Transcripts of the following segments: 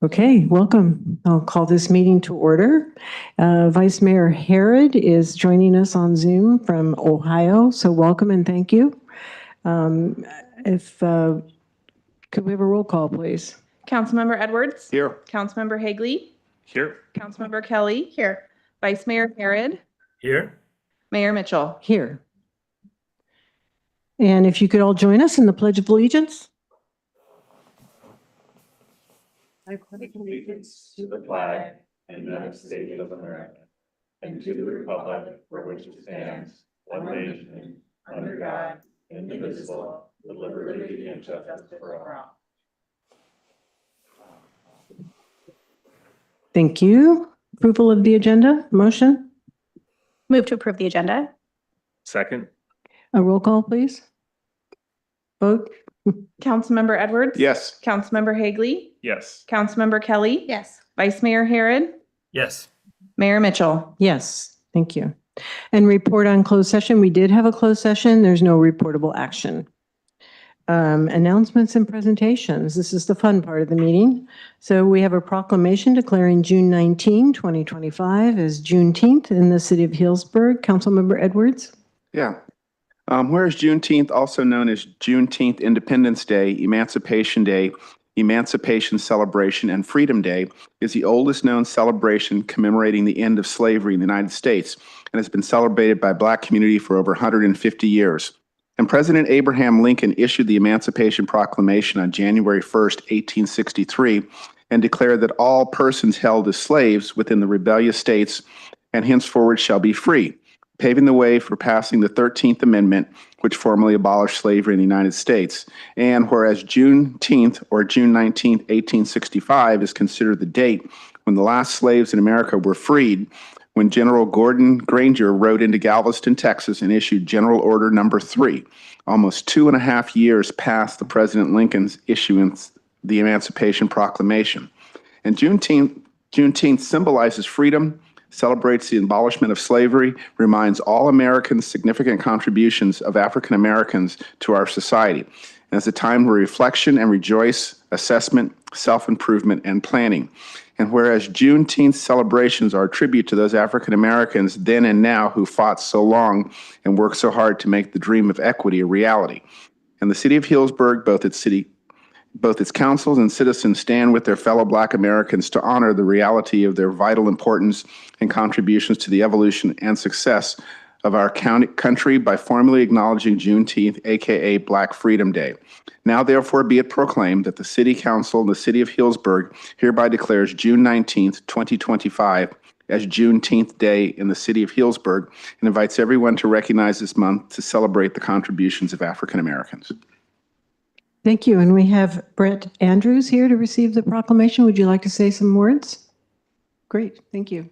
Okay, welcome. I'll call this meeting to order. Vice Mayor Herod is joining us on Zoom from Ohio, so welcome and thank you. Could we have a roll call, please? Councilmember Edwards? Here. Councilmember Hagley? Here. Councilmember Kelly? Here. Vice Mayor Herod? Here. Mayor Mitchell? Here. And if you could all join us in the Pledge of Allegiance. I pledge allegiance to the flag of the United States of America and to the republic for which it stands, one nation, under God, indivisible, with liberty and justice for all. Thank you. Approval of the agenda, motion? Move to approve the agenda. Second. A roll call, please. Vote. Councilmember Edwards? Yes. Councilmember Hagley? Yes. Councilmember Kelly? Yes. Vice Mayor Herod? Yes. Mayor Mitchell? Yes, thank you. And report on closed session. We did have a closed session. There's no reportable action. Announcements and presentations. This is the fun part of the meeting. So we have a proclamation declaring June 19, 2025 as Juneteenth in the city of Healdsburg. Councilmember Edwards. Yeah. Whereas Juneteenth, also known as Juneteenth Independence Day, Emancipation Day, Emancipation Celebration, and Freedom Day, is the oldest known celebration commemorating the end of slavery in the United States and has been celebrated by Black community for over 150 years. And President Abraham Lincoln issued the Emancipation Proclamation on January 1st, 1863, and declared that all persons held as slaves within the rebellious states and henceforward shall be free, paving the way for passing the 13th Amendment, which formally abolished slavery in the United States. And whereas Juneteenth, or June 19th, 1865, is considered the date when the last slaves in America were freed, when General Gordon Granger rode into Galveston, Texas, and issued General Order Number 3, almost 2.5 years past the President Lincoln's issuance the Emancipation Proclamation. And Juneteenth symbolizes freedom, celebrates the abolishment of slavery, reminds all Americans significant contributions of African Americans to our society, and is a time of reflection and rejoice, assessment, self-improvement, and planning. And whereas Juneteenth celebrations are a tribute to those African Americans then and now who fought so long and worked so hard to make the dream of equity a reality. And the city of Healdsburg, both its councils and citizens stand with their fellow Black Americans to honor the reality of their vital importance and contributions to the evolution and success of our country by formally acknowledging Juneteenth, aka Black Freedom Day. Now therefore be it proclaimed that the City Council in the City of Healdsburg hereby declares June 19th, 2025 as Juneteenth Day in the City of Healdsburg and invites everyone to recognize this month to celebrate the contributions of African Americans. Thank you. And we have Brett Andrews here to receive the proclamation. Would you like to say some words? Great, thank you.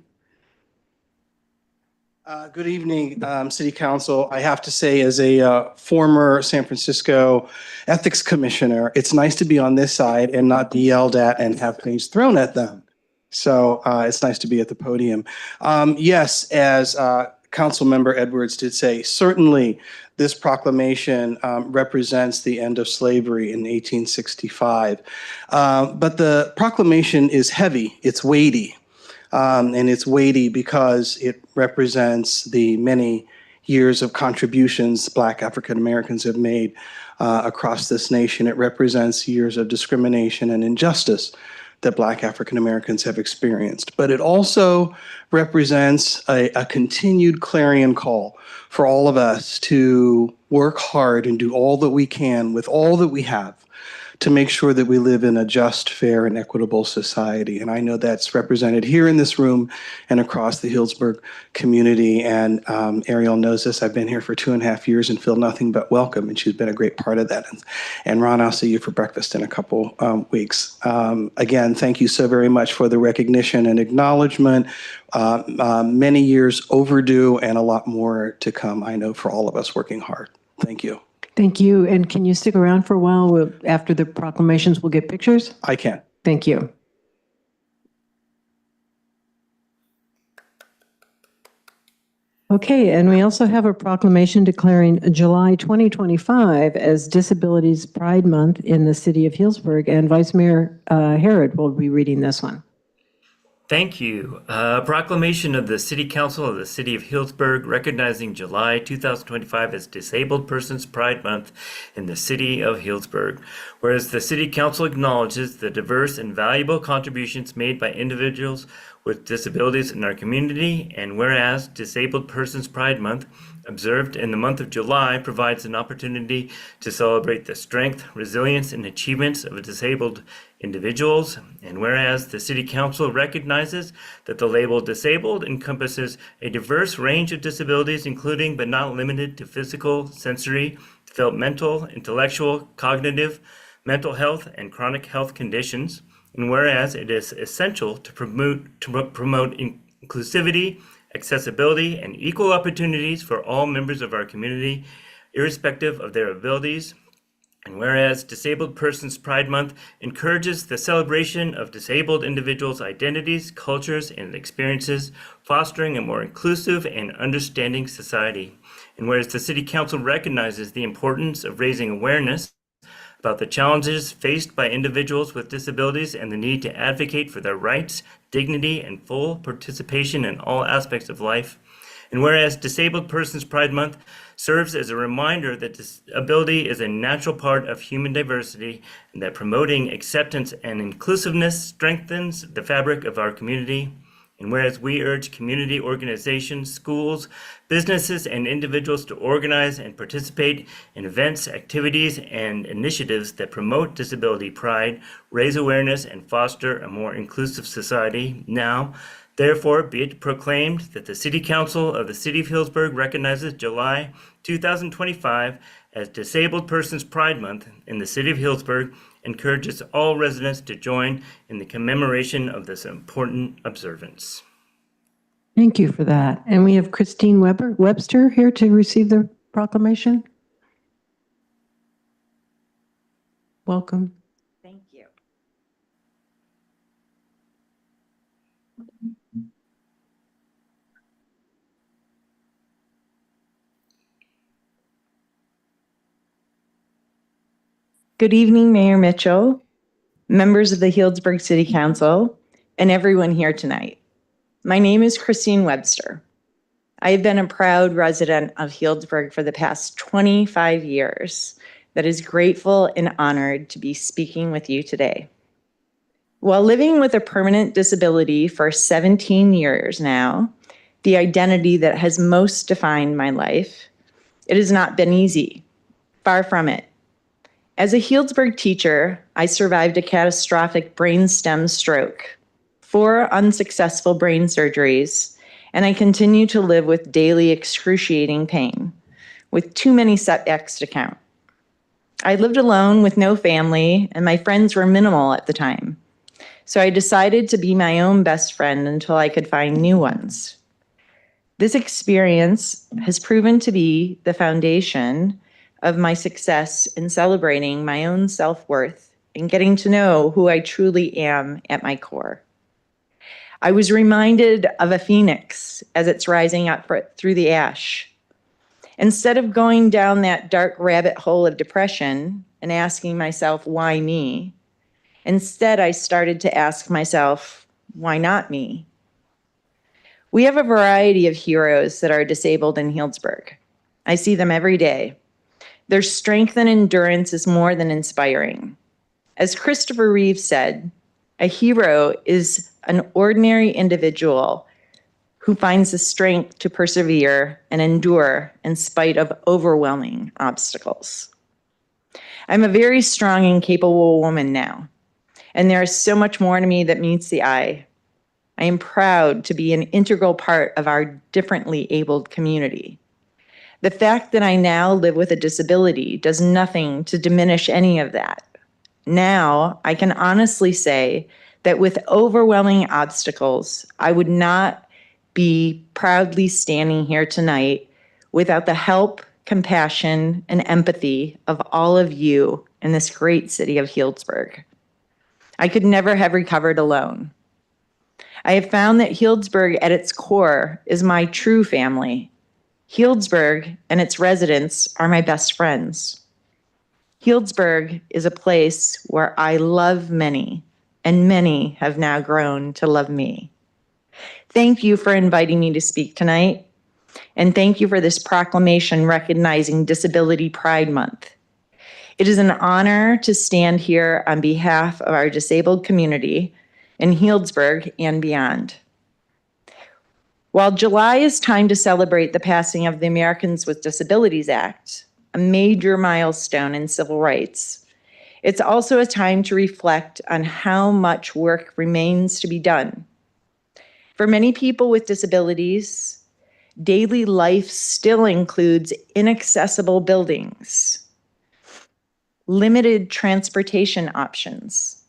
Good evening, City Council. I have to say, as a former San Francisco Ethics Commissioner, it's nice to be on this side and not be yelled at and have things thrown at them. So it's nice to be at the podium. Yes, as Councilmember Edwards did say, certainly this proclamation represents the end of slavery in 1865. But the proclamation is heavy, it's weighty. And it's weighty because it represents the many years of contributions Black African Americans have made across this nation. It represents years of discrimination and injustice that Black African Americans have experienced. But it also represents a continued clarion call for all of us to work hard and do all that we can with all that we have to make sure that we live in a just, fair, and equitable society. And I know that's represented here in this room and across the Healdsburg community. And Ariel knows this. I've been here for 2.5 years and feel nothing but welcome. And she's been a great part of that. And Ron, I'll see you for breakfast in a couple weeks. Again, thank you so very much for the recognition and acknowledgement. Many years overdue and a lot more to come, I know, for all of us working hard. Thank you. Thank you. And can you stick around for a while? After the proclamations, we'll get pictures? I can. Thank you. Okay, and we also have a proclamation declaring July 2025 as Disabilities Pride Month in the city of Healdsburg, and Vice Mayor Herod will be reading this one. Thank you. Proclamation of the City Council of the City of Healdsburg recognizing July 2025 as Disabled Persons Pride Month in the City of Healdsburg. Whereas the City Council acknowledges the diverse and valuable contributions made by individuals with disabilities in our community, and whereas Disabled Persons Pride Month, observed in the month of July, provides an opportunity to celebrate the strength, resilience, and achievements of disabled individuals, and whereas the City Council recognizes that the label disabled encompasses a diverse range of disabilities, including but not limited to physical, sensory, developmental, intellectual, cognitive, mental health, and chronic health conditions, and whereas it is essential to promote inclusivity, accessibility, and equal opportunities for all members of our community, irrespective of their abilities. And whereas Disabled Persons Pride Month encourages the celebration of disabled individuals' identities, cultures, and experiences, fostering a more inclusive and understanding society. And whereas the City Council recognizes the importance of raising awareness about the challenges faced by individuals with disabilities and the need to advocate for their rights, dignity, and full participation in all aspects of life. And whereas Disabled Persons Pride Month serves as a reminder that disability is a natural part of human diversity and that promoting acceptance and inclusiveness strengthens the fabric of our community. And whereas we urge community organizations, schools, businesses, and individuals to organize and participate in events, activities, and initiatives that promote disability pride, raise awareness, and foster a more inclusive society. Now, therefore, be it proclaimed that the City Council of the City of Healdsburg recognizes July 2025 as Disabled Persons Pride Month in the City of Healdsburg, encourages all residents to join in the commemoration of this important observance. Thank you for that. And we have Christine Webster here to receive the proclamation. Welcome. Thank you. Good evening, Mayor Mitchell, members of the Healdsburg City Council, and everyone here tonight. My name is Christine Webster. I have been a proud resident of Healdsburg for the past 25 years that is grateful and honored to be speaking with you today. While living with a permanent disability for 17 years now, the identity that has most defined my life, it has not been easy. Far from it. As a Healdsburg teacher, I survived a catastrophic brainstem stroke, 4 unsuccessful brain surgeries, and I continue to live with daily excruciating pain, with too many setbacks to count. I lived alone with no family, and my friends were minimal at the time. So I decided to be my own best friend until I could find new ones. This experience has proven to be the foundation of my success in celebrating my own self-worth and getting to know who I truly am at my core. I was reminded of a phoenix as it's rising up through the ash. Instead of going down that dark rabbit hole of depression and asking myself, why me? Instead, I started to ask myself, why not me? We have a variety of heroes that are disabled in Healdsburg. I see them every day. Their strength and endurance is more than inspiring. As Christopher Reeve said, a hero is an ordinary individual who finds the strength to persevere and endure in spite of overwhelming obstacles. I'm a very strong and capable woman now, and there is so much more to me that meets the eye. I am proud to be an integral part of our differently abled community. The fact that I now live with a disability does nothing to diminish any of that. Now, I can honestly say that with overwhelming obstacles, I would not be proudly standing here tonight without the help, compassion, and empathy of all of you in this great city of Healdsburg. I could never have recovered alone. I have found that Healdsburg at its core is my true family, Healdsburg and its residents are my best friends. Healdsburg is a place where I love many, and many have now grown to love me. Thank you for inviting me to speak tonight, and thank you for this proclamation recognizing Disability Pride Month. It is an honor to stand here on behalf of our disabled community in Healdsburg and beyond. While July is time to celebrate the passing of the Americans with Disabilities Act, a major milestone in civil rights, it's also a time to reflect on how much work remains to be done. For many people with disabilities, daily life still includes inaccessible buildings, limited transportation options,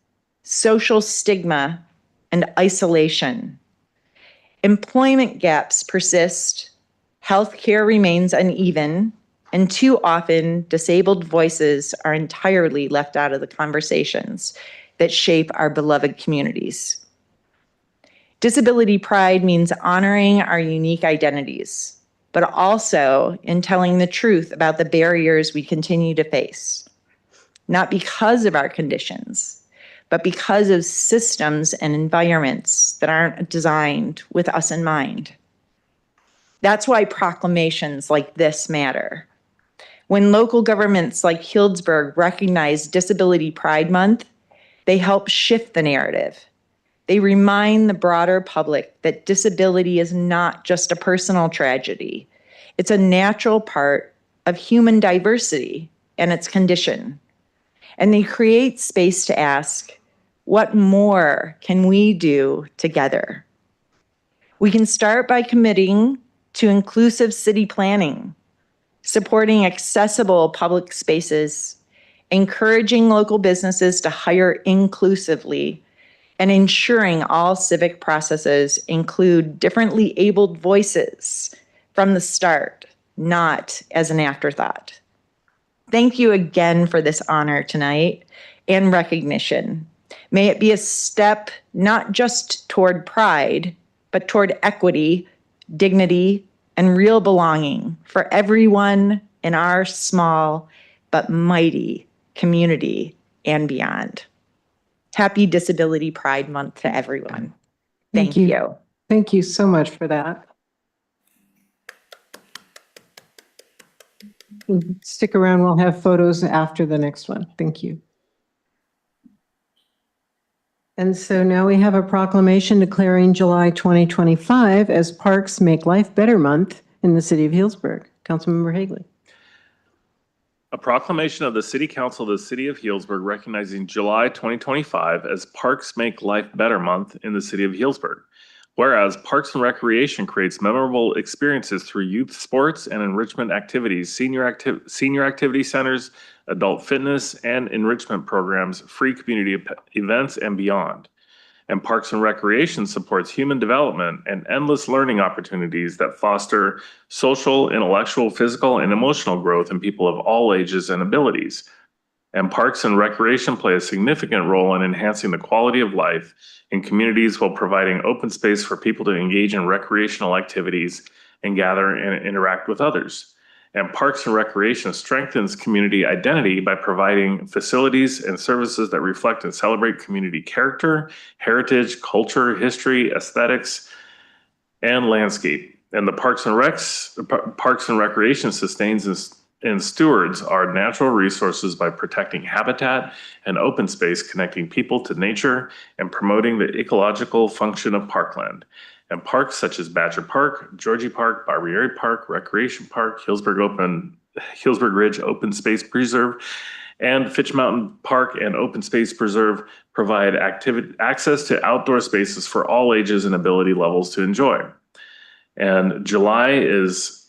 social stigma, and isolation. Employment gaps persist, healthcare remains uneven, and too often disabled voices are entirely left out of the conversations that shape our beloved communities. Disability pride means honoring our unique identities, but also in telling the truth about the barriers we continue to face, not because of our conditions, but because of systems and environments that aren't designed with us in mind. That's why proclamations like this matter. When local governments like Healdsburg recognize Disability Pride Month, they help shift the narrative. They remind the broader public that disability is not just a personal tragedy. It's a natural part of human diversity and its condition. And they create space to ask, what more can we do together? We can start by committing to inclusive city planning, supporting accessible public spaces, encouraging local businesses to hire inclusively, and ensuring all civic processes include differently abled voices from the start, not as an afterthought. Thank you again for this honor tonight and recognition. May it be a step not just toward pride, but toward equity, dignity, and real belonging for everyone in our small but mighty community and beyond. Happy Disability Pride Month to everyone. Thank you. Thank you so much for that. Stick around, we'll have photos after the next one. Thank you. And so now we have a proclamation declaring July 2025 as Parks Make Life Better Month in the city of Healdsburg. Councilmember Hagley. A proclamation of the City Council of the City of Healdsburg recognizing July 2025 as Parks Make Life Better Month in the city of Healdsburg. Whereas Parks and Recreation creates memorable experiences through youth sports and enrichment activities, senior activity centers, adult fitness, and enrichment programs, free community events, and beyond. And Parks and Recreation supports human development and endless learning opportunities that foster social, intellectual, physical, and emotional growth in people of all ages and abilities. And Parks and Recreation play a significant role in enhancing the quality of life in communities while providing open space for people to engage in recreational activities and gather and interact with others. And Parks and Recreation strengthens community identity by providing facilities and services that reflect and celebrate community character, heritage, culture, history, aesthetics, and landscape. And the Parks and Recreation sustains and stewards our natural resources by protecting habitat and open space, connecting people to nature and promoting the ecological function of parkland. And parks such as Badger Park, Georgie Park, Barbieri Park, Recreation Park, Healdsburg Ridge Open Space Preserve, and Fitch Mountain Park and Open Space Preserve provide access to outdoor spaces for all ages and ability levels to enjoy. And July is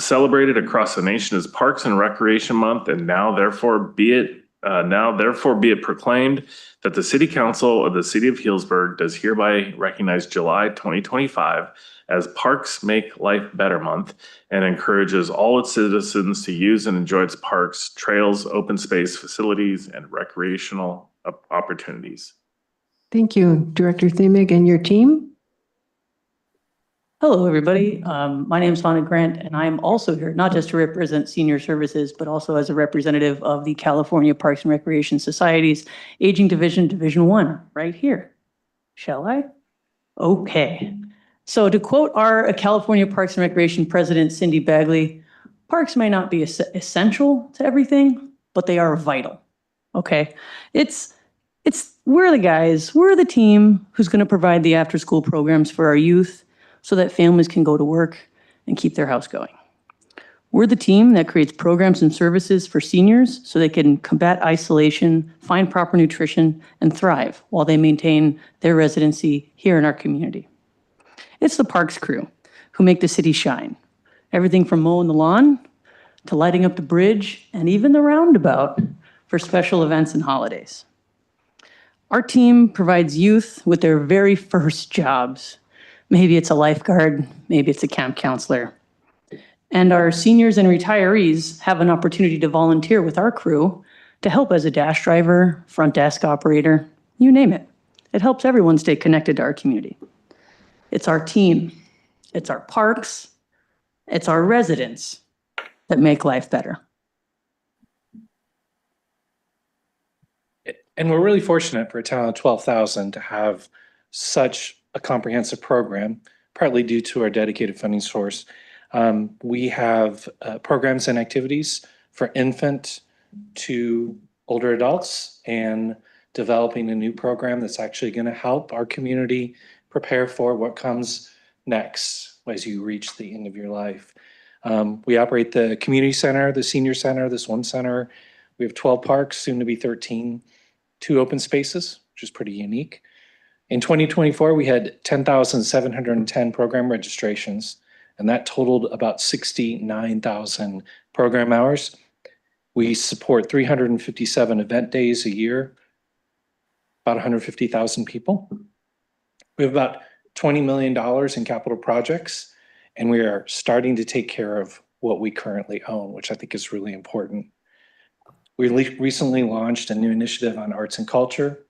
celebrated across the nation as Parks and Recreation Month, and now therefore be it proclaimed that the City Council of the City of Healdsburg does hereby recognize July 2025 as Parks Make Life Better Month and encourages all its citizens to use and enjoy its parks, trails, open space facilities, and recreational opportunities. Thank you, Director Themig and your team. Hello, everybody. My name is Lana Grant, and I am also here not just to represent senior services, but also as a representative of the California Parks and Recreation Society's Aging Division, Division 1, right here. Shall I? Okay. So to quote our California Parks and Recreation President, Cindy Bagley, parks may not be essential to everything, but they are vital. Okay? We're the guys, we're the team who's going to provide the after-school programs for our youth so that families can go to work and keep their house going. We're the team that creates programs and services for seniors so they can combat isolation, find proper nutrition, and thrive while they maintain their residency here in our community. It's the parks crew who make the city shine. Everything from mowing the lawn to lighting up the bridge and even the roundabout for special events and holidays. Our team provides youth with their very first jobs. Maybe it's a lifeguard, maybe it's a camp counselor. And our seniors and retirees have an opportunity to volunteer with our crew to help as a dash driver, front desk operator, you name it. It helps everyone stay connected to our community. It's our team, it's our parks, it's our residents that make life better. And we're really fortunate for a town of 12,000 to have such a comprehensive program, partly due to our dedicated funding source. We have programs and activities for infant to older adults, and developing a new program that's actually going to help our community prepare for what comes next as you reach the end of your life. We operate the community center, the senior center, the swim center. We have 12 parks, soon to be 13. 2 open spaces, which is pretty unique. In 2024, we had 10,710 program registrations, and that totaled about 69,000 program hours. We support 357 event days a year, about 150,000 people. We have about $20 million in capital projects, and we are starting to take care of what we currently own, which I think is really important. We recently launched a new initiative on arts and culture,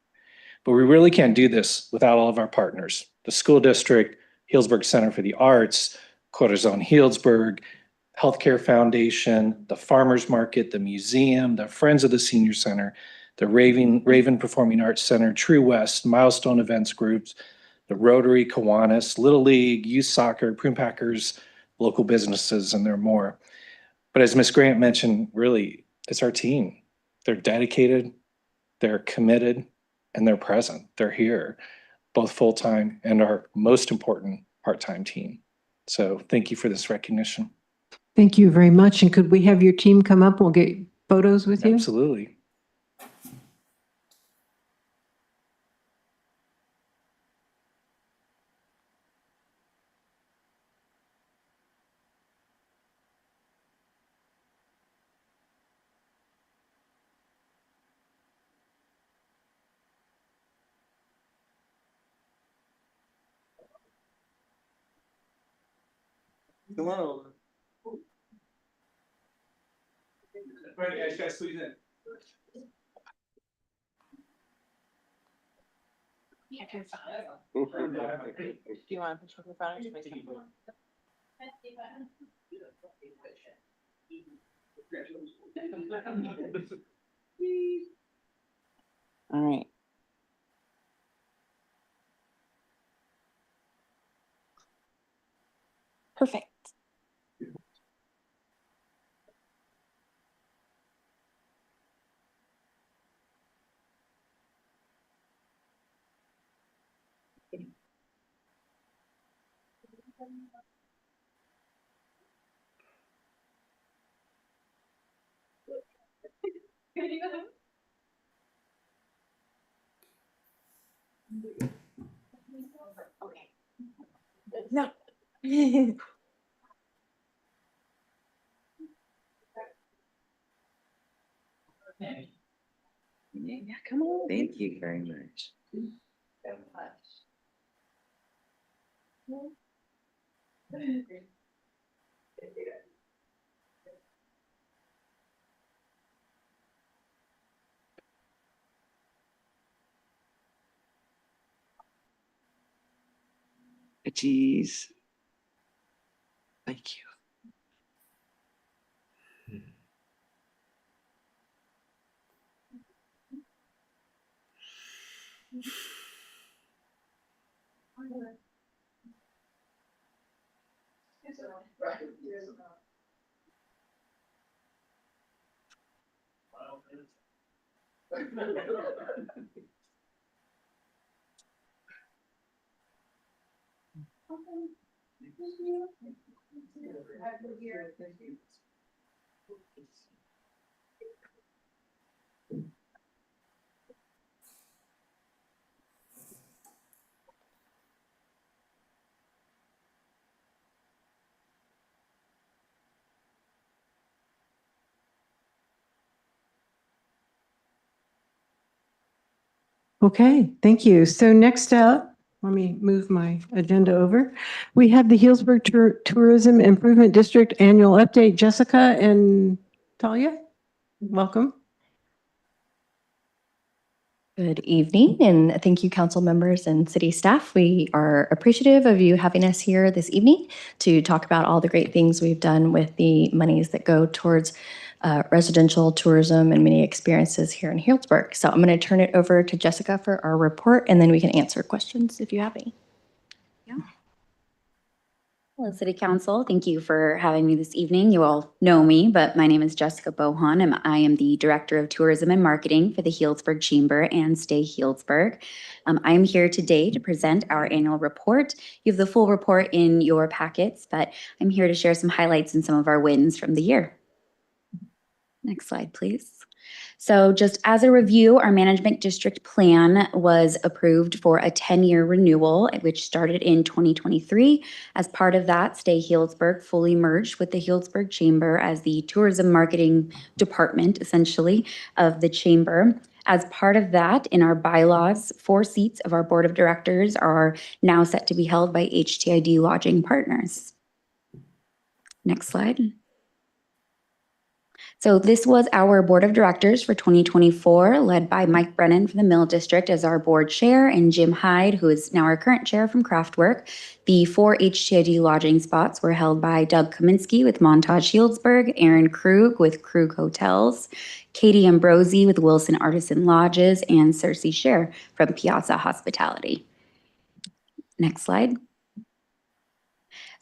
but we really can't do this without all of our partners. The school district, Healdsburg Center for the Arts, Corazon Healdsburg, Healthcare Foundation, the Farmers Market, the museum, the Friends of the Senior Center, the Raven Performing Arts Center, True West, Milestone Events Groups, the Rotary, Kiwanis, Little League, Youth Soccer, Prune Packers, local businesses, and there are more. But as Ms. Grant mentioned, really, it's our team. They're dedicated, they're committed, and they're present. They're here, both full-time and our most important part-time team. So thank you for this recognition. Thank you very much. And could we have your team come up? We'll get photos with you. Absolutely. Come on over. Right, guys, guys, squeeze in. Do you want to push the phone? All right. Perfect. Okay. No. Yeah, come on. Thank you very much. Geez. Thank you. Okay, thank you. So next up, let me move my agenda over. We have the Healdsburg Tourism Improvement District Annual Update. Jessica and Talia, welcome. Good evening, and thank you, council members and city staff. We are appreciative of you having us here this evening to talk about all the great things we've done with the monies that go towards residential tourism and many experiences here in Healdsburg. So I'm going to turn it over to Jessica for our report, and then we can answer questions if you have any. Hello, City Council. Thank you for having me this evening. You all know me, but my name is Jessica Bohan, and I am the Director of Tourism and Marketing for the Healdsburg Chamber and Stay Healdsburg. I am here today to present our annual report. You have the full report in your packets, but I'm here to share some highlights and some of our wins from the year. Next slide, please. So just as a review, our management district plan was approved for a 10-year renewal, which started in 2023. As part of that, Stay Healdsburg fully merged with the Healdsburg Chamber as the tourism marketing department, essentially, of the chamber. As part of that, in our bylaws, 4 seats of our board of directors are now set to be held by HTID Lodging Partners. Next slide. So this was our board of directors for 2024, led by Mike Brennan from the Mill District as our board chair and Jim Hyde, who is now our current chair from Craftwork. The 4 HTID lodging spots were held by Doug Kaminsky with Montage Healdsburg, Aaron Krug with Krug Hotels, Katie Ambrosi with Wilson Artisan Lodges, and Cersei Scher from Piazza Hospitality. Next slide.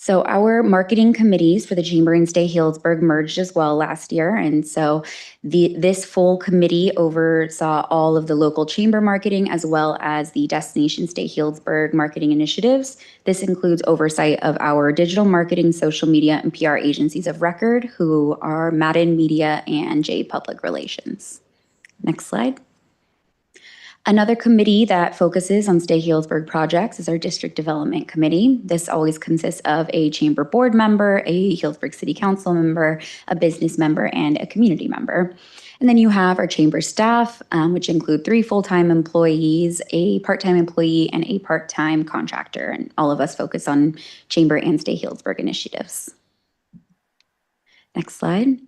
So our marketing committees for the Chamber and Stay Healdsburg merged as well last year. And so this full committee oversaw all of the local chamber marketing as well as the Destination Stay Healdsburg marketing initiatives. This includes oversight of our digital marketing, social media, and PR agencies of record, who are Madden Media and J Public Relations. Next slide. Another committee that focuses on Stay Healdsburg projects is our District Development Committee. This always consists of a chamber board member, a Healdsburg City Council member, a business member, and a community member. And then you have our chamber staff, which include 3 full-time employees, a part-time employee, and a part-time contractor. And all of us focus on chamber and Stay Healdsburg initiatives. Next slide.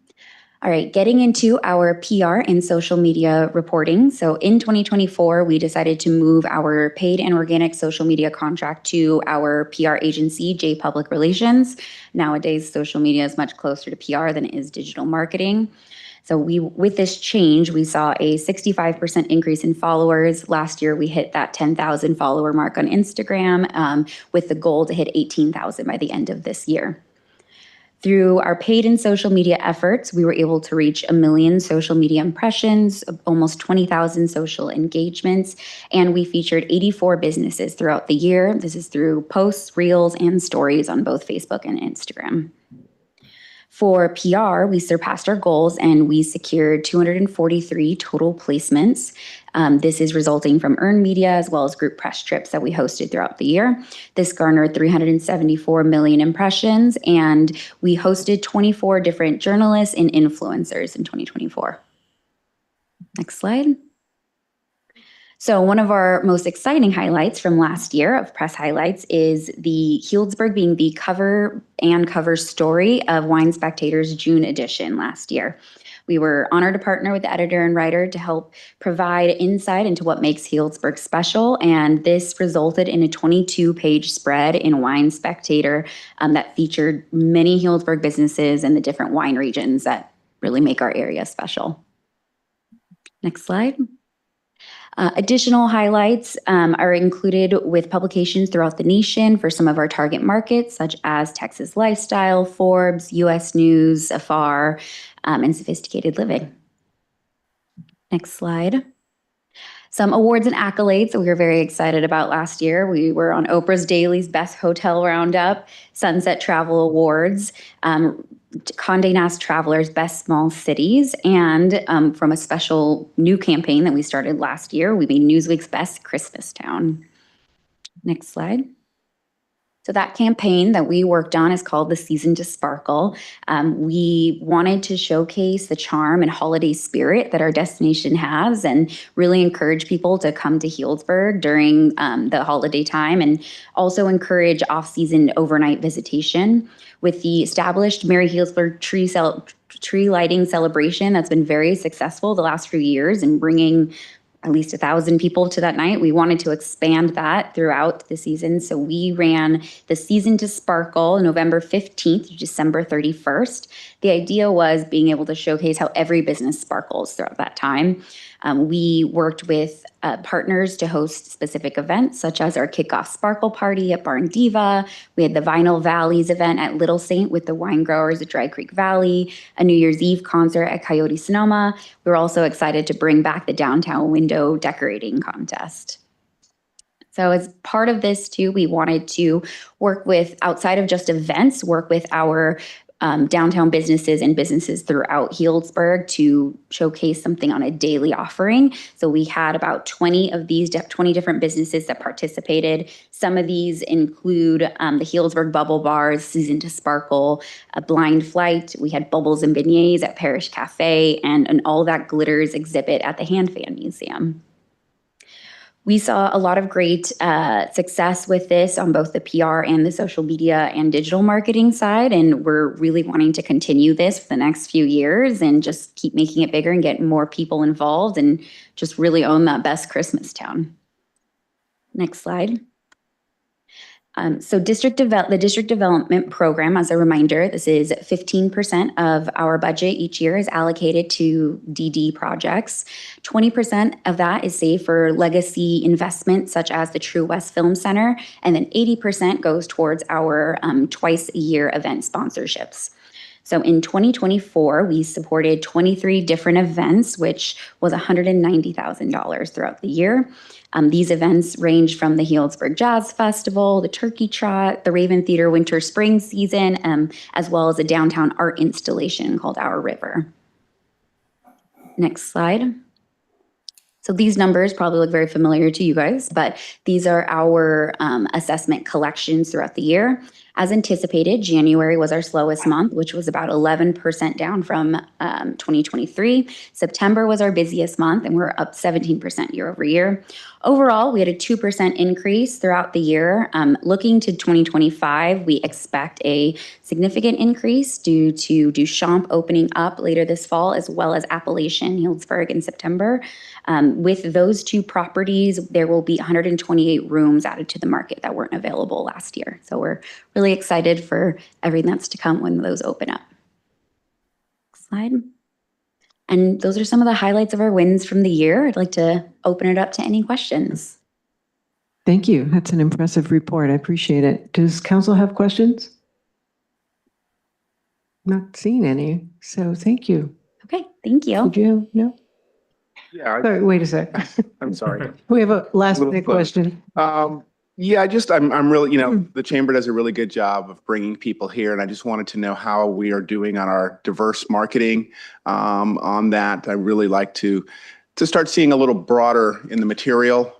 All right, getting into our PR and social media reporting. So in 2024, we decided to move our paid and organic social media contract to our PR agency, J Public Relations. Nowadays, social media is much closer to PR than it is digital marketing. So with this change, we saw a 65% increase in followers. Last year, we hit that 10,000 follower mark on Instagram with the goal to hit 18,000 by the end of this year. Through our paid and social media efforts, we were able to reach 1 million social media impressions, almost 20,000 social engagements, and we featured 84 businesses throughout the year. This is through posts, reels, and stories on both Facebook and Instagram. For PR, we surpassed our goals and we secured 243 total placements. This is resulting from earned media as well as group press trips that we hosted throughout the year. This garnered 374 million impressions, and we hosted 24 different journalists and influencers in 2024. Next slide. So one of our most exciting highlights from last year of press highlights is the Healdsburg being the cover story of Wine Spectator's June edition last year. We were honored to partner with the editor and writer to help provide insight into what makes Healdsburg special. And this resulted in a 22-page spread in Wine Spectator that featured many Healdsburg businesses and the different wine regions that really make our area special. Next slide. Additional highlights are included with publications throughout the nation for some of our target markets, such as Texas Lifestyle, Forbes, U.S. News, Afar, and Sophisticated Living. Next slide. Some awards and accolades that we were very excited about last year. We were on Oprah's Daily's Best Hotel Roundup, Sunset Travel Awards, Condé Nast Traveler's Best Small Cities, and from a special new campaign that we started last year, we made Newsweek's Best Christmas Town. Next slide. So that campaign that we worked on is called The Season to Sparkle. We wanted to showcase the charm and holiday spirit that our destination has and really encourage people to come to Healdsburg during the holiday time, and also encourage off-season overnight visitation. With the established Merry Healdsburg tree lighting celebration that's been very successful the last few years and bringing at least 1,000 people to that night, we wanted to expand that throughout the season. So we ran the Season to Sparkle November 15th to December 31st. The idea was being able to showcase how every business sparkles throughout that time. We worked with partners to host specific events, such as our kickoff sparkle party at Barn Diva. We had the Vinyl Valleys event at Little Saint with the wine growers at Dry Creek Valley, a New Year's Eve concert at Coyote Sonoma. We were also excited to bring back the downtown window decorating contest. So as part of this too, we wanted to work with, outside of just events, work with our downtown businesses and businesses throughout Healdsburg to showcase something on a daily offering. So we had about 20 of these, 20 different businesses that participated. Some of these include the Healdsburg Bubble Bars, Season to Sparkle, a Blind Flight. We had Bubbles and Beignets at Parish Cafe, and an All That Glitters exhibit at the Hand Fan Museum. We saw a lot of great success with this on both the PR and the social media and digital marketing side, and we're really wanting to continue this for the next few years and just keep making it bigger and get more people involved and just really own that best Christmas town. Next slide. So the district development program, as a reminder, this is 15% of our budget each year is allocated to DD projects. 20% of that is saved for legacy investments such as the True West Film Center, and then 80% goes towards our twice a year event sponsorships. So in 2024, we supported 23 different events, which was $190,000 throughout the year. These events range from the Healdsburg Jazz Festival, the Turkey Trot, the Raven Theater Winter Spring Season, as well as a downtown art installation called Our River. Next slide. So these numbers probably look very familiar to you guys, but these are our assessment collections throughout the year. As anticipated, January was our slowest month, which was about 11% down from 2023. September was our busiest month, and we're up 17% year over year. Overall, we had a 2% increase throughout the year. Looking to 2025, we expect a significant increase due to Duchamp opening up later this fall, as well as Appalachian Healdsburg in September. With those two properties, there will be 128 rooms added to the market that weren't available last year. So we're really excited for everything that's to come when those open up. Next slide. And those are some of the highlights of our wins from the year. I'd like to open it up to any questions. Thank you. That's an impressive report. I appreciate it. Does council have questions? Not seeing any, so thank you. Okay, thank you. Did you? No? Yeah, Sorry, wait a sec. I'm sorry. We have a last Little minute fun. question. Yeah, I'm really, the chamber does a really good job of bringing people here, and I just wanted to know how we are doing on our diverse marketing. On that, I really like to start seeing a little broader in the material.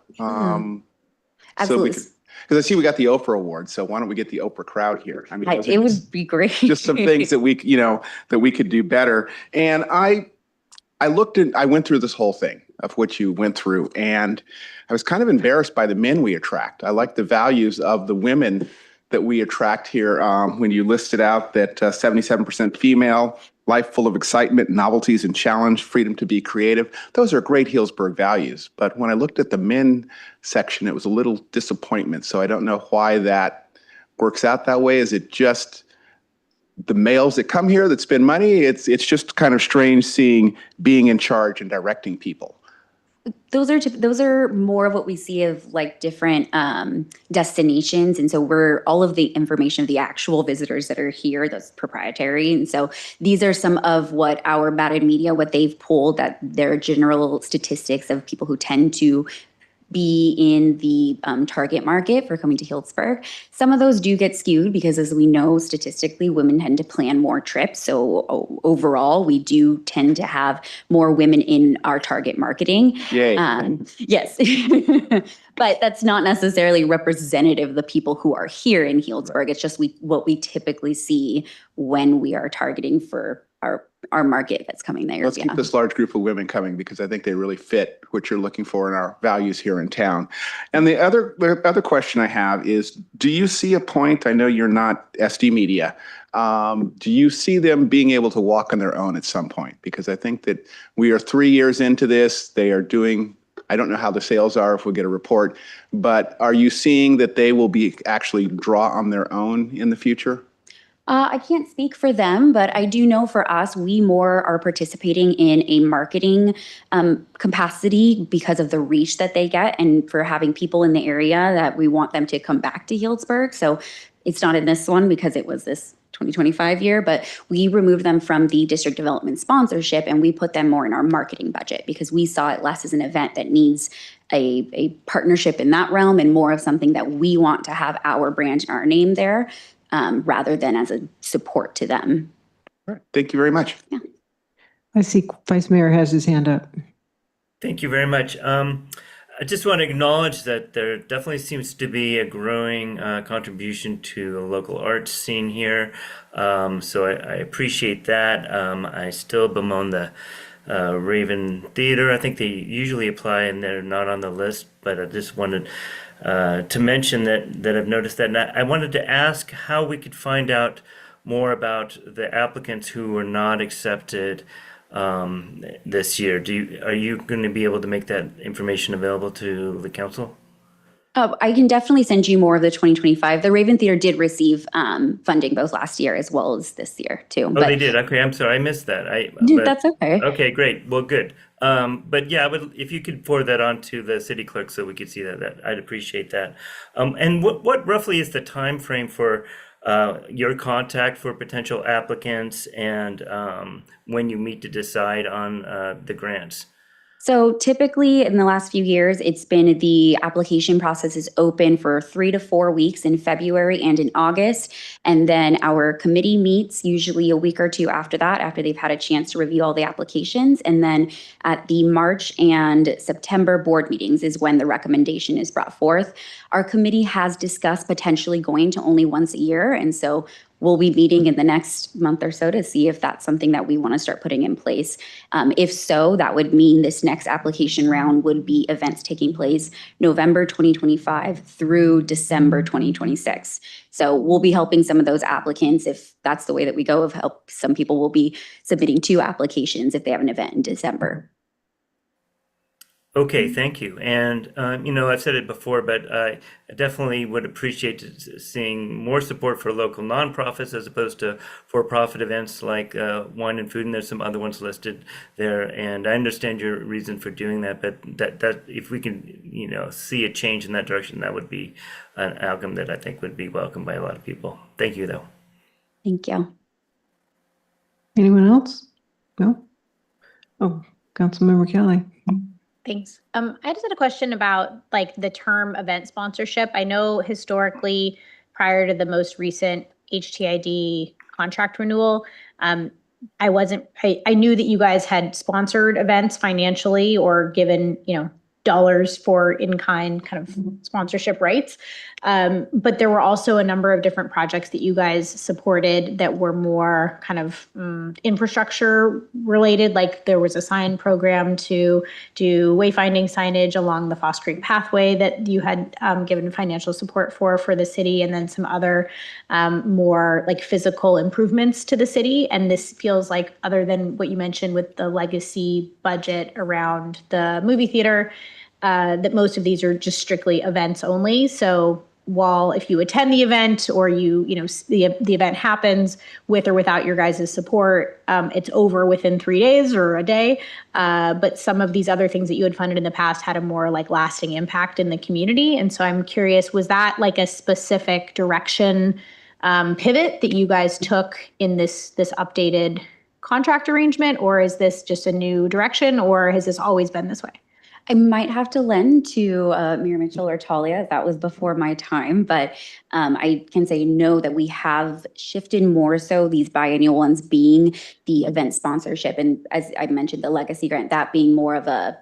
Absolutely. Because I see we got the Oprah Award, so why don't we get the Oprah crowd here? I mean, those are It would be great. just some things that we could do better. And I went through this whole thing of what you went through, and I was kind of embarrassed by the men we attract. I like the values of the women that we attract here. When you listed out that 77% female, life full of excitement, novelties, and challenge, freedom to be creative. Those are great Healdsburg values. But when I looked at the men section, it was a little disappointment. So I don't know why that works out that way. Is it just the males that come here that spend money? It's just kind of strange seeing being in charge and directing people. Those are more of what we see of like different destinations. And so all of the information of the actual visitors that are here, that's proprietary. And so these are some of what our Batted Media, what they've pulled, that their general statistics of people who tend to be in the target market for coming to Healdsburg. Some of those do get skewed because, as we know, statistically, women tend to plan more trips. So overall, we do tend to have more women in our target marketing. Yay. Yes. But that's not necessarily representative of the people who are here in Healdsburg. It's just what we typically see when we are targeting for our market that's coming there. Let's keep this large group of women coming because I think they really fit what you're looking for in our values here in town. And the other question I have is, do you see a point, I know you're not SD Media, do you see them being able to walk on their own at some point? Because I think that we are 3 years into this. They are doing, I don't know how the sales are if we get a report, but are you seeing that they will be actually draw on their own in the future? I can't speak for them, but I do know for us, we more are participating in a marketing capacity because of the reach that they get and for having people in the area that we want them to come back to Healdsburg. So it's not in this one because it was this 2025 year, but we removed them from the district development sponsorship and we put them more in our marketing budget because we saw it less as an event that needs a partnership in that realm and more of something that we want to have our brand and our name there. Rather than as a support to them. All right. Thank you very much. Yeah. I see Vice Mayor has his hand up. Thank you very much. I just want to acknowledge that there definitely seems to be a growing contribution to the local arts scene here. So I appreciate that. I still bemoan the Raven Theater. I think they usually apply and they're not on the list, but I just wanted to mention that I've noticed that. And I wanted to ask how we could find out more about the applicants who were not accepted this year. Are you going to be able to make that information available to the council? I can definitely send you more of the 2025. The Raven Theater did receive funding both last year as well as this year too. Oh, they did. Okay, I'm sorry, I missed that. That's okay. Okay, great. Well, good. But yeah, if you could forward that on to the city clerk so we could see that I'd appreciate that. And what roughly is the time frame for your contact for potential applicants and when you meet to decide on the grants? So typically in the last few years, it's been the application process is open for 3 to 4 weeks in February and in August. And then our committee meets usually a week or two after that, after they've had a chance to review all the applications. And then at the March and September board meetings is when the recommendation is brought forth. Our committee has discussed potentially going to only once a year. And so we'll be meeting in the next month or so to see if that's something that we want to start putting in place. If so, that would mean this next application round would be events taking place November 2025 through December 2026. So we'll be helping some of those applicants if that's the way that we go. Some people will be submitting 2 applications if they have an event in December. Okay, thank you. And, I've said it before, but I definitely would appreciate seeing more support for local nonprofits as opposed to for-profit events like Wine and Food, and there's some other ones listed there. And I understand your reason for doing that, but that if we can, see a change in that direction, that would be an outcome that I think would be welcomed by a lot of people. Thank you, though. Thank you. Anyone else? No? Oh, Councilmember Kelly. Thanks. I just had a question about like the term event sponsorship. I know historically, prior to the most recent HTID contract renewal, I knew that you guys had sponsored events financially or given, dollars for in-kind kind of sponsorship rights. But there were also a number of different projects that you guys supported that were more kind of infrastructure related. Like there was a sign program to do wayfinding signage along the Foss Creek pathway that you had given financial support for the city, and then some other more like physical improvements to the city. And this feels like, other than what you mentioned with the legacy budget around the movie theater, that most of these are just strictly events only. So while if you attend the event or the event happens with or without your guys' support, it's over within 3 days or a day. But some of these other things that you had funded in the past had a more like lasting impact in the community. And so I'm curious, was that like a specific direction pivot that you guys took in this updated contract arrangement, or is this just a new direction, or has this always been this way? I might have to lend to Mayor Mitchell or Talia. That was before my time, but I can say no, that we have shifted more so these biennial ones being the event sponsorship. And as I mentioned, the legacy grant, that being more of a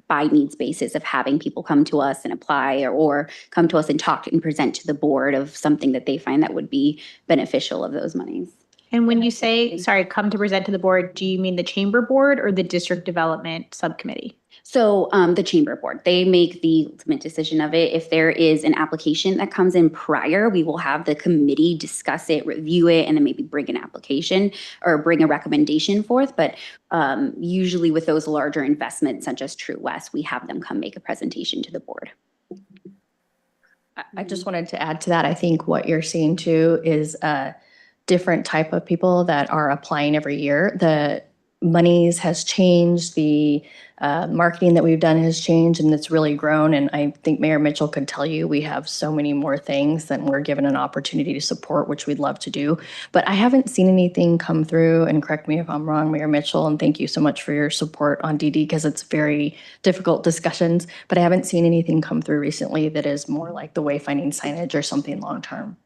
by needs basis of having people come to us and apply or come to us and talk and present to the board of something that they find that would be beneficial of those monies. And when you say, sorry, come to present to the board, do you mean the chamber board or the district development subcommittee? So the chamber board, they make the ultimate decision of it. If there is an application that comes in prior, we will have the committee discuss it, review it, and then maybe bring an application or bring a recommendation forth. But usually with those larger investments, such as True West, we have them come make a presentation to the board. I just wanted to add to that. I think what you're seeing too is a different type of people that are applying every year. The monies has changed, the marketing that we've done has changed, and it's really grown. And I think Mayor Mitchell could tell you we have so many more things that we're given an opportunity to support, which we'd love to do. But I haven't seen anything come through, and correct me if I'm wrong, Mayor Mitchell, and thank you so much for your support on DD, because it's very difficult discussions, but I haven't seen anything come through recently that is more like the wayfinding signage or something long-term.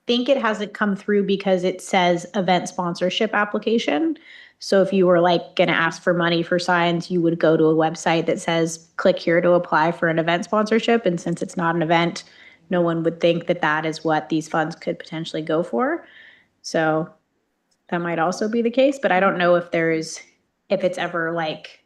Think it hasn't come through because it says event sponsorship application. So if you were like going to ask for money for signs, you would go to a website that says click here to apply for an event sponsorship. And since it's not an event, no one would think that that is what these funds could potentially go for. So that might also be the case, but I don't know if it's ever like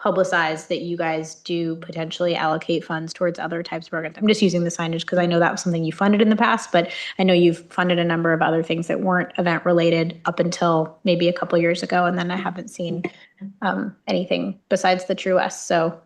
publicized that you guys do potentially allocate funds towards other types of programs. I'm just using the signage because I know that was something you funded in the past, but I know you've funded a number of other things that weren't event related up until maybe a couple years ago. And then I haven't seen anything besides the True West. So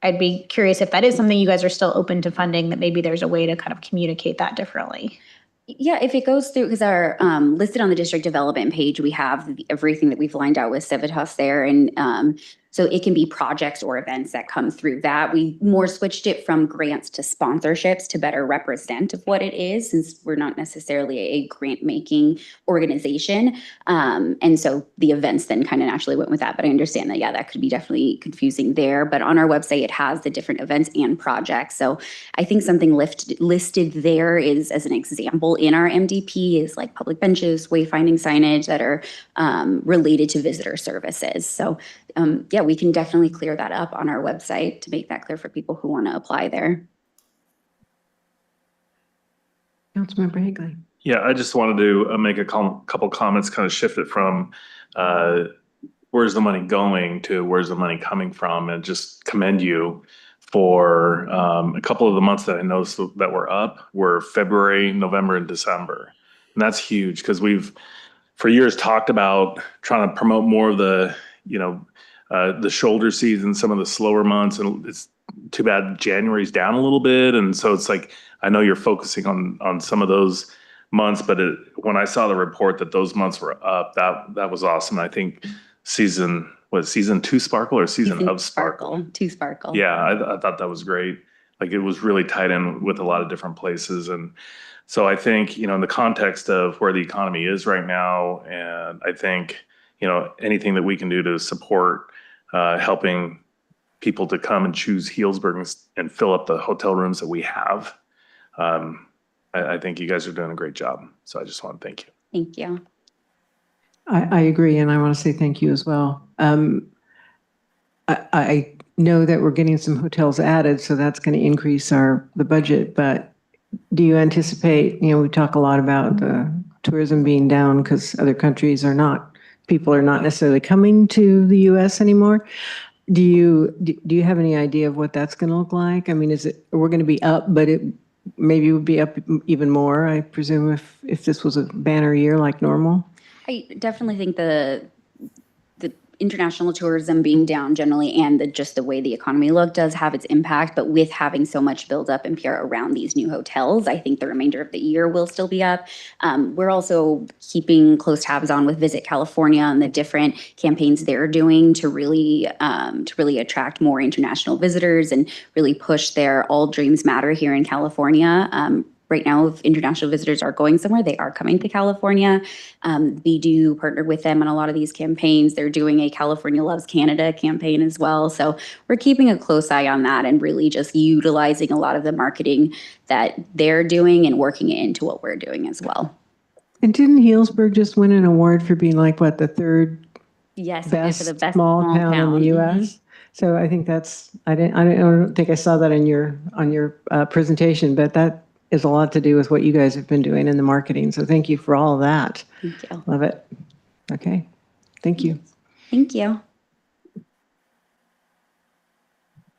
I'd be curious if that is something you guys are still open to funding, that maybe there's a way to kind of communicate that differently. Yeah, if it goes through, because our listed on the district development page, we have everything that we've lined out with Civitas there. And so it can be projects or events that come through that. We more switched it from grants to sponsorships to better represent of what it is, since we're not necessarily a grant making organization. And so the events then kind of naturally went with that. But I understand that, yeah, that could be definitely confusing there. But on our website, it has the different events and projects. So I think something listed there is, as an example, in our MDP is like public benches, wayfinding signage that are related to visitor services. So yeah, we can definitely clear that up on our website to make that clear for people who want to apply there. Councilmember Higley. Yeah, I just wanted to make a couple comments, kind of shift it from where's the money going to where's the money coming from, and just commend you for a couple of the months that I noticed that were up were February, November, and December. And that's huge because we've for years talked about trying to promote more of the, the shoulder season, some of the slower months, and it's too bad January's down a little bit. And so it's like, I know you're focusing on some of those months, but when I saw the report that those months were up, that was awesome. I think season 2 Sparkle or season of Sparkle? 2 Sparkle. Yeah, I thought that was great. Like it was really tied in with a lot of different places. And so I think, in the context of where the economy is right now, and I think, anything that we can do to support helping people to come and choose Healdsburg and fill up the hotel rooms that we have, I think you guys are doing a great job. So I just want to thank you. Thank you. I agree, and I want to say thank you as well. I know that we're getting some hotels added, so that's going to increase the budget. But do you anticipate, we talk a lot about tourism being down because other countries people are not necessarily coming to the U.S. anymore. Do you have any idea of what that's going to look like? I mean, we're going to be up, but it maybe would be up even more, I presume, if this was a banner year like normal? I definitely think the international tourism being down generally and just the way the economy looked does have its impact. But with having so much buildup in PR around these new hotels, I think the remainder of the year will still be up. We're also keeping close tabs on with Visit California and the different campaigns they're doing to really attract more international visitors and really push their All Dreams Matter here in California. Right now, if international visitors are going somewhere, they are coming to California. We do partner with them on a lot of these campaigns. They're doing a California Loves Canada campaign as well. So we're keeping a close eye on that and really just utilizing a lot of the marketing that they're doing and working it into what we're doing as well. And didn't Healdsburg just win an award for being like, what, the third for the best small town in the U.S.? Mm-hmm. So I think I don't think I saw that on your presentation, but that is a lot to do with what you guys have been doing in the marketing. So thank you for all of that. Thank you. Love it. Okay. Thank you. Thank you.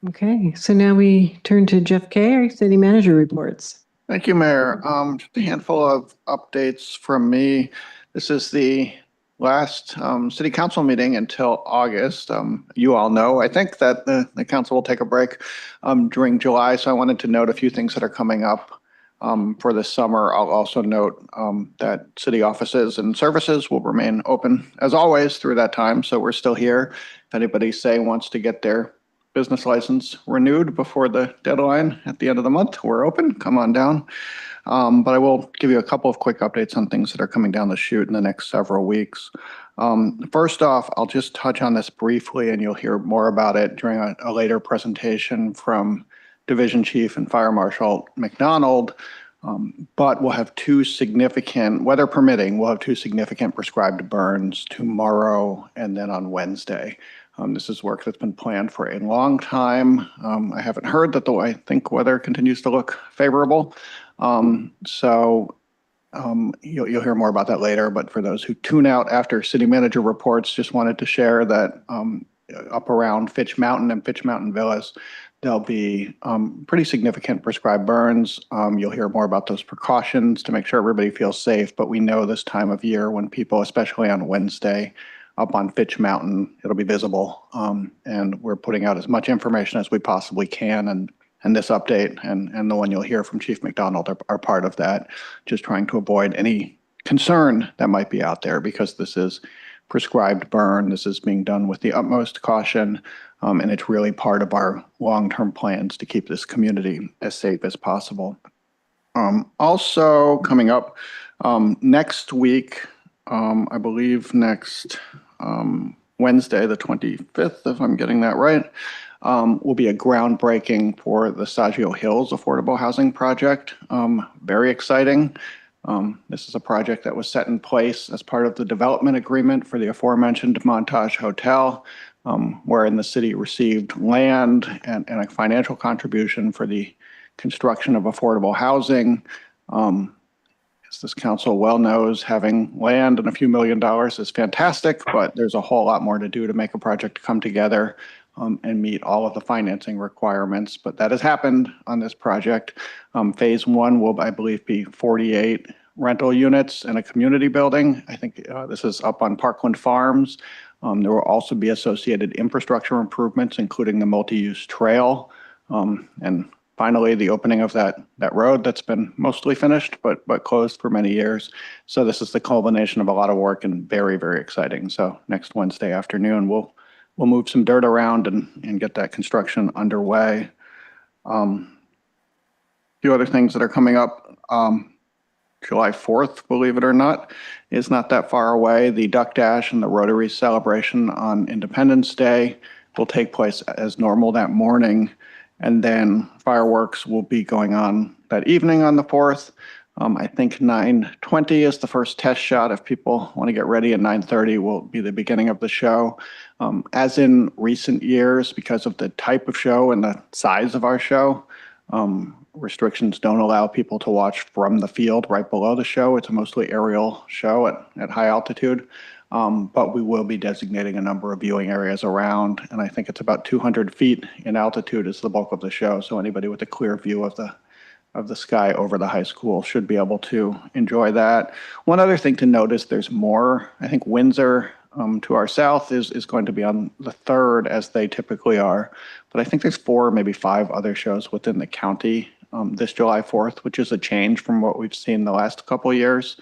Okay. So now we turn to Jeff Kay, our city manager reports. Thank you, Mayor. Just a handful of updates from me. This is the last city council meeting until August. You all know, I think, that the council will take a break during July. So I wanted to note a few things that are coming up for this summer. I'll also note that city offices and services will remain open as always through that time. So we're still here. If anybody wants to get their business license renewed before the deadline at the end of the month, we're open. Come on down. But I will give you a couple of quick updates on things that are coming down the chute in the next several weeks. First off, I'll just touch on this briefly, and you'll hear more about it during a later presentation from Division Chief and Fire Marshal McDonald. But we'll have weather permitting, we'll have two significant prescribed burns tomorrow and then on Wednesday. This is work that's been planned for a long time. I haven't heard that, though I think weather continues to look favorable. So you'll hear more about that later. But for those who tune out after city manager reports, just wanted to share that up around Fitch Mountain and Fitch Mountain Villas, there'll be pretty significant prescribed burns. You'll hear more about those precautions to make sure everybody feels safe. But we know this time of year when people, especially on Wednesday, up on Fitch Mountain, it'll be visible. And we're putting out as much information as we possibly can. And this update and the one you'll hear from Chief McDonald are part of that, just trying to avoid any concern that might be out there, because this is prescribed burn. This is being done with the utmost caution. And it's really part of our long-term plans to keep this community as safe as possible. Also coming up next week, I believe next Wednesday, the 25th, if I'm getting that right, will be a groundbreaking for the Saggio Hills Affordable Housing Project. Very exciting. This is a project that was set in place as part of the development agreement for the aforementioned Montage Hotel, wherein the city received land and a financial contribution for the construction of affordable housing. As this council well knows, having land and a few $1 million is fantastic, but there's a whole lot more to do to make a project come together and meet all of the financing requirements. But that has happened on this project. Phase one will, I believe, be 48 rental units and a community building. I think this is up on Parkland Farms. There will also be associated infrastructure improvements, including the multi-use trail. And finally, the opening of that road that's been mostly finished, but closed for many years. So this is the culmination of a lot of work and very, very exciting. So next Wednesday afternoon, we'll move some dirt around and get that construction underway. A few other things that are coming up. July 4th, believe it or not, is not that far away. The Duck Dash and the Rotary celebration on Independence Day will take place as normal that morning. And then fireworks will be going on that evening on the 4th. I think 9:20 is the first test shot. If people want to get ready at 9:30, will be the beginning of the show. As in recent years, because of the type of show and the size of our show, restrictions don't allow people to watch from the field right below the show. It's a mostly aerial show at high altitude. But we will be designating a number of viewing areas around, and I think it's about 200 feet in altitude is the bulk of the show. So anybody with a clear view of the sky over the high school should be able to enjoy that. One other thing to notice, there's more. I think Windsor to our south is going to be on the 3rd, as they typically are. But I think there's 4, maybe 5 other shows within the county this July 4th, which is a change from what we've seen the last couple of years,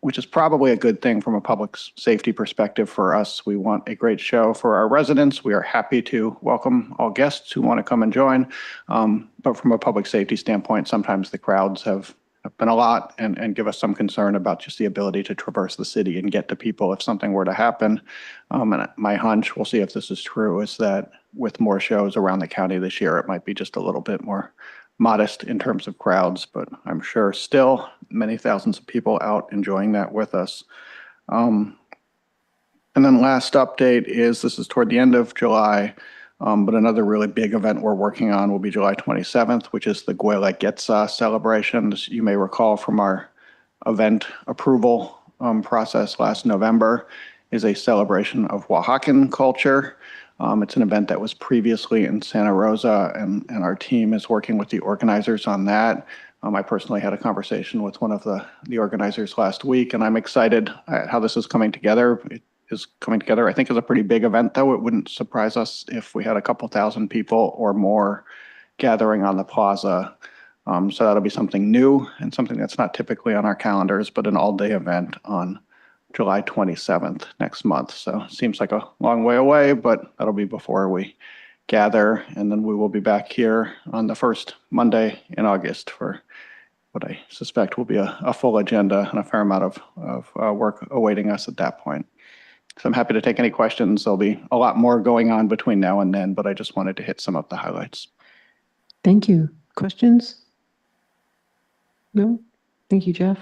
which is probably a good thing from a public safety perspective for us. We want a great show for our residents. We are happy to welcome all guests who want to come and join. But from a public safety standpoint, sometimes the crowds have been a lot and give us some concern about just the ability to traverse the city and get to people if something were to happen. And my hunch, we'll see if this is true, is that with more shows around the county this year, it might be just a little bit more modest in terms of crowds, but I'm sure still many thousands of people out enjoying that with us. And then last update is, this is toward the end of July, but another really big event we're working on will be July 27th, which is the Guelaguetza celebration. As you may recall from our event approval process last November, is a celebration of Oaxacan culture. It's an event that was previously in Santa Rosa, and our team is working with the organizers on that. I personally had a conversation with one of the organizers last week, and I'm excited at how this is coming together. It is coming together, I think, as a pretty big event, though. It wouldn't surprise us if we had a couple thousand people or more gathering on the plaza. So that'll be something new and something that's not typically on our calendars, but an all-day event on July 27th next month. So it seems like a long way away, but that'll be before we gather. And then we will be back here on the first Monday in August for what I suspect will be a full agenda and a fair amount of work awaiting us at that point. So I'm happy to take any questions. There'll be a lot more going on between now and then, but I just wanted to hit some of the highlights. Thank you. Questions? No? Thank you, Jeff.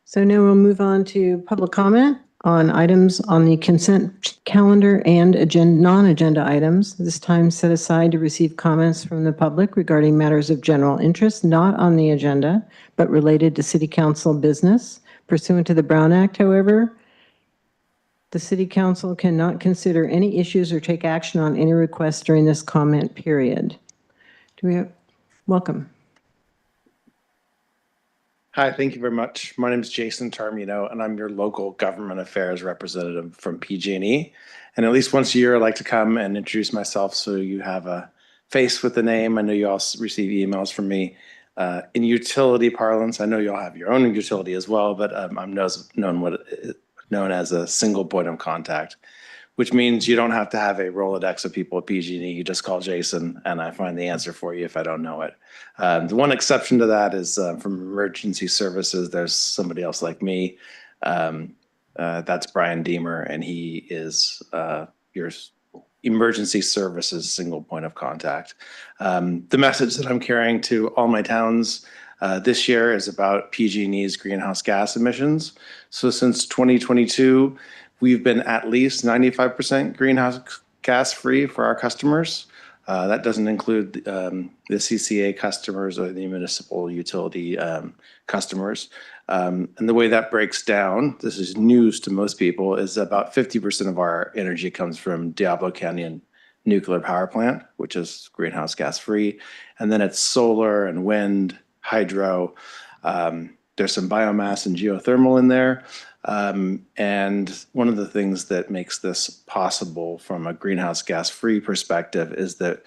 So now we'll move on to public comment on items on the consent calendar and non-agenda items. This time set aside to receive comments from the public regarding matters of general interest, not on the agenda, but related to City Council business. Pursuant to the Brown Act, however, the City Council cannot consider any issues or take action on any requests during this comment period. Do we have, welcome. Hi, thank you very much. My name is Jason Tarmino, and I'm your local government affairs representative from PG&E. And at least once a year, I like to come and introduce myself so you have a face with the name. I know you all receive emails from me. In utility parlance, I know you all have your own utility as well, but I'm known as a single point of contact, which means you don't have to have a Rolodex of people at PG&E. You just call Jason, and I find the answer for you if I don't know it. The one exception to that is from emergency services. There's somebody else like me. That's Brian Deemer, and he is your emergency services single point of contact. The message that I'm carrying to all my towns this year is about PG&E's greenhouse gas emissions. So since 2022, we've been at least 95% greenhouse gas free for our customers. That doesn't include the CCA customers or the municipal utility customers. And the way that breaks down, this is news to most people, is about 50% of our energy comes from Diablo Canyon Nuclear Power Plant, which is greenhouse gas free. And then it's solar and wind, hydro. There's some biomass and geothermal in there. And one of the things that makes this possible from a greenhouse gas free perspective is that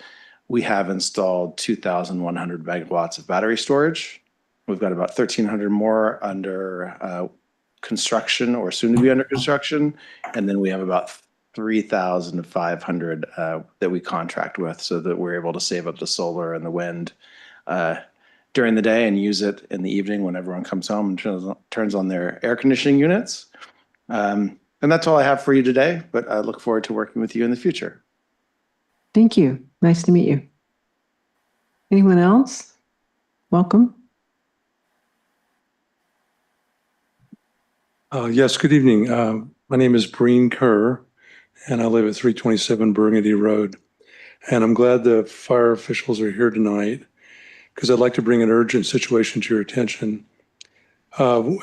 we have installed 2,100 megawatts of battery storage. We've got about 1,300 more under construction or soon to be under construction. And then we have about 3,500 that we contract with, so that we're able to save up the solar and the wind during the day and use it in the evening when everyone comes home and turns on their air conditioning units. And that's all I have for you today, but I look forward to working with you in the future. Thank you. Nice to meet you. Anyone else? Welcome. Yes, good evening. My name is Breen Kerr, and I live at 327 Burgundy Road. And I'm glad the fire officials are here tonight because I'd like to bring an urgent situation to your attention. I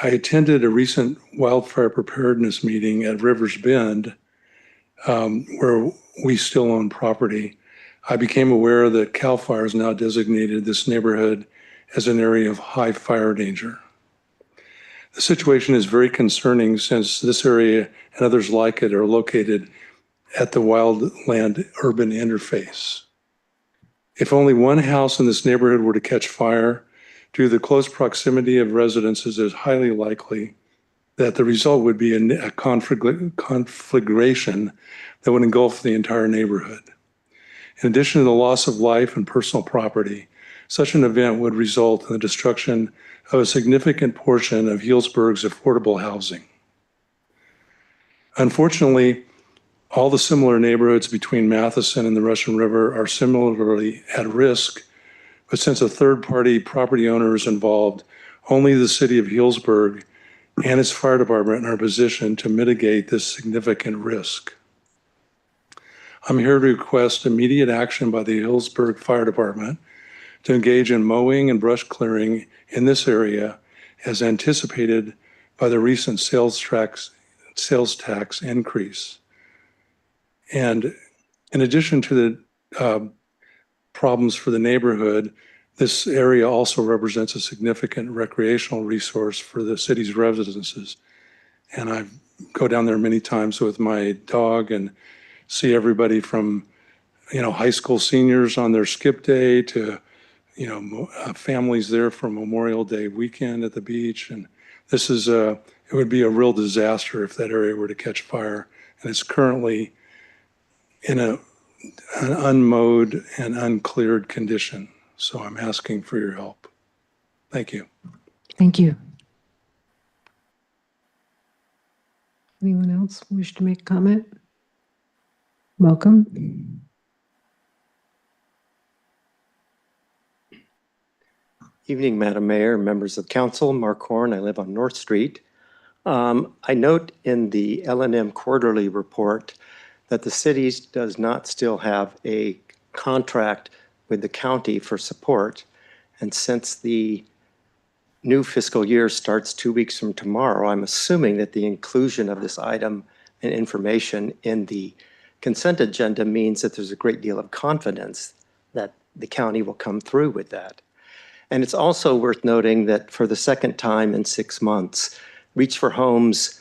attended a recent wildfire preparedness meeting at Rivers Bend, where we still own property, I became aware that CAL FIRE has now designated this neighborhood as an area of high fire danger. The situation is very concerning since this area and others like it are located at the wildland urban interface. If only one house in this neighborhood were to catch fire, due to the close proximity of residences, it is highly likely that the result would be a conflagration that would engulf the entire neighborhood. In addition to the loss of life and personal property, such an event would result in the destruction of a significant portion of Healdsburg's affordable housing. Unfortunately, all the similar neighborhoods between Matheson and the Russian River are similarly at risk, but since a third-party property owner is involved, only the city of Healdsburg and its fire department are positioned to mitigate this significant risk. I'm here to request immediate action by the Healdsburg Fire Department to engage in mowing and brush clearing in this area as anticipated by the recent sales tax increase. And in addition to the problems for the neighborhood, this area also represents a significant recreational resource for the city's residences. And I go down there many times with my dog and see everybody from, high school seniors on their skip day to, families there for Memorial Day weekend at the beach. And this is it would be a real disaster if that area were to catch fire. And it's currently in an unmowed and uncleared condition. So I'm asking for your help. Thank you. Thank you. Anyone else wish to make a comment? Welcome. Evening, Madam Mayor, members of council. Mark Horn, I live on North Street. I note in the L&M quarterly report that the city does not still have a contract with the county for support. And since the new fiscal year starts 2 weeks from tomorrow, I'm assuming that the inclusion of this item and information in the consent agenda means that there's a great deal of confidence that the county will come through with that. And it's also worth noting that for the second time in 6 months, Reach for Home's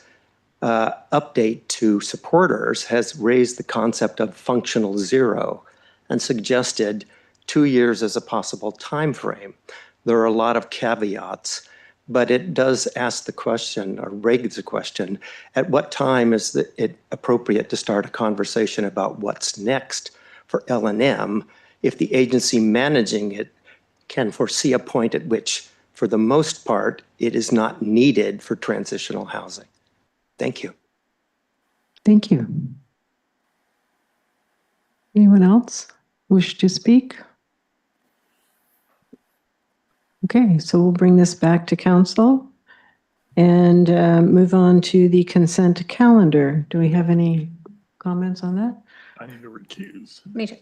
update to supporters has raised the concept of functional zero and suggested 2 years as a possible time frame. There are a lot of caveats, but it does ask the question, or raise the question, at what time is it appropriate to start a conversation about what's next for L&M if the agency managing it can foresee a point at which, for the most part, it is not needed for transitional housing. Thank you. Thank you. Anyone else wish to speak? Okay, so we'll bring this back to council and move on to the consent calendar. Do we have any comments on that? I need to recuse. Me too.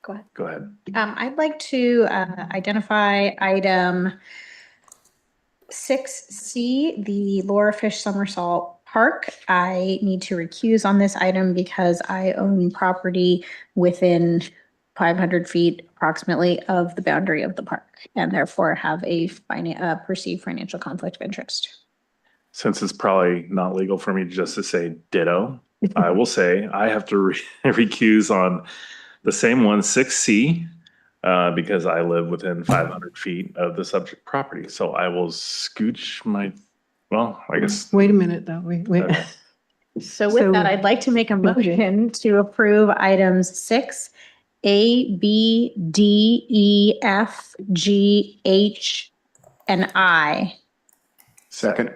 Go ahead. Go ahead. I'd like to identify item 6C, the Laura Fish Somersault Park. I need to recuse on this item because I own property within 500 feet approximately of the boundary of the park and therefore have a perceived financial conflict of interest. Since it's probably not legal for me just to say ditto, I will say I have to recuse on the same one, 6C, because I live within 500 feet of the subject property. So I will scooch I guess. Wait a minute though, wait. Okay. So with that, I'd like to make a motion to approve items 6, A, B, D, E, F, G, H, and I. Second.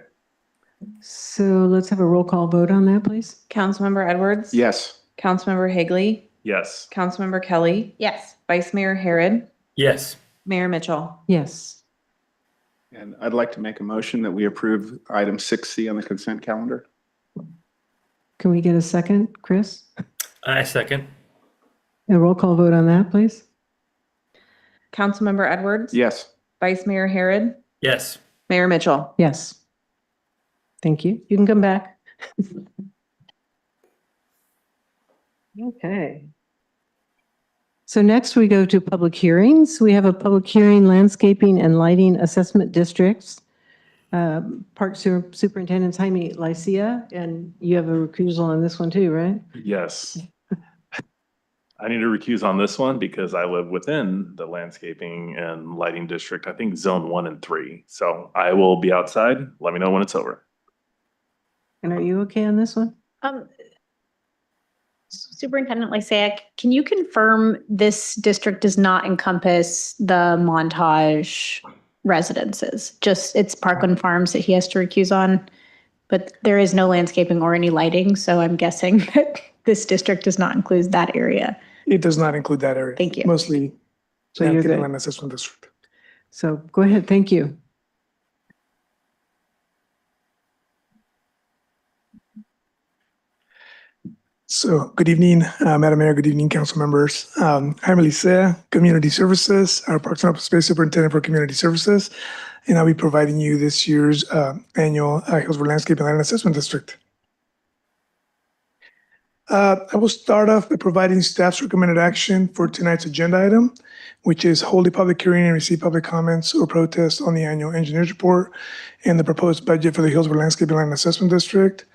So let's have a roll call vote on that, please. Councilmember Edwards? Yes. Councilmember Higley? Yes. Councilmember Kelly? Yes. Vice Mayor Harrod? Yes. Mayor Mitchell? Yes. And I'd like to make a motion that we approve item 6C on the consent calendar. Can we get a second, Chris? I second. A roll call vote on that, please. Councilmember Edwards? Yes. Vice Mayor Harrod? Yes. Mayor Mitchell? Yes. Thank you. You can come back. Okay. So next we go to public hearings. We have a public hearing, landscaping and lighting assessment districts. Park Superintendent Jaime Lycia, and you have a recusal on this one too, right? Yes. I need to recuse on this one because I live within the landscaping and lighting district, I think zone 1 and 3. So I will be outside. Let me know when it's over. And are you okay on this one? Superintendent Lysia, can you confirm this district does not encompass the Montage residences? Just it's Parkland Farms that he has to recuse on, but there is no landscaping or any lighting. So I'm guessing that this district does not include that area. It does not include that area. Thank you. Mostly So you're landscaping good. and assessment district. So go ahead. Thank you. So good evening, Madam Mayor, good evening, council members. I'm Alicia, Community Services, our Parks and Open Space Superintendent for Community Services, and I'll be providing you this year's annual Hillsborough Landscape and Land Assessment District. I will start off by providing staff's recommended action for tonight's agenda item, which is hold a public hearing and receive public comments or protests on the annual engineer's report and the proposed budget for the Hillsborough Landscape and Land Assessment District.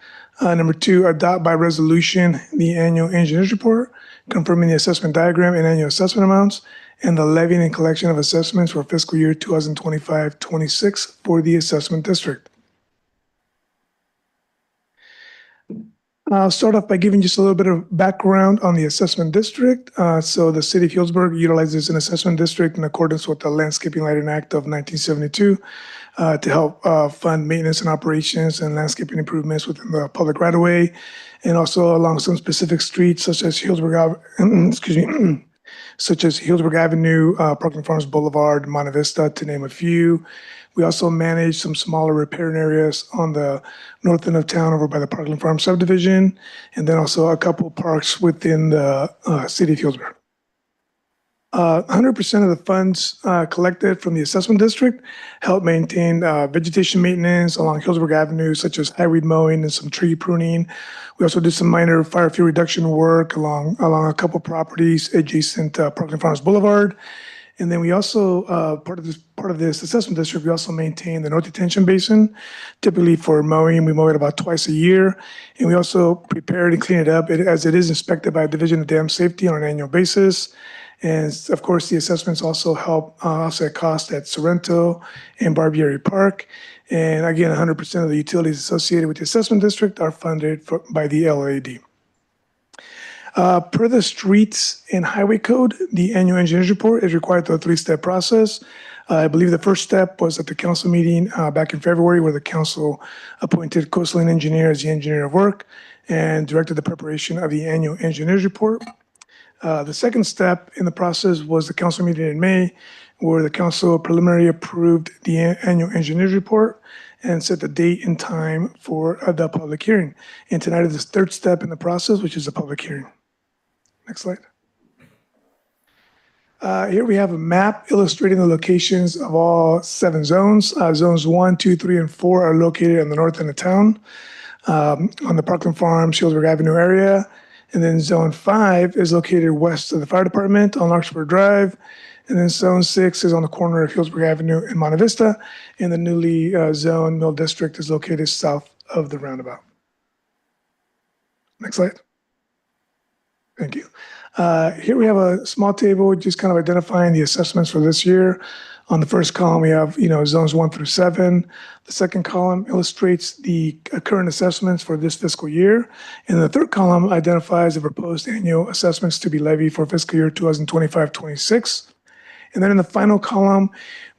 Number 2, adopt by resolution the annual engineer's report, confirming the assessment diagram and annual assessment amounts, and the levying and collection of assessments for fiscal year 2025-26 for the assessment district. I'll start off by giving just a little bit of background on the assessment district. So the city of Healdsburg utilizes an assessment district in accordance with the Landscaping Lighting Act of 1972 to help fund maintenance and operations and landscaping improvements within the public right-of-way, and also along some specific streets such as Healdsburg, such as Healdsburg Avenue, Parkland Farms Boulevard, Monte Vista, to name a few. We also manage some smaller riparian areas on the north end of town over by the Parkland Farm subdivision, and then also a couple parks within the city of Healdsburg. 100% of the funds collected from the assessment district help maintain vegetation maintenance along Healdsburg Avenue, such as high weed mowing and some tree pruning. We also do some minor fire fuel reduction work along a couple properties adjacent to Parkland Farms Boulevard. And then we also, part of this assessment district, we also maintain the North Detention Basin. Typically for mowing, we mow it about twice a year. And we also prepare it and clean it up as it is inspected by Division of Dam Safety on an annual basis. And of course, the assessments also help offset costs at Sorrento and Barbieri Park. And again, 100% of the utilities associated with the assessment district are funded by the LAD. Per the Streets and Highway Code, the annual engineer's report is required through a 3-step process. I believe the first step was at the council meeting back in February, where the council appointed Coastline Engineer as the engineer of work and directed the preparation of the annual engineer's report. The second step in the process was the council meeting in May, where the council preliminarily approved the annual engineer's report and set the date and time for the public hearing. And tonight is the third step in the process, which is the public hearing. Next slide. Here we have a map illustrating the locations of all 7 zones. Zones 1, 2, 3, and 4 are located on the north end of town, on the Parkland Farms, Healdsburg Avenue area. And then Zone 5 is located west of the fire department on Larkspur Drive. And then Zone 6 is on the corner of Healdsburg Avenue and Monte Vista. And the newly zoned Mill District is located south of the roundabout. Next slide. Thank you. Here we have a small table just kind of identifying the assessments for this year. On the first column, we have, zones 1 through 7. The second column illustrates the current assessments for this fiscal year. And the third column identifies the proposed annual assessments to be levied for fiscal year 2025-26. And then in the final column,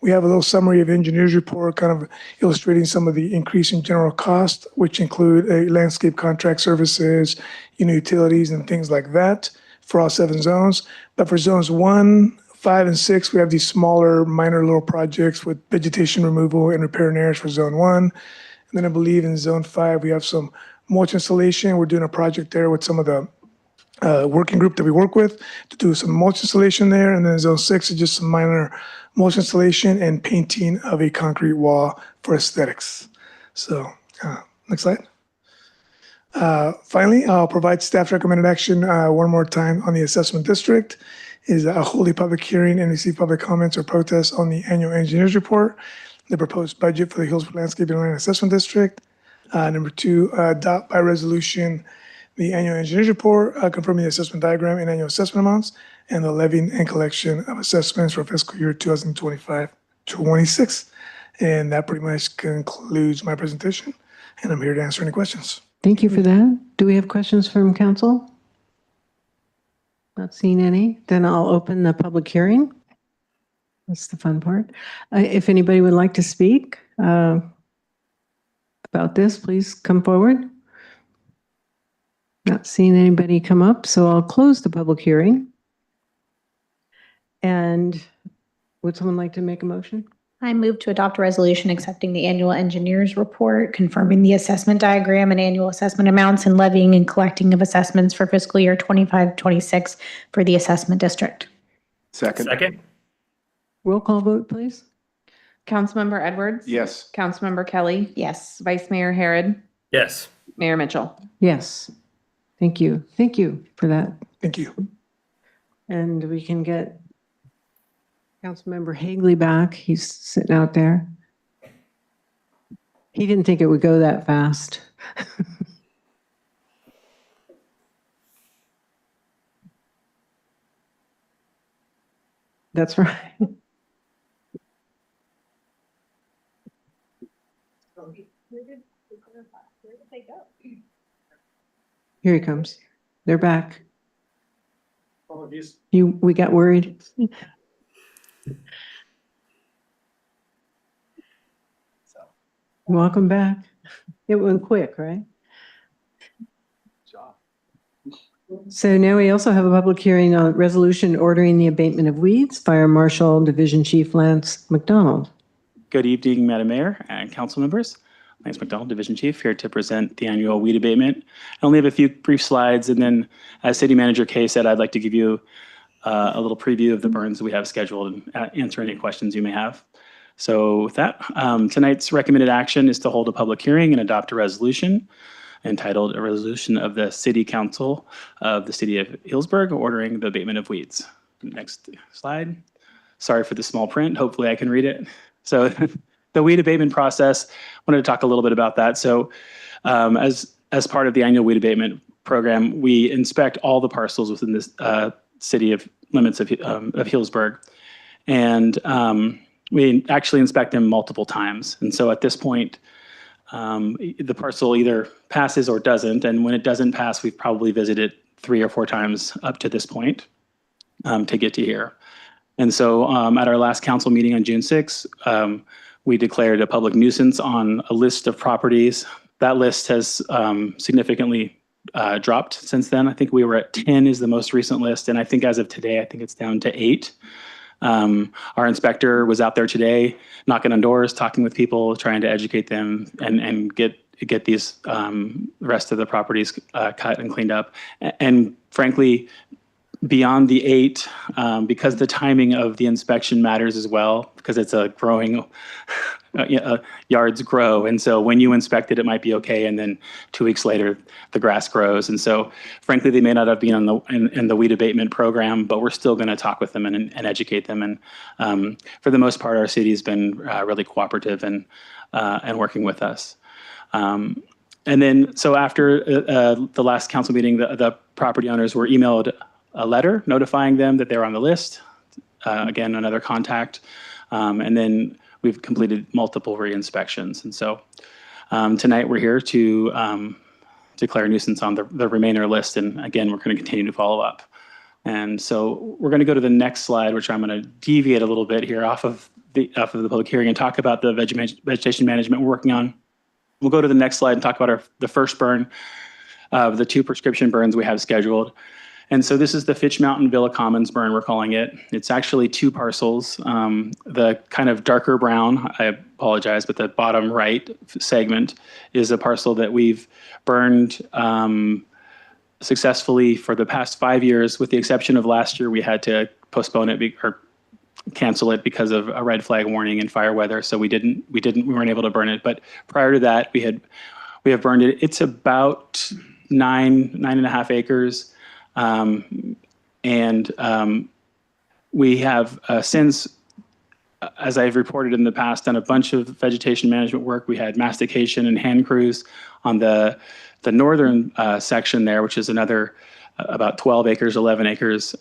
we have a little summary of engineer's report, kind of illustrating some of the increase in general cost, which include landscape contract services, utilities, and things like that for all 7 zones. But for zones 1, 5 and 6, we have these smaller, minor little projects with vegetation removal and repairing areas for Zone 1. And then I believe in Zone 5, we have some mulch installation. We're doing a project there with some of the working group that we work with to do some mulch installation there. And then Zone 6 is just some minor mulch installation and painting of a concrete wall for aesthetics. So next slide. Finally, I'll provide staff recommended action one more time on the assessment district. Is hold a public hearing and receive public comments or protests on the annual engineers report, the proposed budget for the Hillsborough Landscaping and Land Assessment District. Number 2, adopt by resolution the annual engineers report confirming the assessment diagram and annual assessment amounts and the levying and collection of assessments for fiscal year 2025-26. And that pretty much concludes my presentation. And I'm here to answer any questions. Thank you for that. Do we have questions from council? Not seeing any. Then I'll open the public hearing. That's the fun part. If anybody would like to speak about this, please come forward. Not seeing anybody come up, so I'll close the public hearing. And would someone like to make a motion? I move to adopt a resolution accepting the annual engineers report, confirming the assessment diagram and annual assessment amounts, and levying and collecting of assessments for fiscal year 25-26 for the assessment district. Second. Roll call vote, please. Councilmember Edwards? Yes. Councilmember Kelly? Yes. Vice Mayor Harrod? Yes. Mayor Mitchell? Yes. Thank you. Thank you for that. Thank you. And we can get Councilmember Hagley back. He's sitting out there. He didn't think it would go that fast. That's right. Here he comes. They're back. We got worried. Welcome back. It went quick, right? So now we also have a public hearing on resolution ordering the abatement of weeds. Fire Marshal Division Chief Lance McDonald. Good evening, Madam Mayor and council members. Lance McDonald, Division Chief, here to present the annual weed abatement. I only have a few brief slides, and then as City Manager Kay said, I'd like to give you a little preview of the burns that we have scheduled and answer any questions you may have. So with that, tonight's recommended action is to hold a public hearing and adopt a resolution entitled A Resolution of the City Council of the City of Healdsburg ordering the abatement of weeds. Next slide. Sorry for the small print. Hopefully I can read it. So the weed abatement process, I wanted to talk a little bit about that. So as part of the annual weed abatement program, we inspect all the parcels within this city of limits of Healdsburg. And we actually inspect them multiple times. And so at this point, the parcel either passes or doesn't. And when it doesn't pass, we've probably visited 3 or 4 times up to this point to get to here. And so at our last council meeting on June 6th, we declared a public nuisance on a list of properties. That list has significantly dropped since then. I think we were at 10 is the most recent list. And I think as of today, I think it's down to 8. Our inspector was out there today, knocking on doors, talking with people, trying to educate them and get these rest of the properties cut and cleaned up. And frankly, beyond the 8, because the timing of the inspection matters as well, because it's a growing, yards grow. And so when you inspect it, it might be okay. And then 2 weeks later, the grass grows. And so frankly, they may not have been on in the weed abatement program, but we're still going to talk with them and educate them. And for the most part, our city has been really cooperative and working with us. And then, so after the last council meeting, the property owners were emailed a letter notifying them that they're on the list. Again, another contact. And then we've completed multiple re-inspections. And so tonight we're here to declare a nuisance on the remainder list. And again, we're going to continue to follow up. And so we're going to go to the next slide, which I'm going to deviate a little bit here off of the public hearing and talk about the vegetation management we're working on. We'll go to the next slide and talk about the first burn of the 2 prescription burns we have scheduled. And so this is the Fitch Mountain Villa Commons burn, we're calling it. It's actually 2 parcels. The kind of darker brown, I apologize, but the bottom right segment is a parcel that we've burned successfully for the past 5 years, with the exception of last year. We had to postpone it or cancel it because of a red flag warning and fire weather. So we weren't able to burn it. But prior to that, we have burned it. It's about 9.5 acres. We have since, as I've reported in the past, done a bunch of vegetation management work. We had mastication and hand crews on the northern section there, which is another about 12 acres, 11 acres,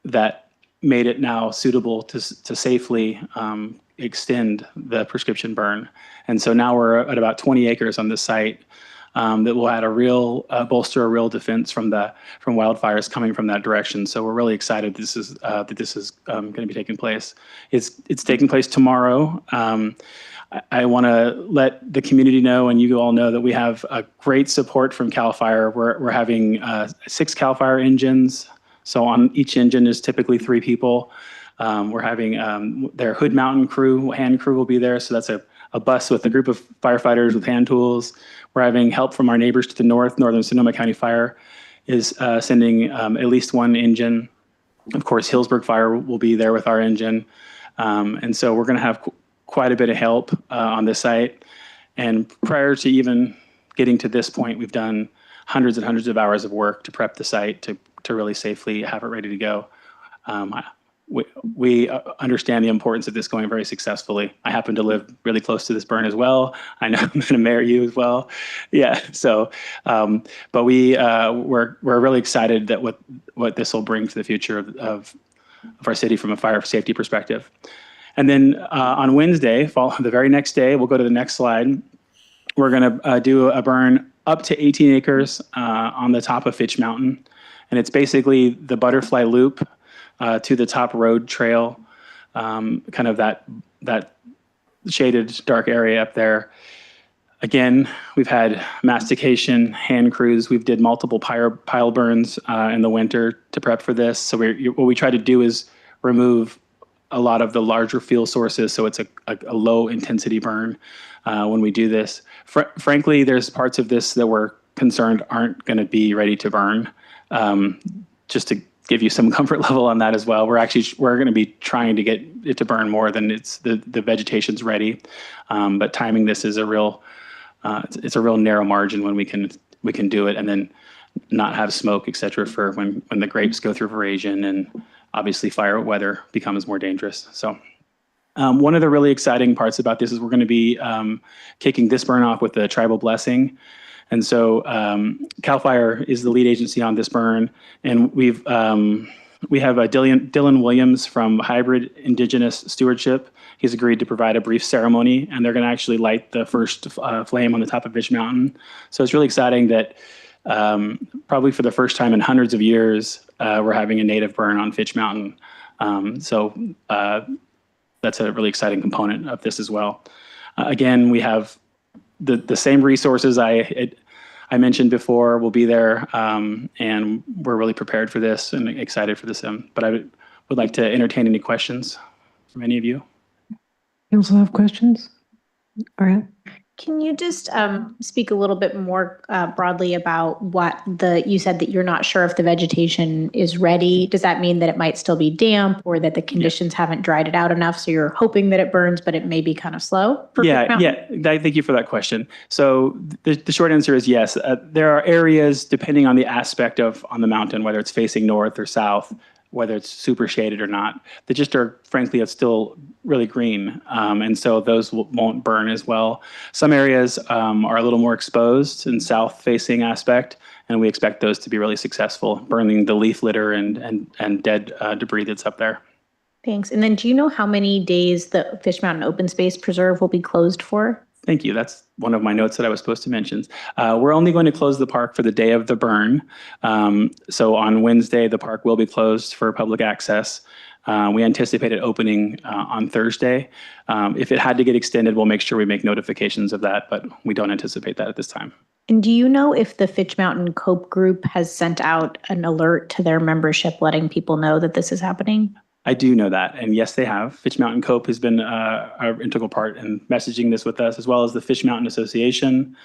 that made it now suitable to safely extend the prescription burn. And so now we're at about 20 acres on this site. That will add bolster a real defense from wildfires coming from that direction. So we're really excited that this is going to be taking place. It's taking place tomorrow. I want to let the community know, and you all know, that we have a great support from CAL FIRE. We're having 6 CAL FIRE engines. So on each engine is typically 3 people. We're having their Hood Mountain crew, hand crew will be there. So that's a bus with a group of firefighters with hand tools. We're having help from our neighbors to the north. Northern Sonoma County Fire is sending at least 1 engine. Of course, Healdsburg Fire will be there with our engine. And so we're going to have quite a bit of help on this site. And prior to even getting to this point, we've done hundreds and hundreds of hours of work to prep the site to really safely have it ready to go. We understand the importance of this going very successfully. I happen to live really close to this burn as well. I know Madam Mayor, you as well. Yeah. So, but we're really excited that what this will bring to the future of our city from a fire safety perspective. And then on Wednesday, the very next day, we'll go to the next slide. We're going to do a burn up to 18 acres on the top of Fitch Mountain, and it's basically the butterfly loop to the top road trail, kind of that shaded dark area up there. Again, we've had mastication, hand crews. We've did multiple pile burns in the winter to prep for this. So what we try to do is remove a lot of the larger fuel sources, so it's a low intensity burn when we do this. Frankly, there's parts of this that we're concerned aren't going to be ready to burn. Just to give you some comfort level on that as well. We're going to be trying to get it to burn more than the vegetation's ready. But timing this is it's a real narrow margin when we can do it and then not have smoke, et cetera, for when the grapes go through veraison and obviously fire weather becomes more dangerous. So one of the really exciting parts about this is we're going to be kicking this burn off with the tribal blessing. And so CAL FIRE is the lead agency on this burn, and we have Dylan Williams from Hybrid Indigenous Stewardship. He's agreed to provide a brief ceremony, and they're going to actually light the first flame on the top of Fitch Mountain. So it's really exciting that probably for the first time in hundreds of years, we're having a native burn on Fitch Mountain. So that's a really exciting component of this as well. Again, we have the same resources I mentioned before will be there, and we're really prepared for this and excited for this. But I would like to entertain any questions from any of you. Council have questions? All right. Can you just speak a little bit more broadly about you said that you're not sure if the vegetation is ready. Does that mean that it might still be damp or that the conditions haven't dried it out enough? So you're hoping that it burns, but it may be kind of slow? Thank you for that question. So the short answer is yes. There are areas, depending on the aspect on the mountain, whether it's facing north or south, whether it's super shaded or not, that just are, frankly, it's still really green. And so those won't burn as well. Some areas are a little more exposed in south-facing aspect, and we expect those to be really successful, burning the leaf litter and dead debris that's up there. Thanks. And then do you know how many days the Fitch Mountain Open Space Preserve will be closed for? Thank you. That's one of my notes that I was supposed to mention. We're only going to close the park for the day of the burn. So on Wednesday, the park will be closed for public access. We anticipate it opening on Thursday. If it had to get extended, we'll make sure we make notifications of that, but we don't anticipate that at this time. And do you know if the Fitch Mountain Cope Group has sent out an alert to their membership letting people know that this is happening? I do know that, and yes, they have. Fitch Mountain Cope has been an integral part in messaging this with us, as well as the Fitch Mountain Association.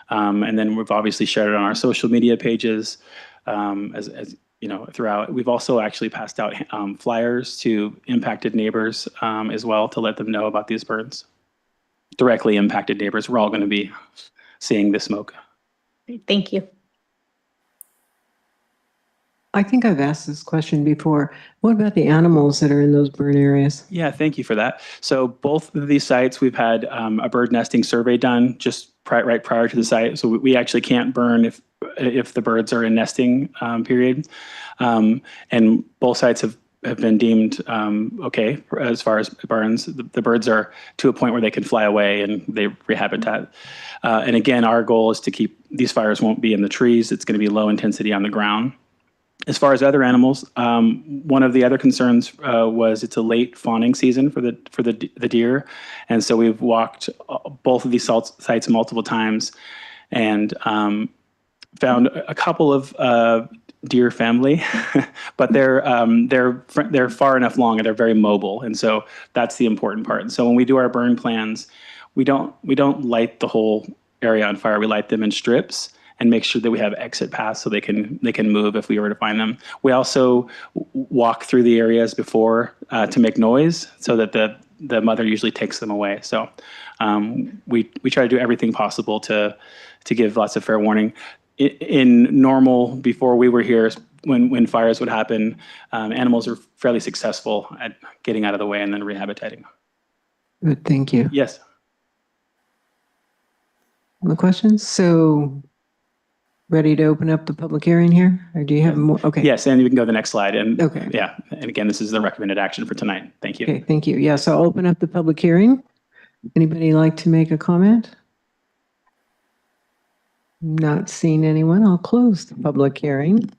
And then we've obviously shared it on our social media pages, as you know, throughout. We've also actually passed out flyers to impacted neighbors as well to let them know about these burns. Directly impacted neighbors, we're all going to be seeing the smoke. Thank you. I think I've asked this question before. What about the animals that are in those burn areas? Yeah, thank you for that. So both of these sites, we've had a bird nesting survey done just right prior to the site. So we actually can't burn if the birds are in nesting period. And both sites have been deemed okay as far as burns. The birds are to a point where they can fly away and they rehabitat. And again, our goal is to keep, these fires won't be in the trees. It's going to be low intensity on the ground. As far as other animals, one of the other concerns was it's a late fawning season for the deer, and so we've walked both of these sites multiple times, and found a couple of deer family, but they're far enough along and they're very mobile, and so that's the important part. And so when we do our burn plans, we don't light the whole area on fire. We light them in strips and make sure that we have exit paths so they can move if we were to find them. We also walk through the areas before to make noise so that the mother usually takes them away. So we try to do everything possible to give lots of fair warning. In normal, before we were here, when fires would happen, animals are fairly successful at getting out of the way and then rehabitating. Good, thank you. Yes. Other questions? So ready to open up the public hearing here, or do you have more? Okay. Yes, and you can go to the next slide. And Okay. yeah, and again, this is the recommended action for tonight. Thank you. Okay, thank you. Yeah, so I'll open up the public hearing. Anybody like to make a comment? Not seeing anyone, I'll close the public hearing.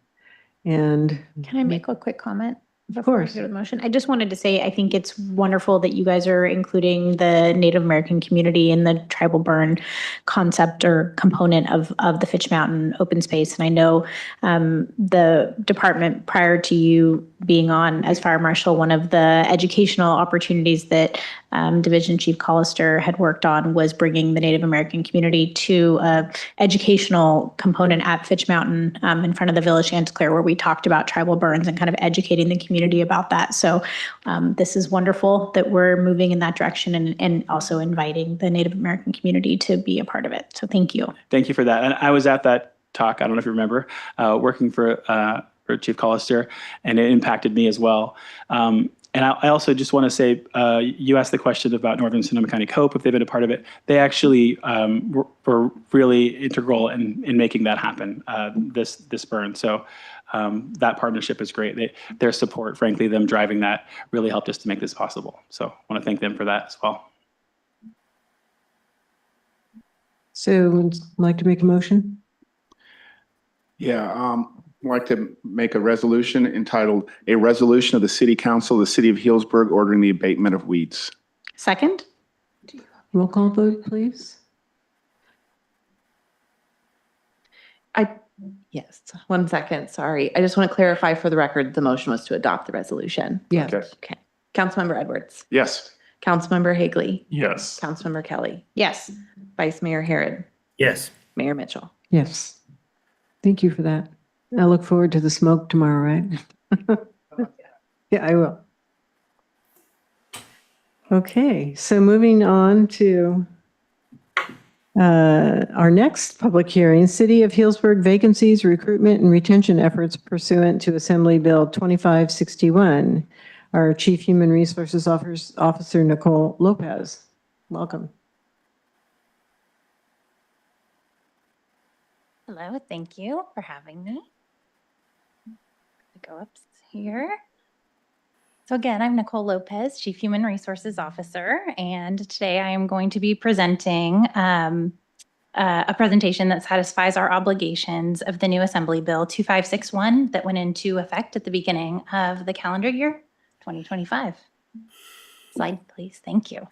And Can I make a quick comment? Of course. The motion. I just wanted to say, I think it's wonderful that you guys are including the Native American community in the tribal burn concept or component of the Fitch Mountain open space. And I know the department prior to you being on as fire marshal, one of the educational opportunities that Division Chief Collister had worked on was bringing the Native American community to an educational component at Fitch Mountain in front of the Village Chanticleer, where we talked about tribal burns and kind of educating the community about that. So this is wonderful that we're moving in that direction and also inviting the Native American community to be a part of it. So thank you. Thank you for that. And I was at that talk, I don't know if you remember, working for Chief Collister, and it impacted me as well. And I also just want to say, you asked the question about Northern Sonoma County Cope, if they've been a part of it. They actually were really integral in making that happen, this burn. So that partnership is great. Their support, frankly, them driving that really helped us to make this possible. So I want to thank them for that as well. so would you like to make a motion? Yeah, I'd like to make a resolution entitled, "A Resolution of the City Council of the City of Healdsburg Ordering the Abatement of Weeds." Second? Roll call vote, please. Yes, 1 second, sorry. I just want to clarify for the record, the motion was to adopt the resolution. Yes. Okay. Councilmember Edwards. Yes. Councilmember Higley. Yes. Councilmember Kelly. Yes. Vice Mayor Harrod. Yes. Mayor Mitchell. Yes. Thank you for that. I look forward to the smoke tomorrow, right? Yeah, I will. Okay, so moving on to our next public hearing, City of Healdsburg vacancies, recruitment and retention efforts pursuant to Assembly Bill 2561. Our Chief Human Resources Officer, Nicole Lopez. Welcome. Hello, thank you for having me. Go up here. So again, I'm Nicole Lopez, Chief Human Resources Officer, and today I am going to be presenting a presentation that satisfies our obligations of the new Assembly Bill 2561 that went into effect at the beginning of the calendar year 2025. Slide, please. Thank you.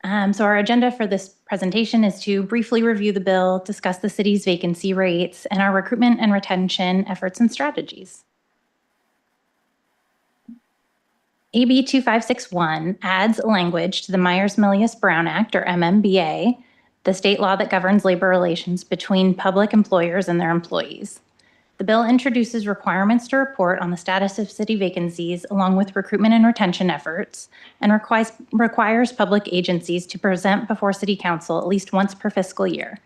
So our agenda for this presentation is to briefly review the bill, discuss the city's vacancy rates, and our recruitment and retention efforts and strategies. AB 2561 adds language to the Myers-Milius-Brown Act, or MMBA, the state law that governs labor relations between public employers and their employees. The bill introduces requirements to report on the status of city vacancies along with recruitment and retention efforts, and requires public agencies to present before City Council at least once per fiscal year.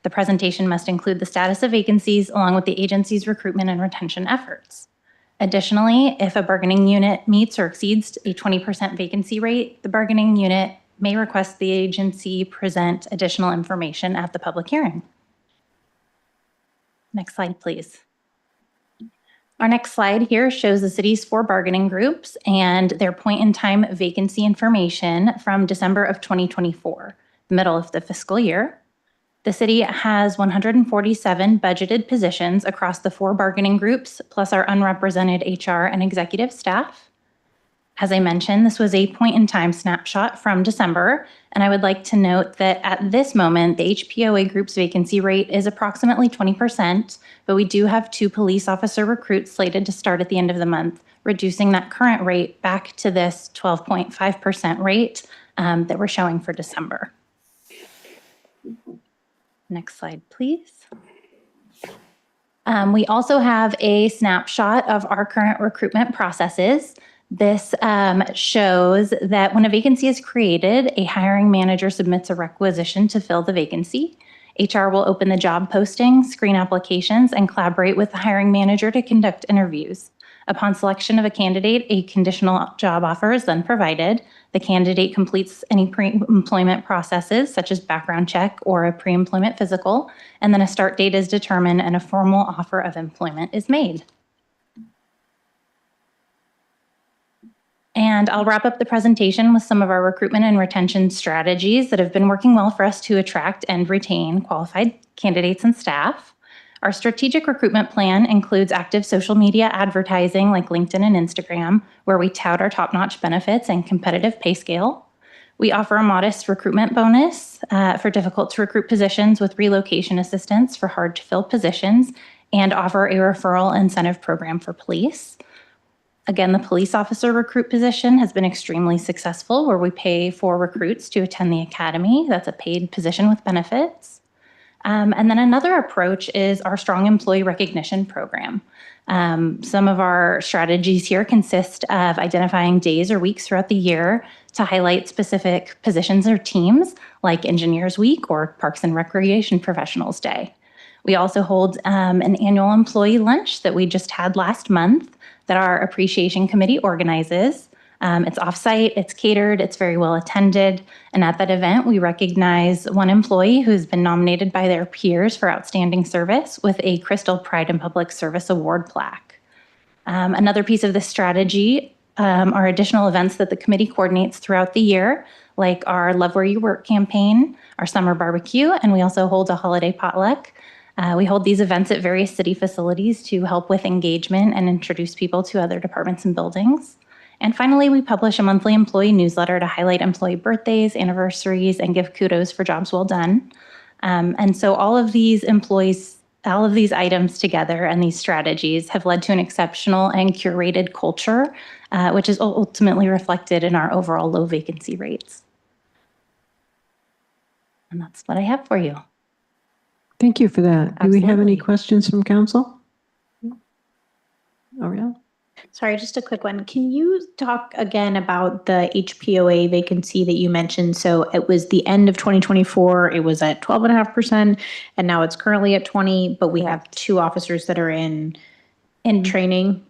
The presentation must include the status of vacancies along with the agency's recruitment and retention efforts. Additionally, if a bargaining unit meets or exceeds a 20% vacancy rate, the bargaining unit may request the agency present additional information at the public hearing. Next slide, please. Our next slide here shows the city's 4 bargaining groups and their point-in-time vacancy information from December of 2024, the middle of the fiscal year. The city has 147 budgeted positions across the 4 bargaining groups, plus our unrepresented HR and executive staff. As I mentioned, this was a point-in-time snapshot from December, and I would like to note that at this moment, the HPOA group's vacancy rate is approximately 20%, but we do have 2 police officer recruits slated to start at the end of the month, reducing that current rate back to this 12.5% rate that we're showing for December. Next slide, please. We also have a snapshot of our current recruitment processes. This shows that when a vacancy is created, a hiring manager submits a requisition to fill the vacancy. HR will open the job posting, screen applications, and collaborate with the hiring manager to conduct interviews. Upon selection of a candidate, a conditional job offer is then provided. The candidate completes any pre-employment processes, such as background check or a pre-employment physical, and then a start date is determined and a formal offer of employment is made. And I'll wrap up the presentation with some of our recruitment and retention strategies that have been working well for us to attract and retain qualified candidates and staff. Our strategic recruitment plan includes active social media advertising like LinkedIn and Instagram, where we tout our top-notch benefits and competitive pay scale. We offer a modest recruitment bonus for difficult-to-recruit positions with relocation assistance for hard-to-fill positions, and offer a referral incentive program for police. Again, the police officer recruit position has been extremely successful, where we pay for recruits to attend the academy. That's a paid position with benefits. And then another approach is our strong employee recognition program. Some of our strategies here consist of identifying days or weeks throughout the year to highlight specific positions or teams, like Engineers Week or Parks and Recreation Professionals Day. We also hold an annual employee lunch that we just had last month that our appreciation committee organizes. It's offsite, it's catered, it's very well attended. And at that event, we recognize one employee who's been nominated by their peers for outstanding service with a Crystal Pride in Public Service Award plaque. Another piece of this strategy are additional events that the committee coordinates throughout the year, like our Love Where You Work campaign, our summer barbecue, and we also hold a holiday potluck. We hold these events at various city facilities to help with engagement and introduce people to other departments and buildings. And finally, we publish a monthly employee newsletter to highlight employee birthdays, anniversaries, and give kudos for jobs well done. And so all of these items together and these strategies have led to an exceptional and curated culture, which is ultimately reflected in our overall low vacancy rates. And that's what I have for you. Thank you for that. Do we have any Absolutely. questions from council? Ariel? Sorry, just a quick one. Can you talk again about the HPOA vacancy that you mentioned? So it was the end of 2024, it was at 12.5%, and now it's currently at 20, but we have 2 officers that are in training.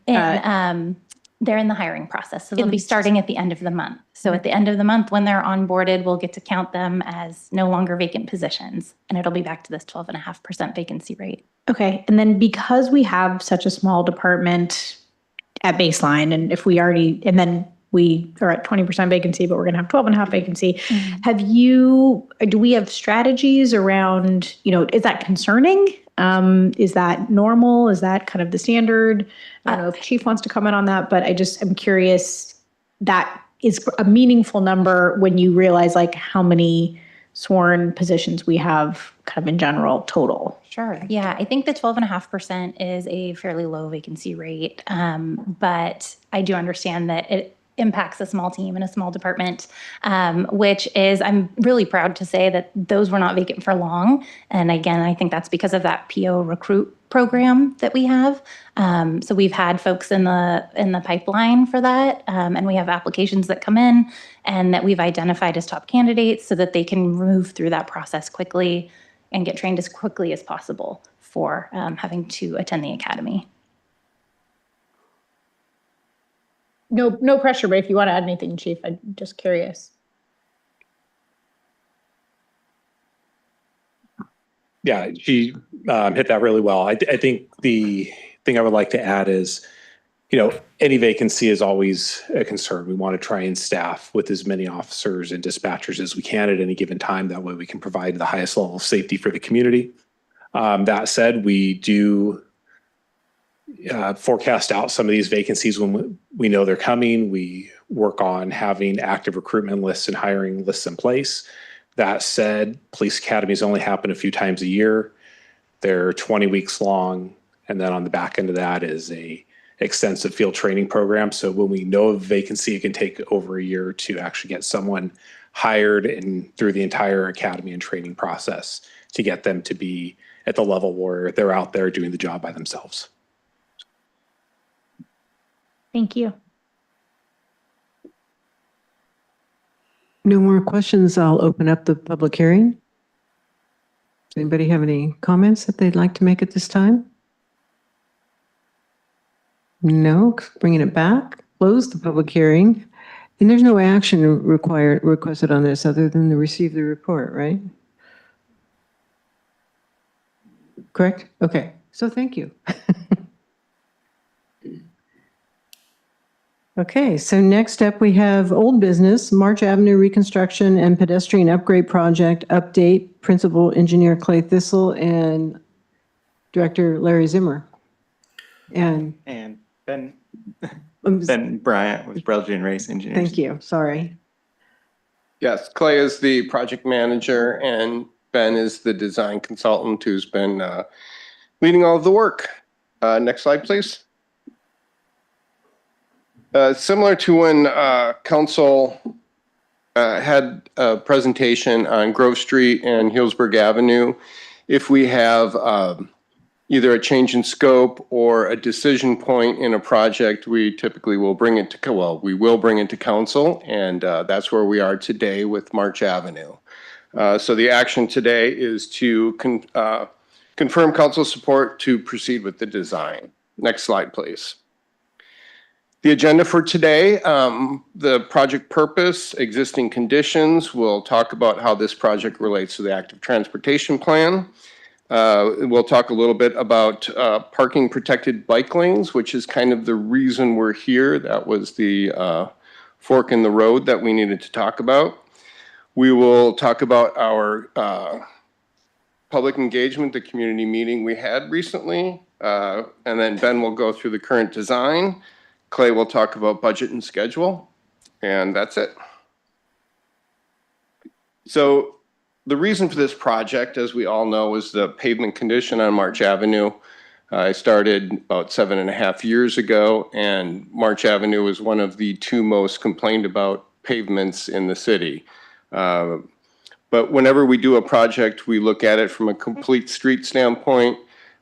They're in the hiring process, so they'll be starting at the end of the month. So at the end of the month, when they're onboarded, we'll get to count them as no longer vacant positions, and it'll be back to this 12.5% vacancy rate. Okay, and then because we have such a small department at baseline, and if we already, and then we are at 20% vacancy, but we're going to have 12.5 vacancy. Do we have strategies around, is that concerning? Is that normal? Is that kind of the standard? I don't know if Chief wants to comment on that, but I'm curious that is a meaningful number when you realize like how many sworn positions we have kind of in general total. Sure. Yeah, I think the 12.5% is a fairly low vacancy rate, but I do understand that it impacts a small team and a small department, which is, I'm really proud to say that those were not vacant for long. And again, I think that's because of that PO recruit program that we have. So we've had folks in the pipeline for that, and we have applications that come in and that we've identified as top candidates so that they can move through that process quickly and get trained as quickly as possible for having to attend the academy. No pressure, but if you want to add anything, Chief, I'm just curious. Yeah, she hit that really well. I think the thing I would like to add is, any vacancy is always a concern. We want to try and staff with as many officers and dispatchers as we can at any given time. That way we can provide the highest level of safety for the community. That said, we do forecast out some of these vacancies when we know they're coming. We work on having active recruitment lists and hiring lists in place. That said, police academies only happen a few times a year. They're 20 weeks long. And then on the back end of that is a extensive field training program. So when we know of a vacancy, it can take over a year to actually get someone hired and through the entire academy and training process to get them to be at the level where they're out there doing the job by themselves. Thank you. No more questions. I'll open up the public hearing. Does anybody have any comments that they'd like to make at this time? No, bringing it back, close the public hearing. And there's no action requested on this other than to receive the report, right? Correct? Okay, so thank you. Okay, so next up we have old business, March Avenue Reconstruction and Pedestrian Upgrade Project Update, Principal Engineer Clay Thistle and Director Larry Zimmer. And Ben Bryant with Belgian Race Engineers. Thank you, sorry. Yes, Clay is the project manager and Ben is the design consultant who's been leading all of the work. Next slide, please. Similar to when council had a presentation on Grove Street and Healdsburg Avenue, if we have either a change in scope or a decision point in a project, we typically will bring it to, we will bring it to council, and that's where we are today with March Avenue. So the action today is to confirm council support to proceed with the design. Next slide, please. The agenda for today, the project purpose, existing conditions. We'll talk about how this project relates to the active transportation plan. We'll talk a little bit about parking protected bike lanes, which is kind of the reason we're here. That was the fork in the road that we needed to talk about. We will talk about our public engagement, the community meeting we had recently, and then Ben will go through the current design. Clay will talk about budget and schedule, and that's it. So the reason for this project, as we all know, is the pavement condition on March Avenue. I started about 7.5 years ago, and March Avenue was one of the two most complained about pavements in the city. But whenever we do a project, we look at it from a complete street standpoint.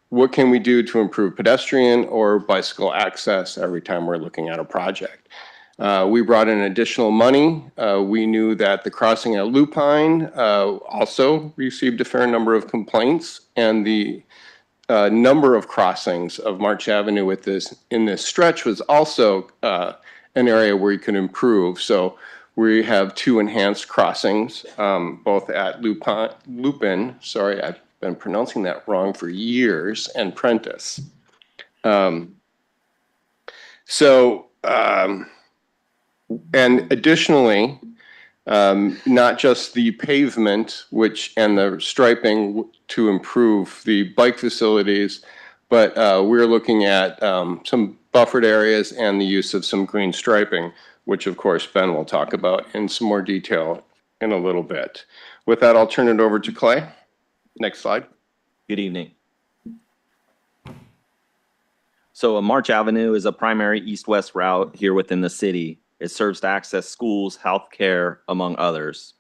What can we do to improve pedestrian or bicycle access every time we're looking at a project? We brought in additional money. We knew that the crossing at Lupine also received a fair number of complaints, and the number of crossings of March Avenue in this stretch was also an area where you could improve. So we have 2 enhanced crossings, both at Lupin, sorry, I've been pronouncing that wrong for years, and Prentice. And additionally, not just the pavement, and the striping to improve the bike facilities, but we're looking at some buffered areas and the use of some green striping. which of course Ben will talk about in some more detail in a little bit. With that, I'll turn it over to Clay. Next slide. Good evening. So March Avenue is a primary east-west route here within the city. It serves to access schools, healthcare, among others.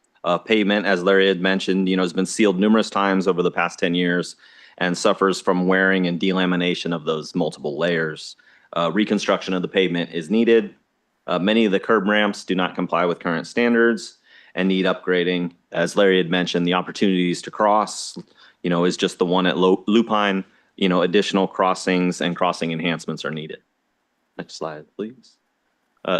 Pavement, as Larry had mentioned, has been sealed numerous times over the past 10 years and suffers from wearing and delamination of those multiple layers. Reconstruction of the pavement is needed. Many of the curb ramps do not comply with current standards and need upgrading. As Larry had mentioned, the opportunities to cross, is just the one at Lupine. Additional crossings and crossing enhancements are needed. Next slide, please.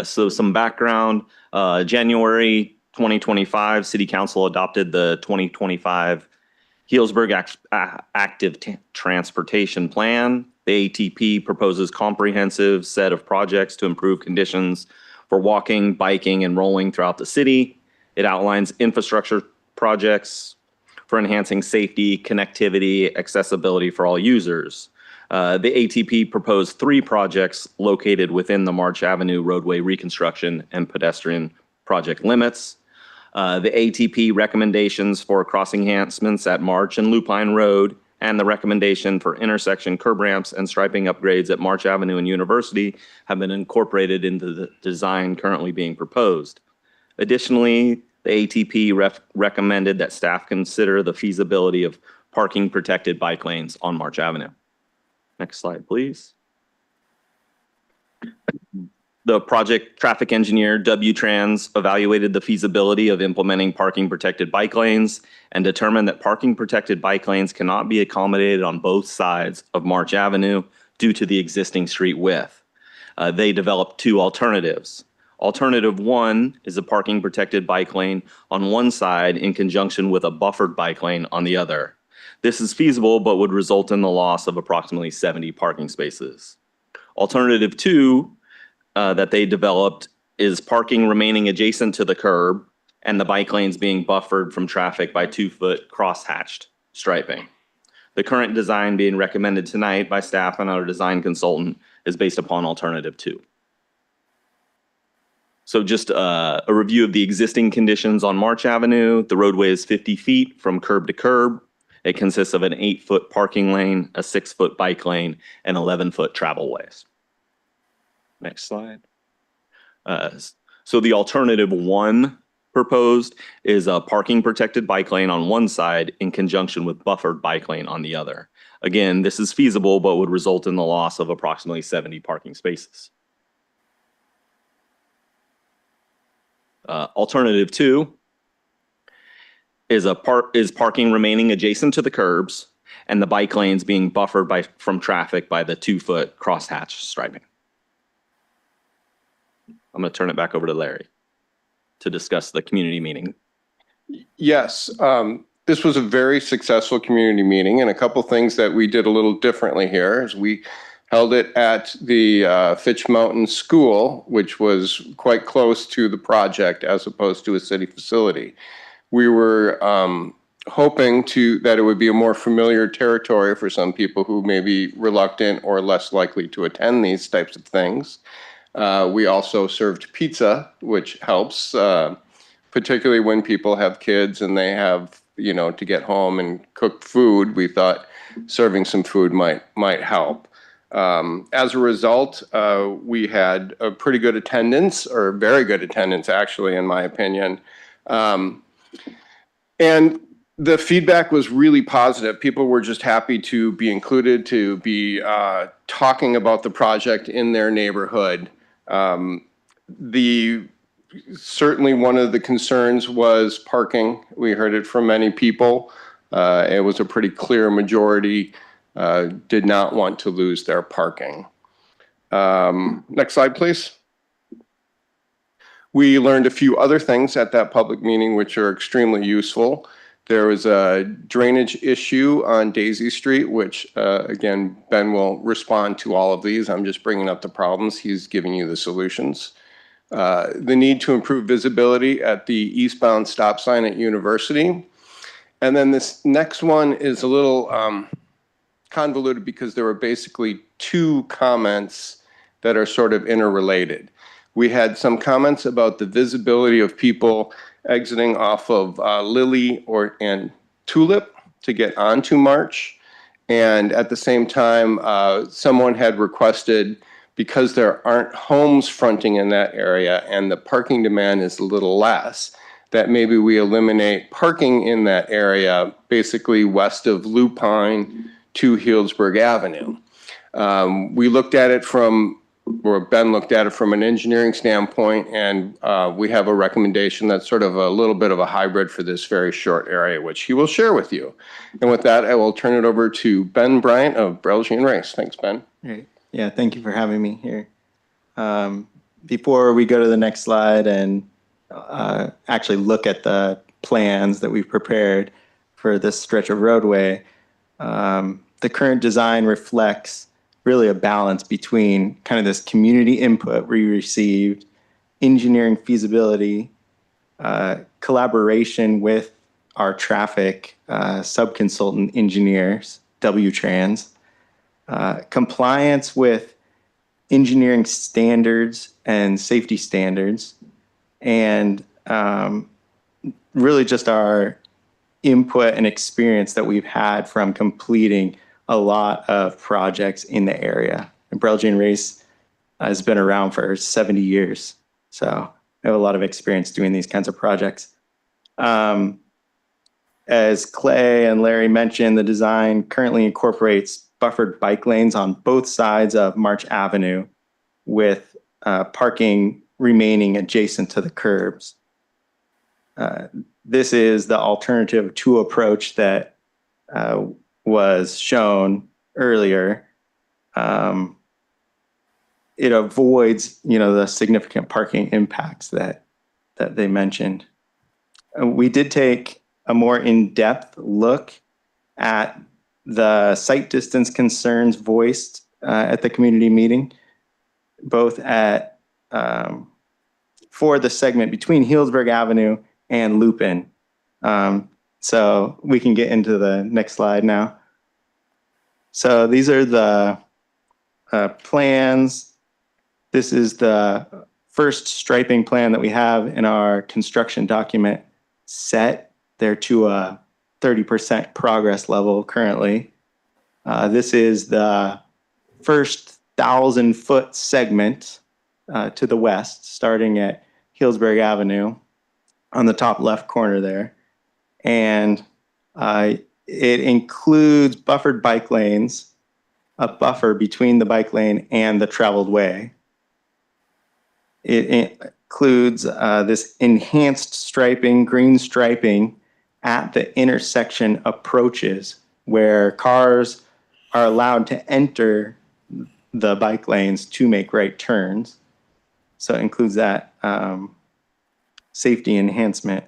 So some background, January 2025, City Council adopted the 2025 Healdsburg Active Transportation Plan. The ATP proposes comprehensive set of projects to improve conditions for walking, biking, and rolling throughout the city. It outlines infrastructure projects for enhancing safety, connectivity, accessibility for all users. The ATP proposed 3 projects located within the March Avenue roadway reconstruction and pedestrian project limits. The ATP recommendations for crossing enhancements at March and Lupine Road, and the recommendation for intersection curb ramps and striping upgrades at March Avenue and University have been incorporated into the design currently being proposed. Additionally, the ATP recommended that staff consider the feasibility of parking protected bike lanes on March Avenue. Next slide, please. The project traffic engineer, W-Trans, evaluated the feasibility of implementing parking protected bike lanes and determined that parking protected bike lanes cannot be accommodated on both sides of March Avenue due to the existing street width. They developed 2 alternatives. Alternative 1 is a parking protected bike lane on one side in conjunction with a buffered bike lane on the other. This is feasible, but would result in the loss of approximately 70 parking spaces. Alternative 2 that they developed is parking remaining adjacent to the curb and the bike lanes being buffered from traffic by 2-foot cross-hatched striping. The current design being recommended tonight by staff and our design consultant is based upon alternative 2. So just a review of the existing conditions on March Avenue. The roadway is 50 feet from curb to curb. It consists of an 8-foot parking lane, a 6-foot bike lane, and 11-foot travel ways. Next slide. So the alternative 1 proposed is a parking protected bike lane on one side in conjunction with buffered bike lane on the other. Again, this is feasible, but would result in the loss of approximately 70 parking spaces. Alternative 2 is parking remaining adjacent to the curbs and the bike lanes being buffered from traffic by the 2-foot crosshatch striping. I'm going to turn it back over to Larry to discuss the community meeting. Yes, this was a very successful community meeting, and a couple things that we did a little differently here is we held it at the Fitch Mountain School, which was quite close to the project as opposed to a city facility. We were hoping that it would be a more familiar territory for some people who may be reluctant or less likely to attend these types of things. We also served pizza, which helps, particularly when people have kids and they have, to get home and cook food. We thought serving some food might help. As a result, we had a pretty good attendance, or very good attendance, actually, in my opinion. And the feedback was really positive. People were just happy to be included, to be talking about the project in their neighborhood. Certainly one of the concerns was parking. We heard it from many people. It was a pretty clear majority did not want to lose their parking. Next slide, please. We learned a few other things at that public meeting which are extremely useful. There was a drainage issue on Daisy Street, which again, Ben will respond to all of these. I'm just bringing up the problems. He's giving you the solutions. The need to improve visibility at the eastbound stop sign at University. And then this next one is a little convoluted because there were basically 2 comments that are sort of interrelated. We had some comments about the visibility of people exiting off of Lily and Tulip to get onto March. And at the same time, someone had requested, because there aren't homes fronting in that area and the parking demand is a little less, that maybe we eliminate parking in that area, basically west of Lupine to Healdsburg Avenue. We looked at it Ben looked at it from an engineering standpoint, and we have a recommendation that's sort of a little bit of a hybrid for this very short area, which he will share with you. And with that, I will turn it over to Ben Bryant of Brelgy and Race. Thanks, Ben. Great. Yeah, thank you for having me here. Before we go to the next slide and actually look at the plans that we've prepared for this stretch of roadway, the current design reflects really a balance between kind of this community input we received, engineering feasibility, collaboration with our traffic sub-consultant engineers, W-Trans, compliance with engineering standards and safety standards, and really just our input and experience that we've had from completing a lot of projects in the area. And Brelgy and Race has been around for 70 years. So I have a lot of experience doing these kinds of projects. As Clay and Larry mentioned, the design currently incorporates buffered bike lanes on both sides of March Avenue, with parking remaining adjacent to the curbs. This is the alternative to approach that was shown earlier. It avoids, the significant parking impacts that they mentioned. We did take a more in-depth look at the site distance concerns voiced at the community meeting, both at for the segment between Healdsburg Avenue and Lupin. So we can get into the next slide now. So these are the plans. This is the first striping plan that we have in our construction document set. They're to a 30% progress level currently. This is the first 1,000-foot segment to the west, starting at Healdsburg Avenue on the top left corner there. And it includes buffered bike lanes, a buffer between the bike lane and the traveled way. It includes this enhanced striping, green striping at the intersection approaches where cars are allowed to enter the bike lanes to make right turns. So it includes that safety enhancement.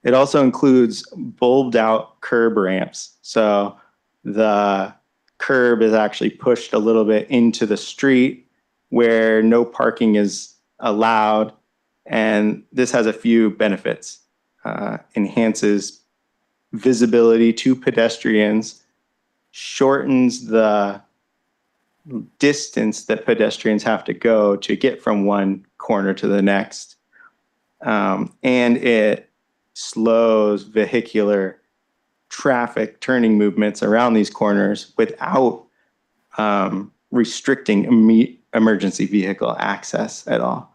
It also includes bulbed out curb ramps. So the curb is actually pushed a little bit into the street where no parking is allowed. And this has a few benefits. Enhances visibility to pedestrians, shortens the distance that pedestrians have to go to get from one corner to the next. And it slows vehicular traffic turning movements around these corners without restricting emergency vehicle access at all.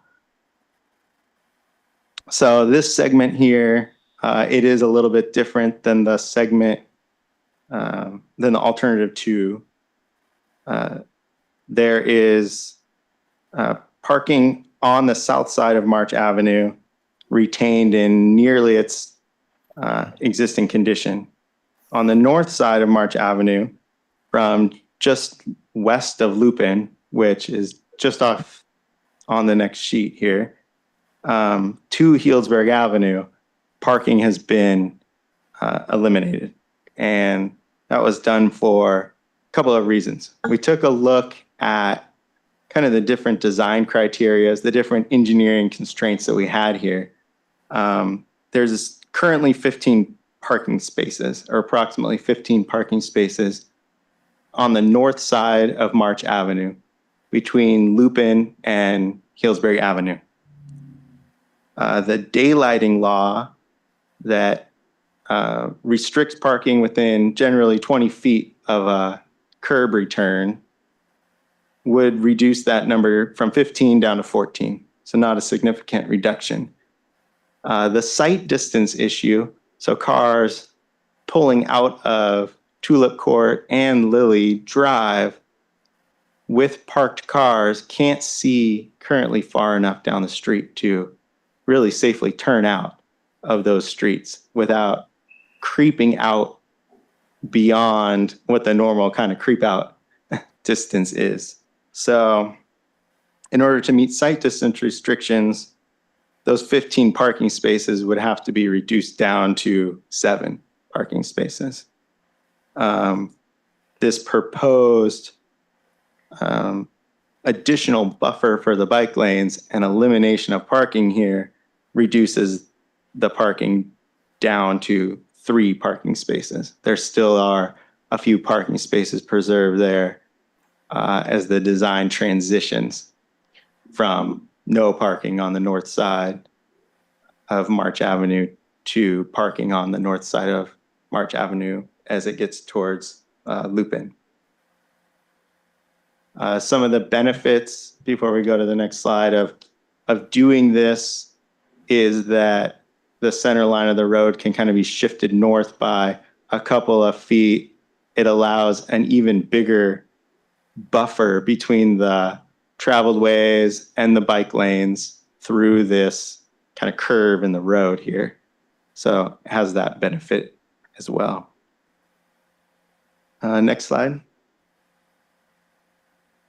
So this segment here, it is a little bit different than the segment, than the alternative two. There is parking on the south side of March Avenue retained in nearly its existing condition. On the north side of March Avenue, from just west of Lupin, which is just off on the next sheet here, to Healdsburg Avenue, parking has been eliminated. And that was done for a couple of reasons. We took a look at kind of the different design criteria, the different engineering constraints that we had here. There's currently 15 parking spaces, or approximately 15 parking spaces on the north side of March Avenue. between Lupin and Healdsburg Avenue. The daylighting law that restricts parking within generally 20 feet of a curb return would reduce that number from 15 down to 14. So not a significant reduction. The sight distance issue, so cars pulling out of Tulip Court and Lily Drive with parked cars can't see currently far enough down the street to really safely turn out of those streets without creeping out beyond what the normal kind of creep out distance is. So in order to meet sight distance restrictions, those 15 parking spaces would have to be reduced down to 7 parking spaces. This proposed additional buffer for the bike lanes and elimination of parking here reduces the parking down to 3 parking spaces. There still are a few parking spaces preserved there as the design transitions from no parking on the north side of March Avenue to parking on the north side of March Avenue as it gets towards Lupin. Some of the benefits before we go to the next slide of doing this is that the center line of the road can kind of be shifted north by a couple of feet. It allows an even bigger buffer between the traveled ways and the bike lanes through this kind of curve in the road here. So it has that benefit as well. Next slide.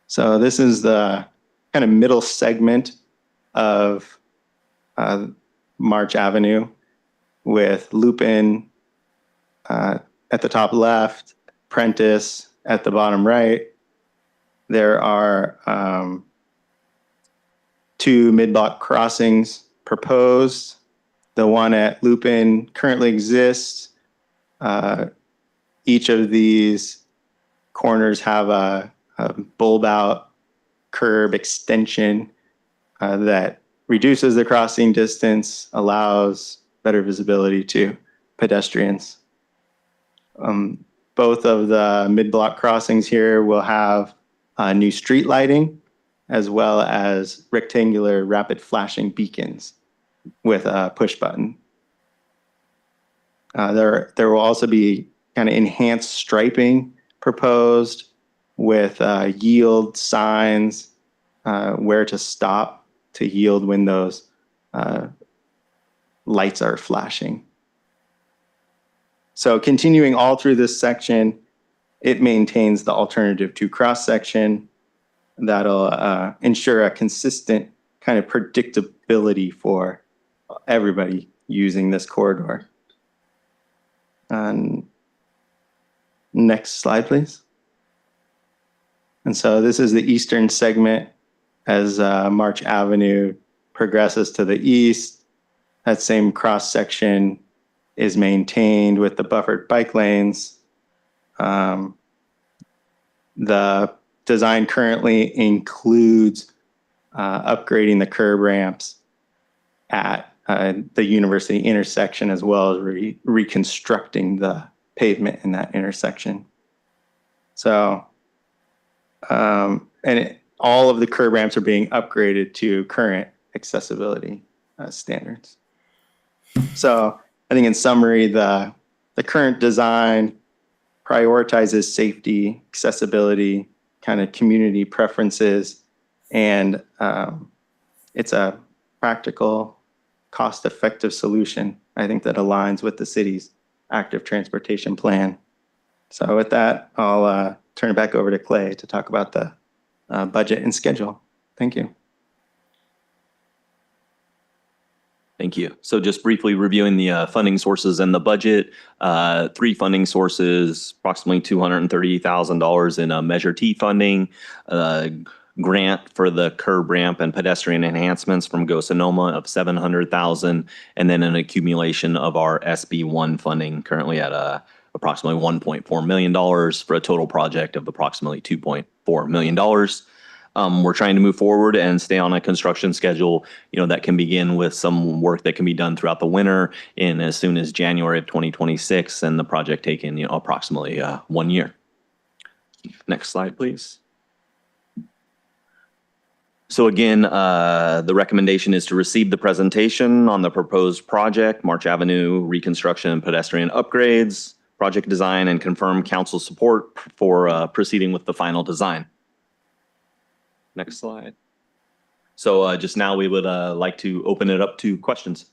So this is the kind of middle segment of March Avenue with Lupin at the top left, Prentice at the bottom right. There are 2 mid-block crossings proposed. The one at Lupin currently exists. Each of these corners have a bulb out curb extension that reduces the crossing distance, allows better visibility to pedestrians. Both of the mid-block crossings here will have new street lighting as well as rectangular rapid flashing beacons with a push button. There will also be kind of enhanced striping proposed with yield signs, where to stop to yield when those lights are flashing. So continuing all through this section, it maintains the alternative to cross section that'll ensure a consistent kind of predictability for everybody using this corridor. Next slide, please. And so this is the eastern segment as March Avenue progresses to the east. That same cross section is maintained with the buffered bike lanes. The design currently includes upgrading the curb ramps at the university intersection as well as reconstructing the pavement in that intersection. So, all of the curb ramps are being upgraded to current accessibility standards. So I think in summary, the current design prioritizes safety, accessibility, kind of community preferences, and it's a practical, cost-effective solution, I think, that aligns with the city's active transportation plan. So with that, I'll turn it back over to Clay to talk about the budget and schedule. Thank you. Thank you. So just briefly reviewing the funding sources and the budget, 3 funding sources, approximately $230,000 in Measure T funding, grant for the curb ramp and pedestrian enhancements from GoSonoma of $700,000, and then an accumulation of our SB1 funding currently at approximately $1.4 million for a total project of approximately $2.4 million. We're trying to move forward and stay on a construction schedule, that can begin with some work that can be done throughout the winter and as soon as January of 2026, and the project taking, approximately 1 year. Next slide, please. So again, the recommendation is to receive the presentation on the proposed project, March Avenue reconstruction and pedestrian upgrades, project design, and confirm council support for proceeding with the final design. Next slide. So just now we would like to open it up to questions.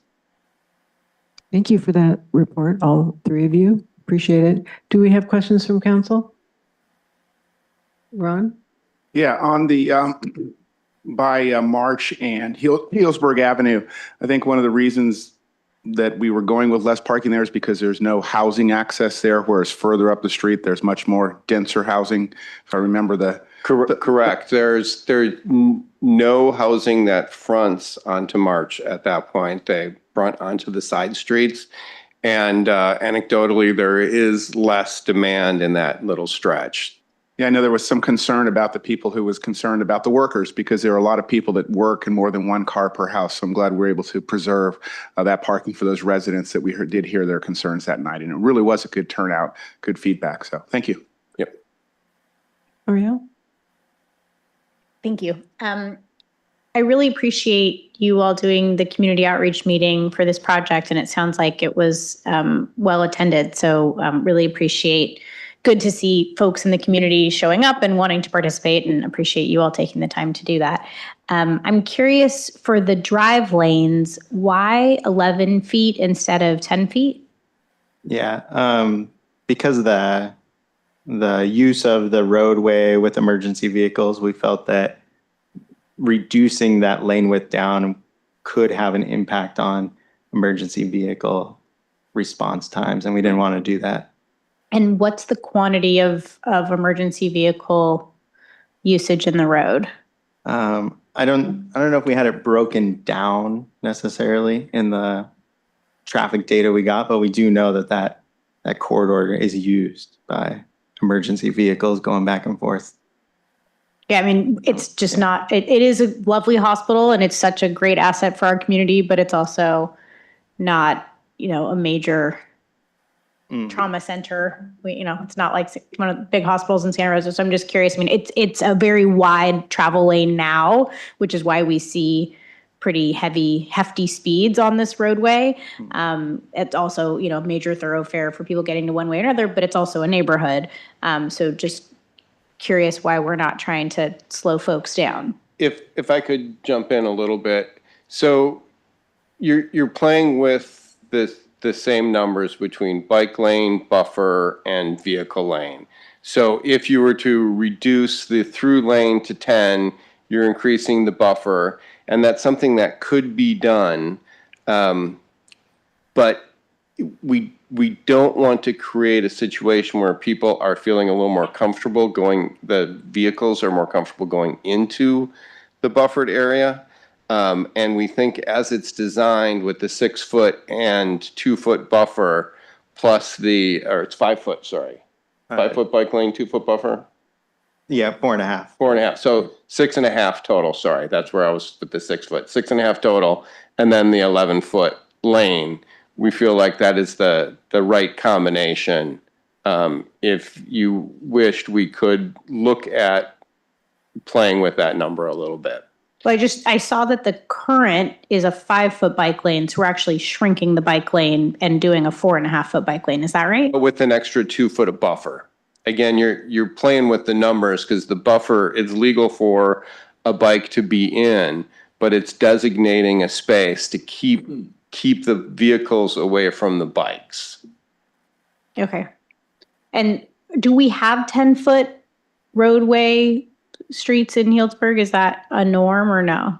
Thank you for that report, all three of you. Appreciate it. Do we have questions from council? Ron? Yeah, on the by March and Healdsburg Avenue, I think one of the reasons that we were going with less parking there is because there's no housing access there, whereas further up the street, there's much more denser housing. If I remember the Correct. There's no housing that fronts onto March at that point. They front onto the side streets. And anecdotally, there is less demand in that little stretch. Yeah, I know there was some concern about the people who was concerned about the workers because there are a lot of people that work in more than one car per house. So I'm glad we're able to preserve that parking for those residents that we did hear their concerns that night. And it really was a good turnout, good feedback. So thank you. Yep. Ariel? Thank you. I really appreciate you all doing the community outreach meeting for this project, and it sounds like it was well attended. So really appreciate, good to see folks in the community showing up and wanting to participate, and appreciate you all taking the time to do that. I'm curious, for the drive lanes, why 11 feet instead of 10 feet? Yeah, because of the use of the roadway with emergency vehicles, we felt that reducing that lane width down could have an impact on emergency vehicle response times, and we didn't want to do that. And what's the quantity of emergency vehicle usage in the road? I don't know if we had it broken down necessarily in the traffic data we got, but we do know that corridor is used by emergency vehicles going back and forth. Yeah, I mean, it's just not, it is a lovely hospital and it's such a great asset for our community, but it's also not, a major trauma center. It's not like one of the big hospitals in Santa Rosa. So I'm just curious. I mean, it's a very wide travel lane now, which is why we see pretty hefty speeds on this roadway. It's also, a major thoroughfare for people getting to one way or another, but it's also a neighborhood. So just curious why we're not trying to slow folks down. If I could jump in a little bit. So you're playing with the same numbers between bike lane, buffer, and vehicle lane. So if you were to reduce the through lane to 10, you're increasing the buffer, and that's something that could be done. But we don't want to create a situation where people are feeling a little more comfortable the vehicles are more comfortable going into the buffered area. And we think as it's designed with the 6 foot and 2 foot buffer plus it's 5 foot, sorry. 5 foot bike lane, 2 foot buffer? Yeah, 4.5. 4.5. So 6.5 total, sorry. That's where I was with the 6 foot. 6.5 total. And then the 11 foot lane. We feel like that is the right combination. If you wished, we could look at playing with that number a little bit. Well, I saw that the current is a 5 foot bike lane. So we're actually shrinking the bike lane and doing a 4.5 foot bike lane. Is that right? But with an extra 2 foot of buffer. Again, you're playing with the numbers because the buffer is legal for a bike to be in, but it's designating a space to keep the vehicles away from the bikes. Okay. And do we have 10 foot roadway streets in Healdsburg? Is that a norm or no?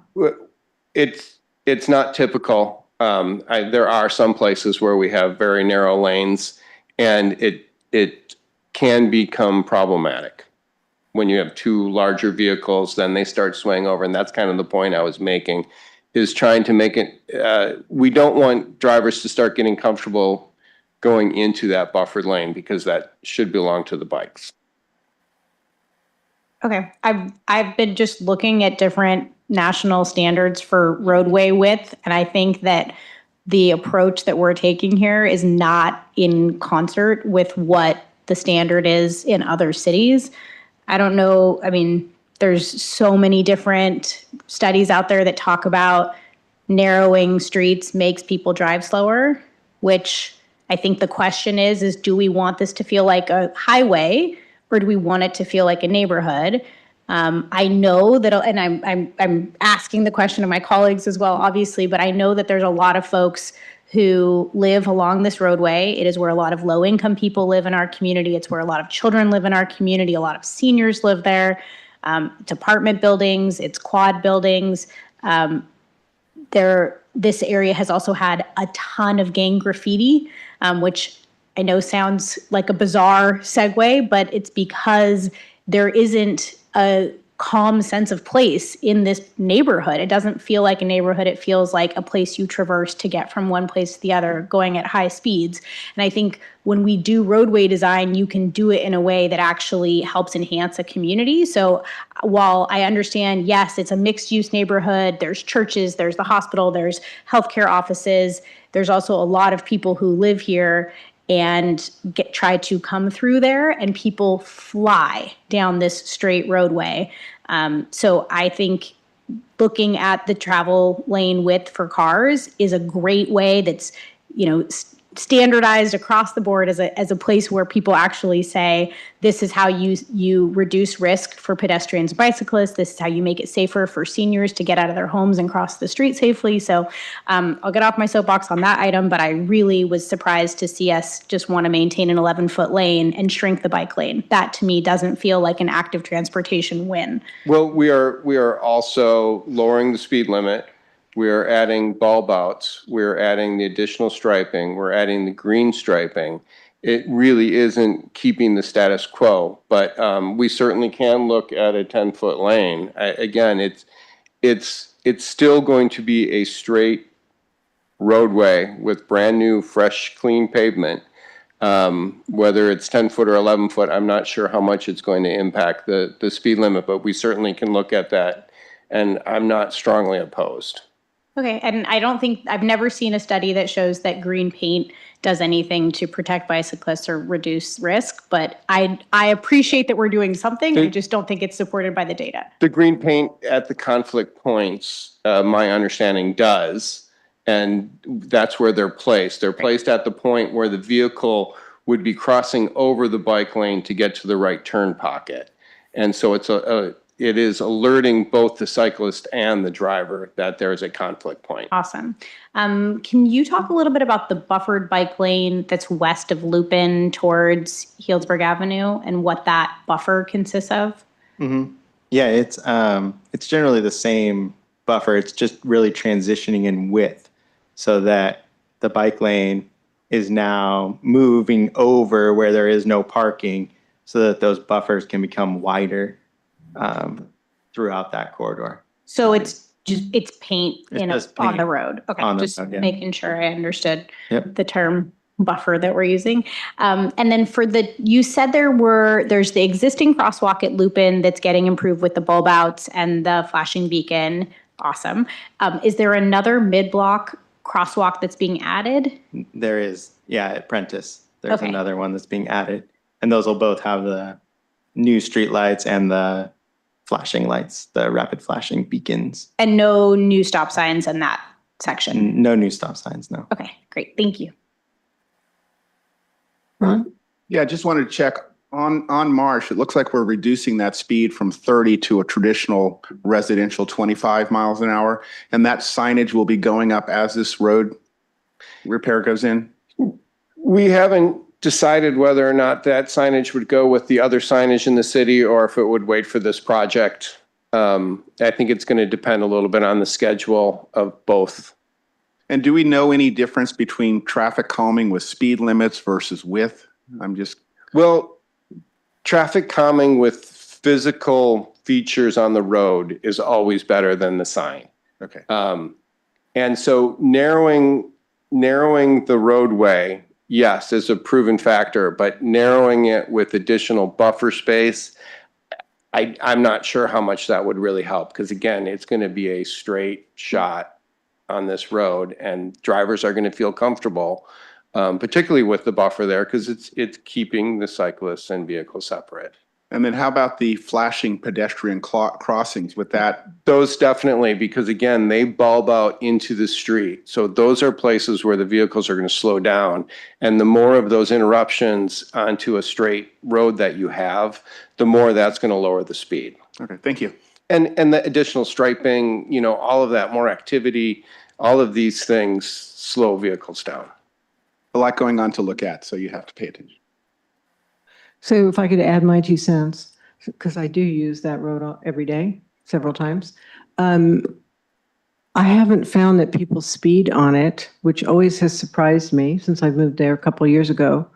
It's not typical. There are some places where we have very narrow lanes, and it can become problematic. When you have two larger vehicles, then they start swaying over, and that's kind of the point I was making, is trying to make it, we don't want drivers to start getting comfortable going into that buffered lane because that should belong to the bikes. Okay, I've been just looking at different national standards for roadway width, and I think that the approach that we're taking here is not in concert with what the standard is in other cities. I don't know, I mean, there's so many different studies out there that talk about narrowing streets makes people drive slower, which I think the question is do we want this to feel like a highway or do we want it to feel like a neighborhood? I know that, and I'm asking the question of my colleagues as well, obviously, but I know that there's a lot of folks who live along this roadway. It is where a lot of low-income people live in our community. It's where a lot of children live in our community. A lot of seniors live there. It's apartment buildings. It's quad buildings. This area has also had a ton of gang graffiti, which I know sounds like a bizarre segue, but it's because there isn't a calm sense of place in this neighborhood. It doesn't feel like a neighborhood. It feels like a place you traverse to get from one place to the other, going at high speeds. And I think when we do roadway design, you can do it in a way that actually helps enhance a community. So while I understand, yes, it's a mixed use neighborhood, there's churches, there's the hospital, there's healthcare offices, there's also a lot of people who live here and try to come through there, and people fly down this straight roadway. So I think looking at the travel lane width for cars is a great way that's, standardized across the board as a place where people actually say, this is how you reduce risk for pedestrians and bicyclists. This is how you make it safer for seniors to get out of their homes and cross the street safely. So I'll get off my soapbox on that item, but I really was surprised to see us just want to maintain an 11-foot lane and shrink the bike lane. That to me doesn't feel like an active transportation win. Well, we are also lowering the speed limit. We are adding bulb outs. We're adding the additional striping. We're adding the green striping. It really isn't keeping the status quo, but we certainly can look at a 10-foot lane. Again, it's still going to be a straight roadway with brand new, fresh, clean pavement. Whether it's 10-foot or 11-foot, I'm not sure how much it's going to impact the speed limit, but we certainly can look at that, and I'm not strongly opposed. Okay, and I've never seen a study that shows that green paint does anything to protect bicyclists or reduce risk, but I appreciate that we're doing something. I just don't think it's supported by the data. The green paint at the conflict points, my understanding does, and that's where they're placed. They're placed at the point where the vehicle would be crossing over the bike lane to get to the right turn pocket. And so it is alerting both the cyclist and the driver that there is a conflict point. Awesome. Can you talk a little bit about the buffered bike lane that's west of Lupin towards Healdsburg Avenue and what that buffer consists of? Mm-hmm. Yeah, it's generally the same buffer. It's just really transitioning in width so that the bike lane is now moving over where there is no parking so that those buffers can become wider throughout that corridor. So it's paint on the road. Okay, on the just road, yeah. making sure I understood Yep. the term buffer that we're using. And then you said there's the existing crosswalk at Lupin that's getting improved with the bulb outs and the flashing beacon. Awesome. Is there another mid-block crosswalk that's being added? There is, at Prentice. There's Okay. another one that's being added. And those will both have the new street lights and the flashing lights, the rapid flashing beacons. And no new stop signs in that section? No new stop signs, no. Okay, great. Thank you. Ron? Yeah, I just wanted to check on Marsh. It looks like we're reducing that speed from 30 to a traditional residential 25 miles an hour. And that signage will be going up as this road repair goes in? We haven't decided whether or not that signage would go with the other signage in the city or if it would wait for this project. I think it's going to depend a little bit on the schedule of both. And do we know any difference between traffic calming with speed limits versus width? Well, traffic calming with physical features on the road is always better than the sign. Okay. And so narrowing the roadway, yes, is a proven factor, but narrowing it with additional buffer space, I'm not sure how much that would really help, because again, it's going to be a straight shot on this road, and drivers are going to feel comfortable, particularly with the buffer there, because it's keeping the cyclists and vehicles separate. And then how about the flashing pedestrian crossings with that? Those definitely, because again, they bulb out into the street. So those are places where the vehicles are going to slow down. And the more of those interruptions onto a straight road that you have, the more that's going to lower the speed. Okay, thank you. And the additional striping, you know, all of that, more activity, all of these things slow vehicles down. A lot going on to look at, so you have to pay attention. So if I could add my 2 cents, because I do use that road every day, several times. I haven't found that people speed on it, which always has surprised me since I moved there a couple of years ago.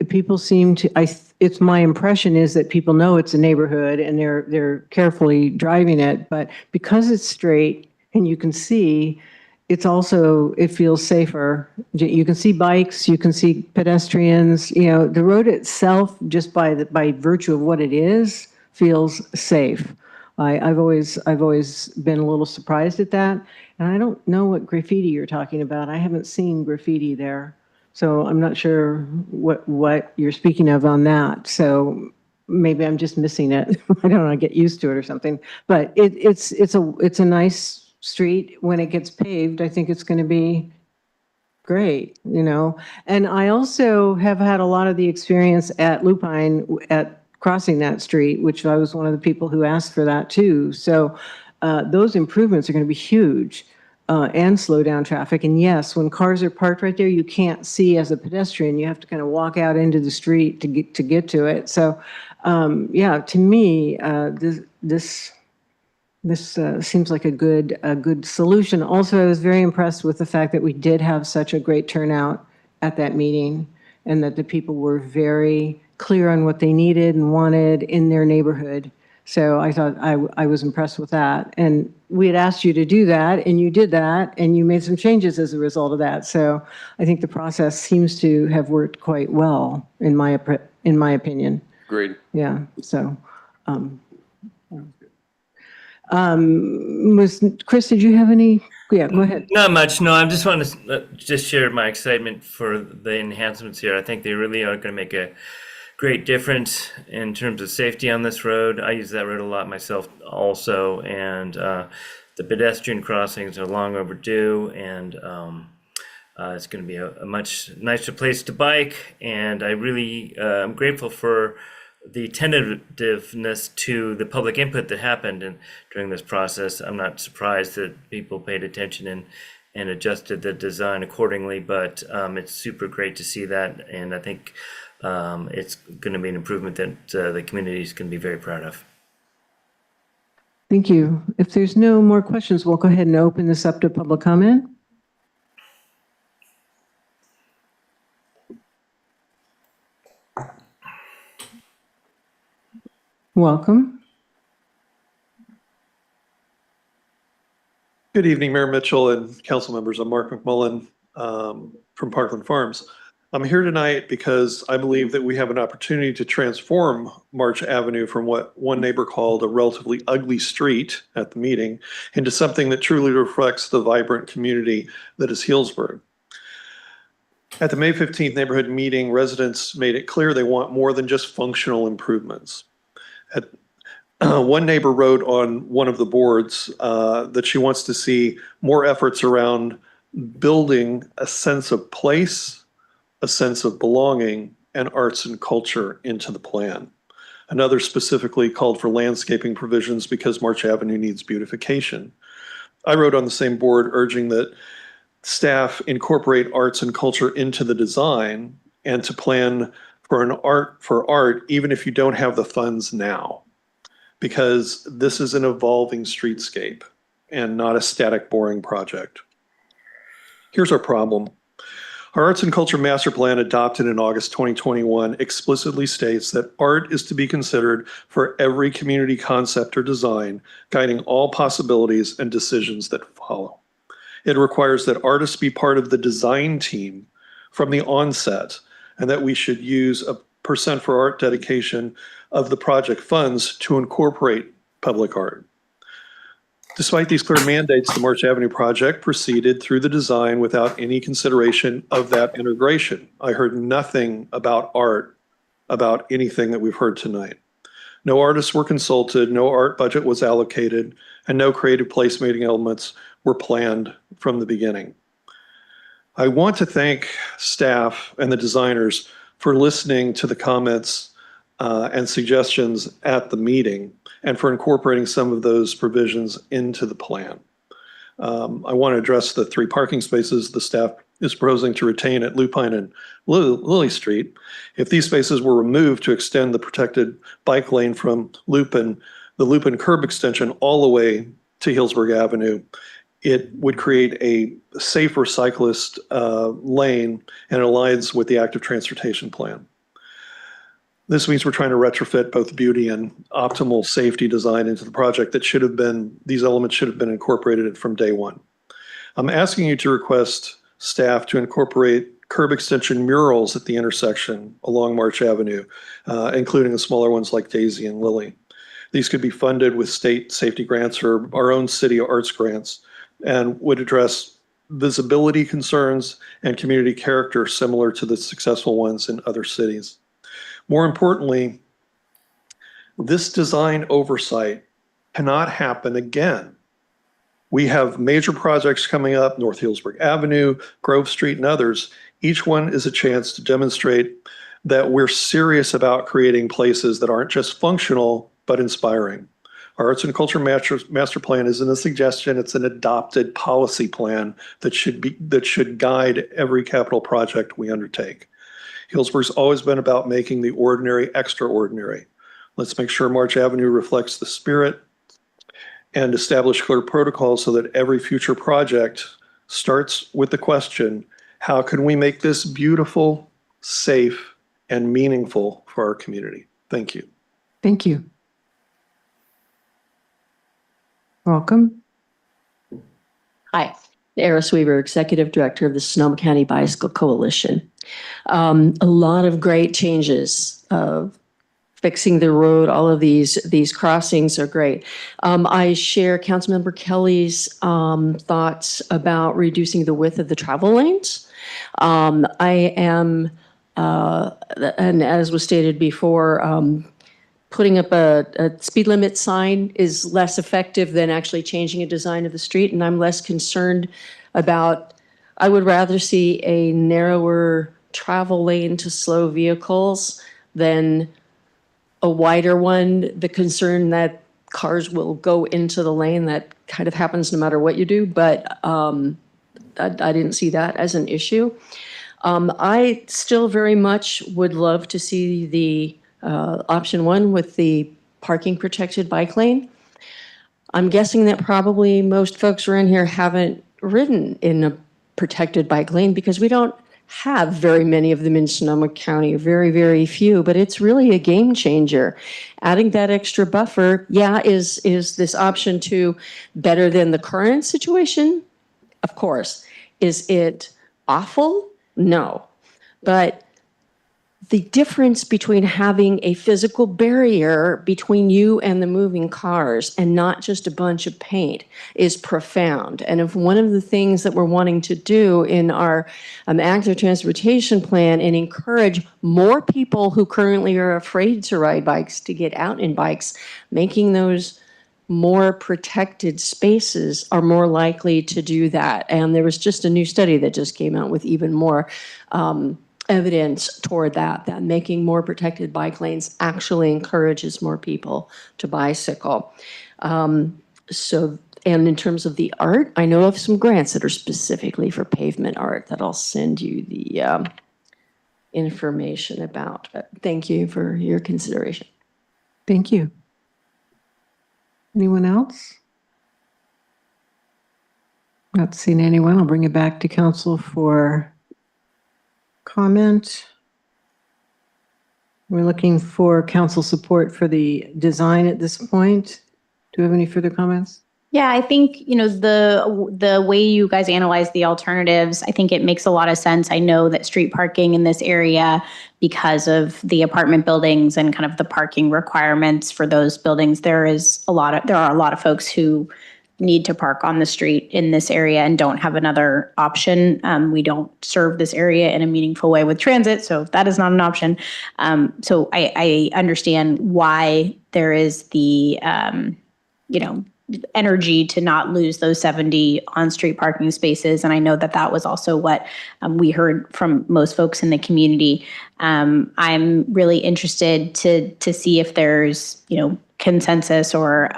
People seem to, it's my impression is that people know it's a neighborhood and they're carefully driving it, but because it's straight and you can see, it's also, it feels safer. You can see bikes, you can see pedestrians, you know, the road itself, just by virtue of what it is, feels safe. I've always been a little surprised at that. And I don't know what graffiti you're talking about. I haven't seen graffiti there. So I'm not sure what you're speaking of on that. So maybe I'm just missing it. I don't know, get used to it or something. But it's a nice street. When it gets paved, I think it's going to be great, you know. And I also have had a lot of the experience at Lupine at crossing that street, which I was one of the people who asked for that too. So those improvements are going to be huge and slow down traffic. And yes, when cars are parked right there, you can't see as a pedestrian. You have to kind of walk out into the street to get to it. So yeah, to me, this seems like a good solution. Also, I was very impressed with the fact that we did have such a great turnout at that meeting and that the people were very clear on what they needed and wanted in their neighborhood. So I thought I was impressed with that. And we had asked you to do that, and you did that, and you made some changes as a result of that. So I think the process seems to have worked quite well, in my opinion. Agreed. Yeah, so. Chris, did you have any? Yeah, go ahead. Not much. No, I just want to just share my excitement for the enhancements here. I think they really are going to make a great difference in terms of safety on this road. I use that road a lot myself also, and the pedestrian crossings are long overdue, and it's going to be a much nicer place to bike. And I really am grateful for the tentativeness to the public input that happened during this process. I'm not surprised that people paid attention and adjusted the design accordingly, but it's super great to see that, and I think it's going to be an improvement that the community is going to be very proud of. Thank you. If there's no more questions, we'll go ahead and open this up to public comment. Welcome. Good evening, Mayor Mitchell and council members. I'm Mark McMullen from Parkland Farms. I'm here tonight because I believe that we have an opportunity to transform March Avenue from what one neighbor called a relatively ugly street at the meeting into something that truly reflects the vibrant community that is Healdsburg. At the May 15th neighborhood meeting, residents made it clear they want more than just functional improvements. One neighbor wrote on one of the boards that she wants to see more efforts around building a sense of place, a sense of belonging, and arts and culture into the plan. Another specifically called for landscaping provisions because March Avenue needs beautification. I wrote on the same board urging that staff incorporate arts and culture into the design and to plan for art, even if you don't have the funds now, because this is an evolving streetscape and not a static, boring project. Here's our problem. Our Arts and Culture Master Plan adopted in August 2021 explicitly states that art is to be considered for every community concept or design, guiding all possibilities and decisions that follow. It requires that artists be part of the design team from the onset, and that we should use percent for art dedication of the project funds to incorporate public art. Despite these clear mandates, the March Avenue project proceeded through the design without any consideration of that integration. I heard nothing about art, about anything that we've heard tonight. No artists were consulted, no art budget was allocated, and no creative placemaking elements were planned from the beginning. I want to thank staff and the designers for listening to the comments and suggestions at the meeting and for incorporating some of those provisions into the plan. I want to address the 3 parking spaces the staff is proposing to retain at Lupine and Lily Street. If these spaces were removed to extend the protected bike lane from the Lupin curb extension all the way to Healdsburg Avenue, it would create a safer cyclist lane and aligns with the active transportation plan. This means we're trying to retrofit both beauty and optimal safety design into the project that these elements should have been incorporated from day one. I'm asking you to request staff to incorporate curb extension murals at the intersection along March Avenue, including the smaller ones like Daisy and Lily. These could be funded with state safety grants or our own city arts grants and would address visibility concerns and community character similar to the successful ones in other cities. More importantly, this design oversight cannot happen again. We have major projects coming up, North Healdsburg Avenue, Grove Street, and others. Each one is a chance to demonstrate that we're serious about creating places that aren't just functional, but inspiring. Our Arts and Culture Master Plan isn't a suggestion, it's an adopted policy plan that should guide every capital project we undertake. Healdsburg's always been about making the ordinary extraordinary. Let's make sure March Avenue reflects the spirit and establish clear protocols so that every future project starts with the question, how can we make this beautiful, safe, and meaningful for our community? Thank you. Thank you. Welcome. Hi, Eris Weaver, Executive Director of the Sonoma County Bicycle Coalition. A lot of great changes of fixing the road. All of these crossings are great. I share Councilmember Kelly's thoughts about reducing the width of the travel lanes. I am, and as was stated before, putting up a speed limit sign is less effective than actually changing a design of the street, and I'm less concerned about, I would rather see a narrower travel lane to slow vehicles than a wider one. The concern that cars will go into the lane, that kind of happens no matter what you do, but I didn't see that as an issue. I still very much would love to see the option 1 with the parking protected bike lane. I'm guessing that probably most folks around here haven't ridden in a protected bike lane because we don't have very many of them in Sonoma County, very, very few, but it's really a game changer. Adding that extra buffer, is this option 2 better than the current situation? Of course. Is it awful? No. But the difference between having a physical barrier between you and the moving cars and not just a bunch of paint is profound. And if one of the things that we're wanting to do in our active transportation plan and encourage more people who currently are afraid to ride bikes to get out in bikes, making those more protected spaces are more likely to do that. And there was just a new study that just came out with even more evidence toward that making more protected bike lanes actually encourages more people to bicycle. And in terms of the art, I know of some grants that are specifically for pavement art that I'll send you the information about. Thank you for your consideration. Thank you. Anyone else? Not seeing anyone. I'll bring it back to council for comment. We're looking for council support for the design at this point. Do we have any further comments? Yeah, I think, the way you guys analyze the alternatives, I think it makes a lot of sense. I know that street parking in this area, because of the apartment buildings and kind of the parking requirements for those buildings, there are a lot of folks who need to park on the street in this area and don't have another option. We don't serve this area in a meaningful way with transit, so that is not an option. So I understand why there is the, energy to not lose those 70 on-street parking spaces. And I know that that was also what we heard from most folks in the community. I'm really interested to see if there's, consensus or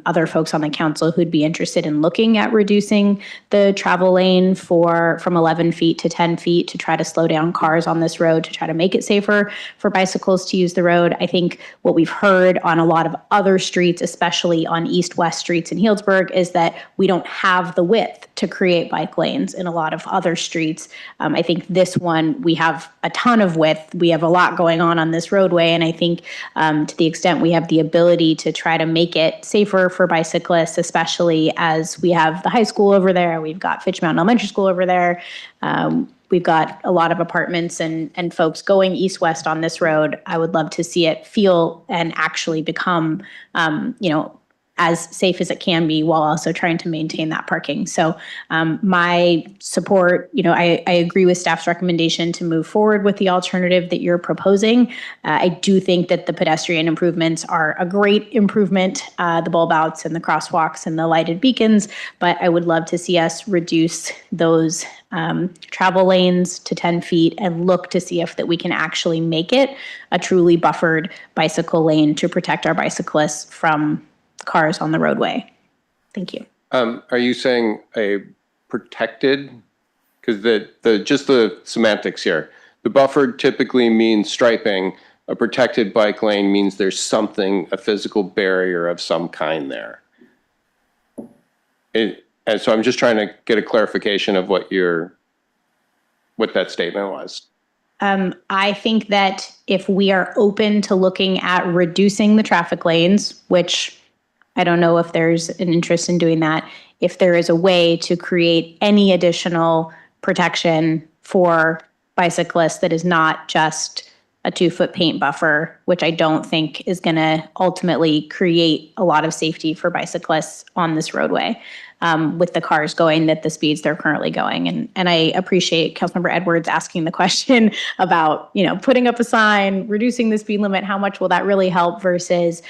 other folks on the council who'd be interested in looking at reducing the travel lane from 11 feet to 10 feet to try to slow down cars on this road, to try to make it safer for bicycles to use the road. I think what we've heard on a lot of other streets, especially on east-west streets in Healdsburg, is that we don't have the width to create bike lanes in a lot of other streets. I think this one, we have a ton of width. We have a lot going on this roadway. And I think to the extent we have the ability to try to make it safer for bicyclists, especially as we have the high school over there, we've got Fitch Mountain Elementary School over there. We've got a lot of apartments and folks going east-west on this road. I would love to see it feel and actually become, as safe as it can be while also trying to maintain that parking. So my support, I agree with staff's recommendation to move forward with the alternative that you're proposing. I do think that the pedestrian improvements are a great improvement, the bulb outs and the crosswalks and the lighted beacons, but I would love to see us reduce those travel lanes to 10 feet and look to see if that we can actually make it a truly buffered bicycle lane to protect our bicyclists from cars on the roadway. Thank you. Are you saying a protected? Because just the semantics here. The buffered typically means striping. A protected bike lane means there's something, a physical barrier of some kind there. And so I'm just trying to get a clarification of what that statement was. I think that if we are open to looking at reducing the traffic lanes, which I don't know if there's an interest in doing that, if there is a way to create any additional protection for bicyclists that is not just a 2-foot paint buffer, which I don't think is going to ultimately create a lot of safety for bicyclists on this roadway, with the cars going at the speeds they're currently going. And I appreciate Councilmember Edwards asking the question about, putting up a sign, reducing the speed limit, how much will that really help versus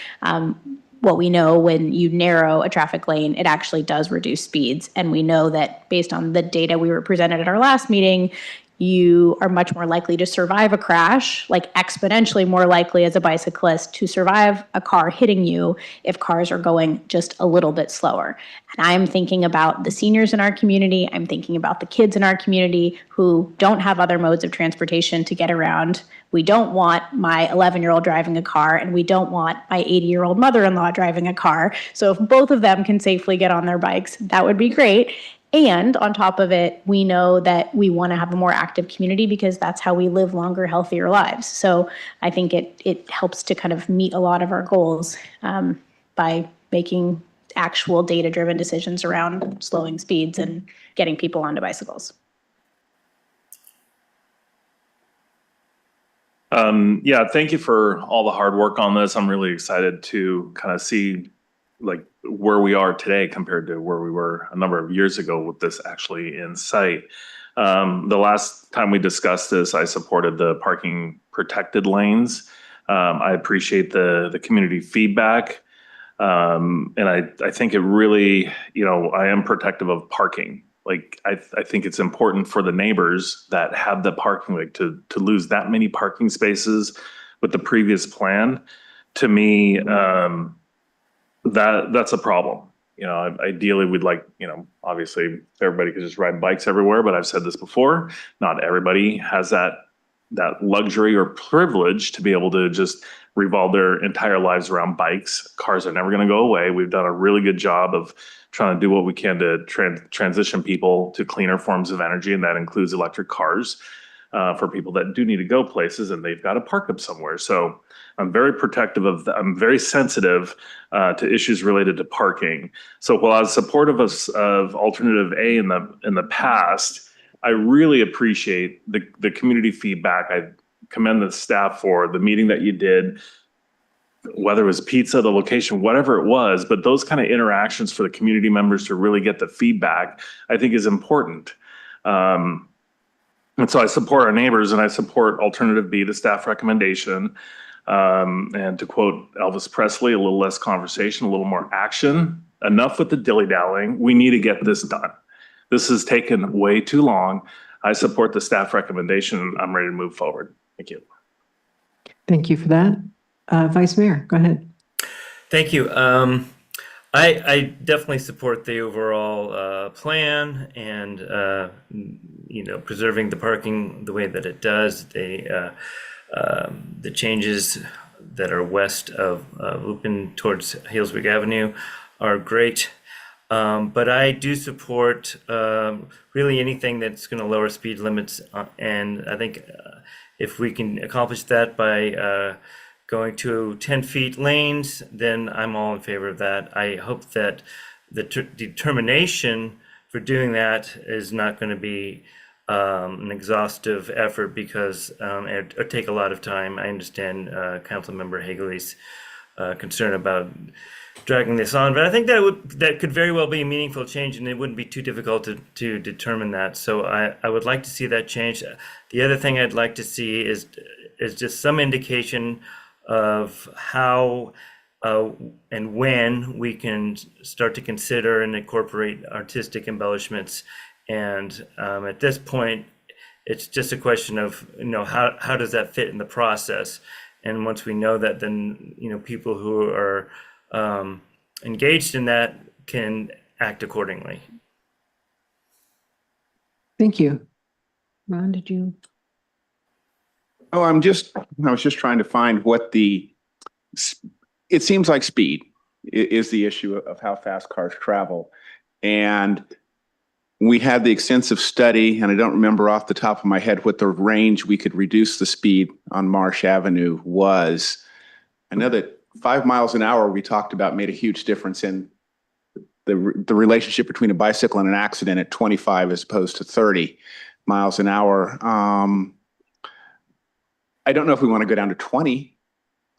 what we know when you narrow a traffic lane, it actually does reduce speeds. And we know that based on the data we were presented at our last meeting, you are much more likely to survive a crash, like exponentially more likely as a bicyclist to survive a car hitting you if cars are going just a little bit slower. And I'm thinking about the seniors in our community. I'm thinking about the kids in our community who don't have other modes of transportation to get around. We don't want my 11-year-old driving a car, and we don't want my 80-year-old mother-in-law driving a car. So if both of them can safely get on their bikes, that would be great. And on top of it, we know that we want to have a more active community because that's how we live longer, healthier lives. So I think it helps to kind of meet a lot of our goals by making actual data-driven decisions around slowing speeds and getting people onto bicycles. Thank you for all the hard work on this. I'm really excited to kind of see where we are today compared to where we were a number of years ago with this actually in sight. The last time we discussed this, I supported the parking protected lanes. I appreciate the community feedback. And I think it really, I am protective of parking. I think it's important for the neighbors that have the parking, to lose that many parking spaces with the previous plan. To me, that's a problem. Ideally we'd like, obviously everybody could just ride bikes everywhere, but I've said this before, not everybody has that luxury or privilege to be able to just revolve their entire lives around bikes. Cars are never going to go away. We've done a really good job of trying to do what we can to transition people to cleaner forms of energy, and that includes electric cars for people that do need to go places and they've got to park them somewhere. So I'm very protective of, I'm very sensitive to issues related to parking. So while I was supportive of alternative A in the past, I really appreciate the community feedback. I commend the staff for the meeting that you did, whether it was pizza, the location, whatever it was, but those kind of interactions for the community members to really get the feedback, I think is important. And so I support our neighbors and I support alternative B, the staff recommendation. And to quote Elvis Presley, a little less conversation, a little more action. Enough with the dilly-dallying. We need to get this done. This has taken way too long. I support the staff recommendation. I'm ready to move forward. Thank you. Thank you for that. Vice Mayor, go ahead. Thank you. I definitely support the overall plan and preserving the parking the way that it does. The changes that are west of Lupin towards Healdsburg Avenue are great. But I do support really anything that's going to lower speed limits. And I think if we can accomplish that by going to 10 feet lanes, then I'm all in favor of that. I hope that the determination for doing that is not going to be an exhaustive effort because it would take a lot of time. I understand Councilmember Hagley's concern about dragging this on, but I think that could very well be a meaningful change, and it wouldn't be too difficult to determine that. So I would like to see that change. The other thing I'd like to see is just some indication of how and when we can start to consider and incorporate artistic embellishments. And at this point, it's just a question of how does that fit in the process? And once we know that, then people who are engaged in that can act accordingly. Thank you. Ron, did you? Oh, I was just trying to find what it seems like speed is the issue of how fast cars travel. And we had the extensive study, and I don't remember off the top of my head what the range we could reduce the speed on Marsh Avenue was. I know that 5 miles an hour we talked about made a huge difference in the relationship between a bicycle and an accident at 25 as opposed to 30 miles an hour. I don't know if we want to go down to 20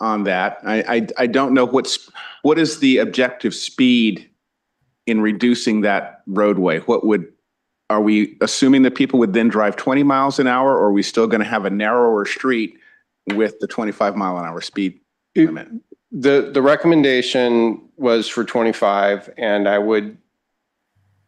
on that. I don't know what is the objective speed in reducing that roadway? Are we assuming that people would then drive 20 miles an hour, or are we still going to have a narrower street with the 25 mile an hour speed limit? The recommendation was for 25, and I would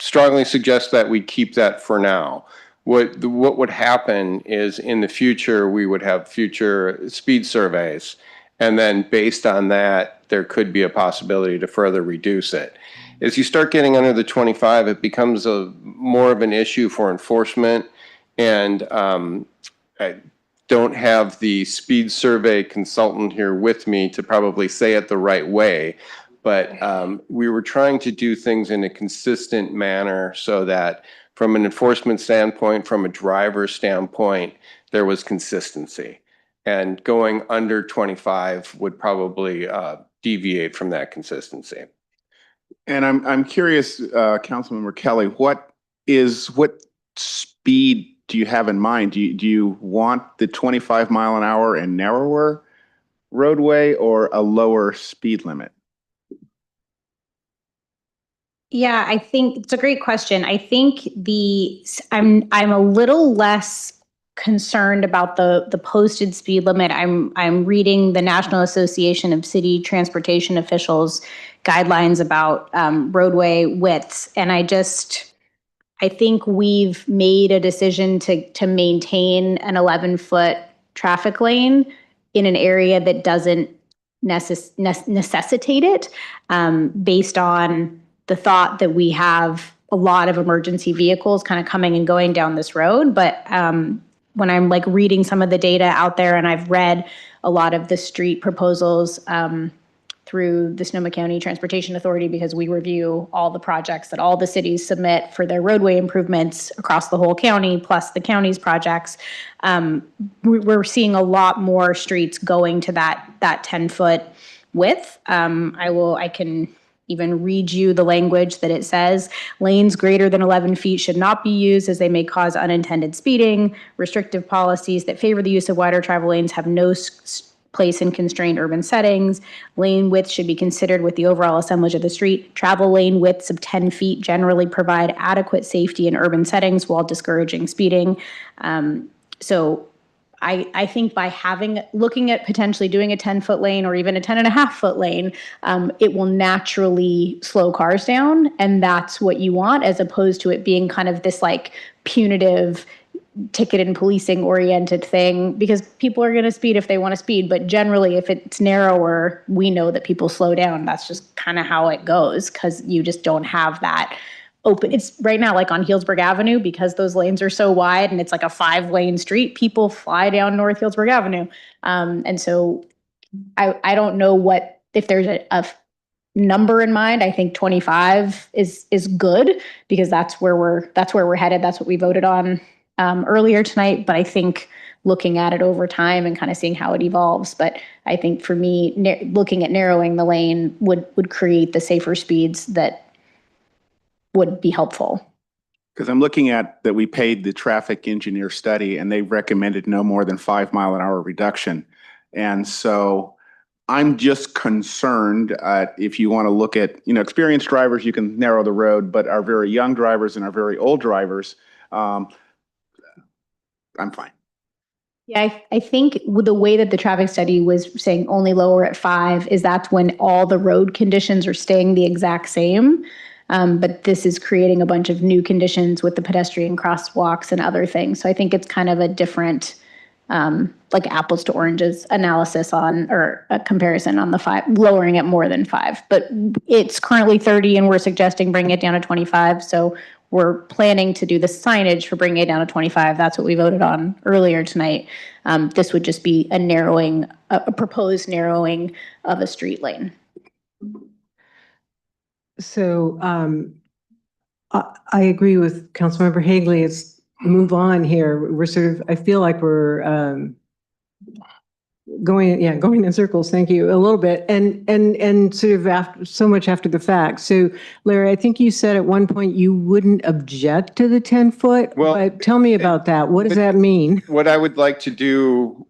strongly suggest that we keep that for now. What would happen is in the future, we would have future speed surveys. And then based on that, there could be a possibility to further reduce it. As you start getting under the 25, it becomes more of an issue for enforcement. And I don't have the speed survey consultant here with me to probably say it the right way. But we were trying to do things in a consistent manner so that from an enforcement standpoint, from a driver standpoint, there was consistency. And going under 25 would probably deviate from that consistency. And I'm curious, Councilmember Kelly, what speed do you have in mind? Do you want the 25 mile an hour and narrower roadway or a lower speed limit? Yeah, I think it's a great question. I think I'm a little less concerned about the posted speed limit. I'm reading the National Association of City Transportation Officials guidelines about roadway widths, and I think we've made a decision to maintain an 11-foot traffic lane in an area that doesn't necessitate it, based on the thought that we have a lot of emergency vehicles kind of coming and going down this road. But when I'm reading some of the data out there, and I've read a lot of the street proposals through the Sonoma County Transportation Authority, because we review all the projects that all the cities submit for their roadway improvements across the whole county, plus the county's projects. We're seeing a lot more streets going to that 10-foot width. I can even read you the language that it says. Lanes greater than 11 feet should not be used, as they may cause unintended speeding. Restrictive policies that favor the use of wider travel lanes have no place in constrained urban settings. Lane width should be considered with the overall assemblage of the street. Travel lane widths of 10 feet generally provide adequate safety in urban settings while discouraging speeding. So I think by looking at potentially doing a 10-foot lane or even a 10.5-foot lane, it will naturally slow cars down. And that's what you want, as opposed to it being kind of this like punitive ticket and policing oriented thing, because people are going to speed if they want to speed. But generally, if it's narrower, we know that people slow down. That's just kind of how it goes, because you just don't have that open. It's right now like on Healdsburg Avenue, because those lanes are so wide and it's like a 5-lane street, people fly down North Healdsburg Avenue. And so I don't know if there's a number in mind. I think 25 is good, because that's where we're headed. That's what we voted on earlier tonight. But I think looking at it over time and kind of seeing how it evolves. But I think for me, looking at narrowing the lane would create the safer speeds that would be helpful. Because I'm looking at that we paid the traffic engineer study and they recommended no more than 5 mile an hour reduction. And so I'm just concerned if you want to look at, experienced drivers, you can narrow the road, but our very young drivers and our very old drivers, I'm fine. Yeah, I think with the way that the traffic study was saying only lower at 5 is that's when all the road conditions are staying the exact same. But this is creating a bunch of new conditions with the pedestrian crosswalks and other things. So I think it's kind of a different, like apples to oranges analysis or a comparison on the 5, lowering it more than 5. But it's currently 30 and we're suggesting bringing it down to 25. So we're planning to do the signage for bringing it down to 25. That's what we voted on earlier tonight. This would just be a proposed narrowing of a street lane. So I agree with Councilmember Hagley. It's move on here. We're sort of, I feel like we're going in circles. Thank you, a little bit, and sort of so much after the fact. So Larry, I think you said at one point you wouldn't object to the 10-foot. Well, tell me about that. What does that mean? What I would like to do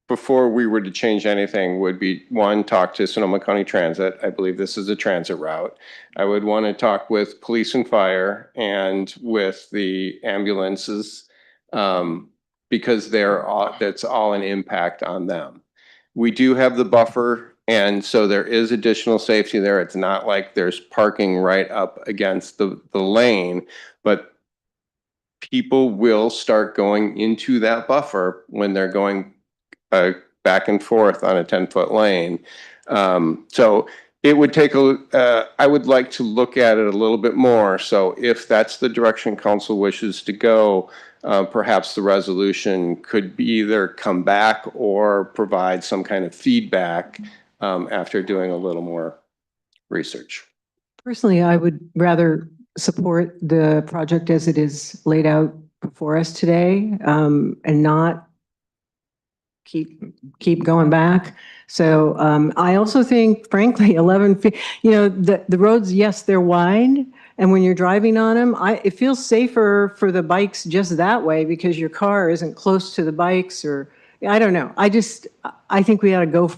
before we were to change anything would be, one, talk to Sonoma County Transit. I believe this is a transit route. I would want to talk with police and fire and with the ambulances, because that's all an impact on them. We do have the buffer, and so there is additional safety there. It's not like there's parking right up against the lane, but people will start going into that buffer when they're going back and forth on a 10-foot lane. So it would take I would like to look at it a little bit more. So if that's the direction council wishes to go, perhaps the resolution could be either come back or provide some kind of feedback after doing a little more research. Personally, I would rather support the project as it is laid out before us today, and not keep going back. So I also think, frankly, 11 feet, the roads, yes, they're wide. And when you're driving on them, it feels safer for the bikes just that way, because your car isn't close to the bikes, or I don't know. I think we ought to go.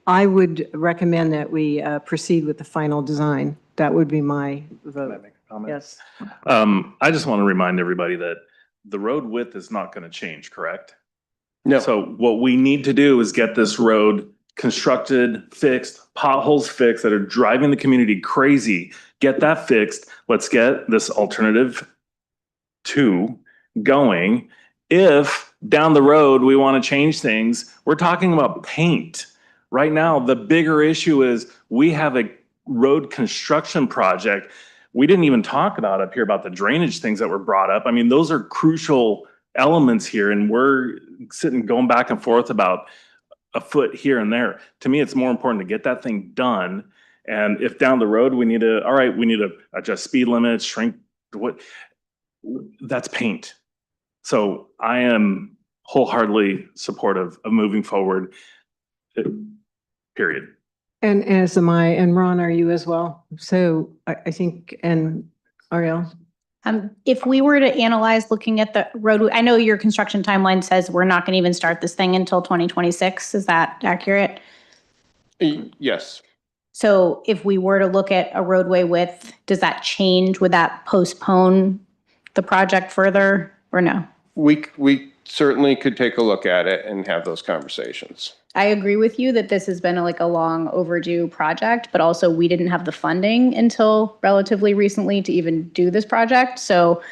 I would recommend that we proceed with the final design. That would be my vote. Can I make a comment? Yes. I just want to remind everybody that the road width is not going to change, correct? No. So what we need to do is get this road constructed, fixed, potholes fixed that are driving the community crazy. Get that fixed. Let's get this alternative 2 going. If down the road we want to change things, we're talking about paint. Right now, the bigger issue is we have a road construction project. We didn't even talk about up here about the drainage things that were brought up. I mean, those are crucial elements here, and we're going back and forth about a foot here and there. To me, it's more important to get that thing done. And if down the road we need to adjust speed limits, shrink that's paint. So I am wholeheartedly supportive of moving forward, period. And as am I, and Ron, are you as well? So I think, and Ariel? If we were to analyze looking at the road, I know your construction timeline says we're not going to even start this thing until 2026. Is that accurate? Yes. So if we were to look at a roadway width, does that change? Would that postpone the project further or no? We certainly could take a look at it and have those conversations. I agree with you that this has been a long overdue project, but also we didn't have the funding until relatively recently to even do this project. So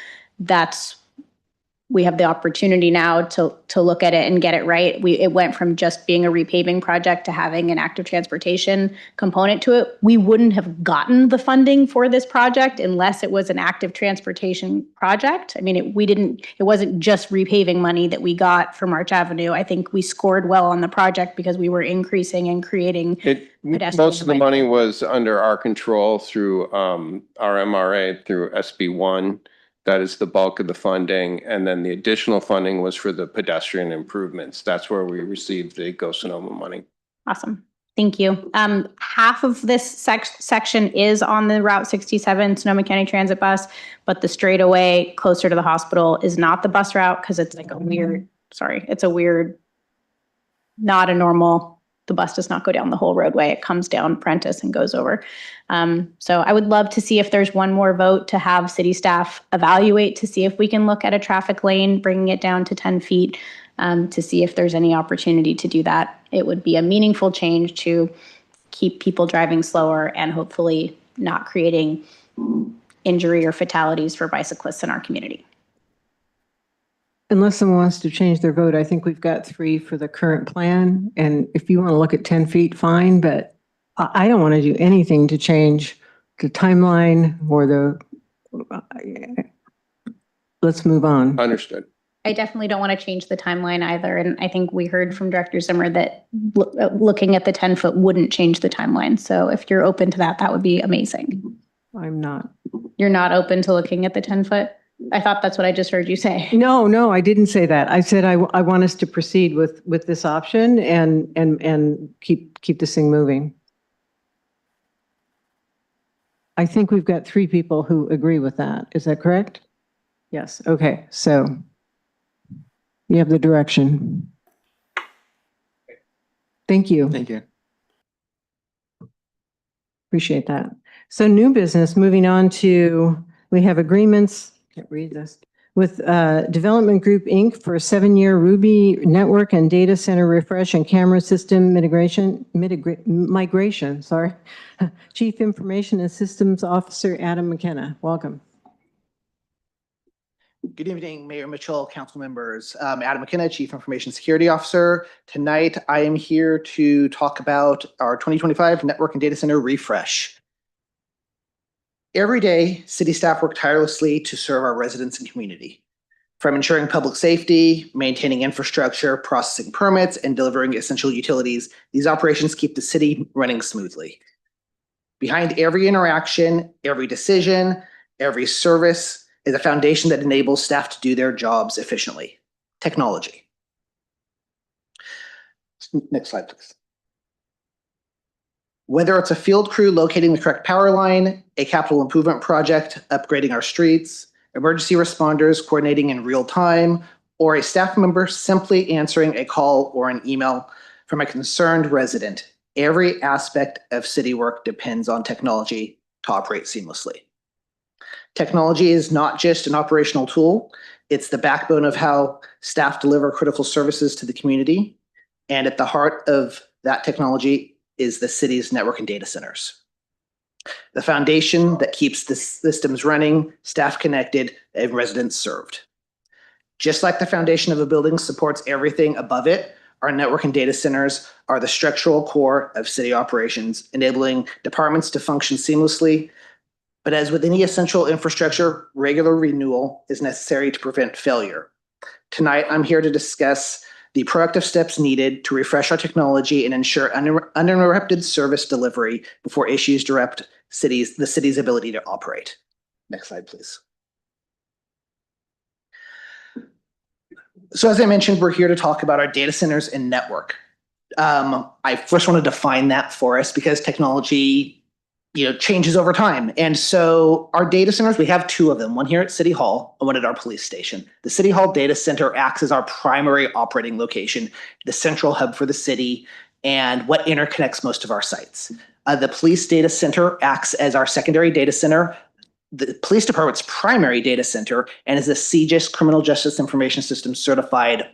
we have the opportunity now to look at it and get it right. It went from just being a repaving project to having an active transportation component to it. We wouldn't have gotten the funding for this project unless it was an active transportation project. I mean, it wasn't just repaving money that we got for March Avenue. I think we scored well on the project because we were increasing and creating Most of the money was under our control through our MRA, through SB1. That is the bulk of the funding. And then the additional funding was for the pedestrian improvements. That's where we received the Go Sonoma money. Awesome. Thank you. Half of this section is on the Route 67 Sonoma County Transit bus, but the straightaway closer to the hospital is not the bus route because it's not a normal, the bus does not go down the whole roadway. It comes down Prentice and goes over. So I would love to see if there's one more vote to have city staff evaluate to see if we can look at a traffic lane, bringing it down to 10 feet to see if there's any opportunity to do that. It would be a meaningful change to keep people driving slower and hopefully not creating injury or fatalities for bicyclists in our community. Unless someone wants to change their vote, I think we've got 3 for the current plan. And if you want to look at 10 feet, fine, but I don't want to do anything to change the timeline or let's move on. Understood. I definitely don't want to change the timeline either. And I think we heard from Director Zimmer that looking at the 10-foot wouldn't change the timeline. So if you're open to that, that would be amazing. I'm not. You're not open to looking at the 10-foot? I thought that's what I just heard you say. No, I didn't say that. I said I want us to proceed with this option and keep this thing moving. I think we've got 3 people who agree with that. Is that correct? Yes. Okay. So you have the direction. Thank you. Thank you. Appreciate that. So new business, moving on to, we have agreements, can't read this, with Development Group, Inc. for a 7-year Ruby network and data center refresh and camera system migration. Chief Information and Systems Officer Adam McKenna, welcome. Good evening, Mayor Mitchell, council members. Adam McKenna, Chief Information Security Officer. Tonight, I am here to talk about our 2025 network and data center refresh. Every day, city staff work tirelessly to serve our residents and community. From ensuring public safety, maintaining infrastructure, processing permits, and delivering essential utilities, these operations keep the city running smoothly. Behind every interaction, every decision, every service is a foundation that enables staff to do their jobs efficiently. Technology. Next slide, please. Whether it's a field crew locating the correct power line, a capital improvement project upgrading our streets, emergency responders coordinating in real time, or a staff member simply answering a call or an email from a concerned resident, every aspect of city work depends on technology to operate seamlessly. Technology is not just an operational tool, it's the backbone of how staff deliver critical services to the community. And at the heart of that technology is the city's network and data centers. The foundation that keeps the systems running, staff connected, and residents served. Just like the foundation of a building supports everything above it, our network and data centers are the structural core of city operations, enabling departments to function seamlessly. But as with any essential infrastructure, regular renewal is necessary to prevent failure. Tonight, I'm here to discuss the proactive steps needed to refresh our technology and ensure uninterrupted service delivery before issues disrupt the city's ability to operate. Next slide, please. So as I mentioned, we're here to talk about our data centers and network. I first want to define that for us because technology changes over time. And so our data centers, we have two of them, one here at City Hall and one at our police station. The City Hall data center acts as our primary operating location, the central hub for the city, and what interconnects most of our sites. The police data center acts as our secondary data center, the police department's primary data center, and is a CJIS, Criminal Justice Information System certified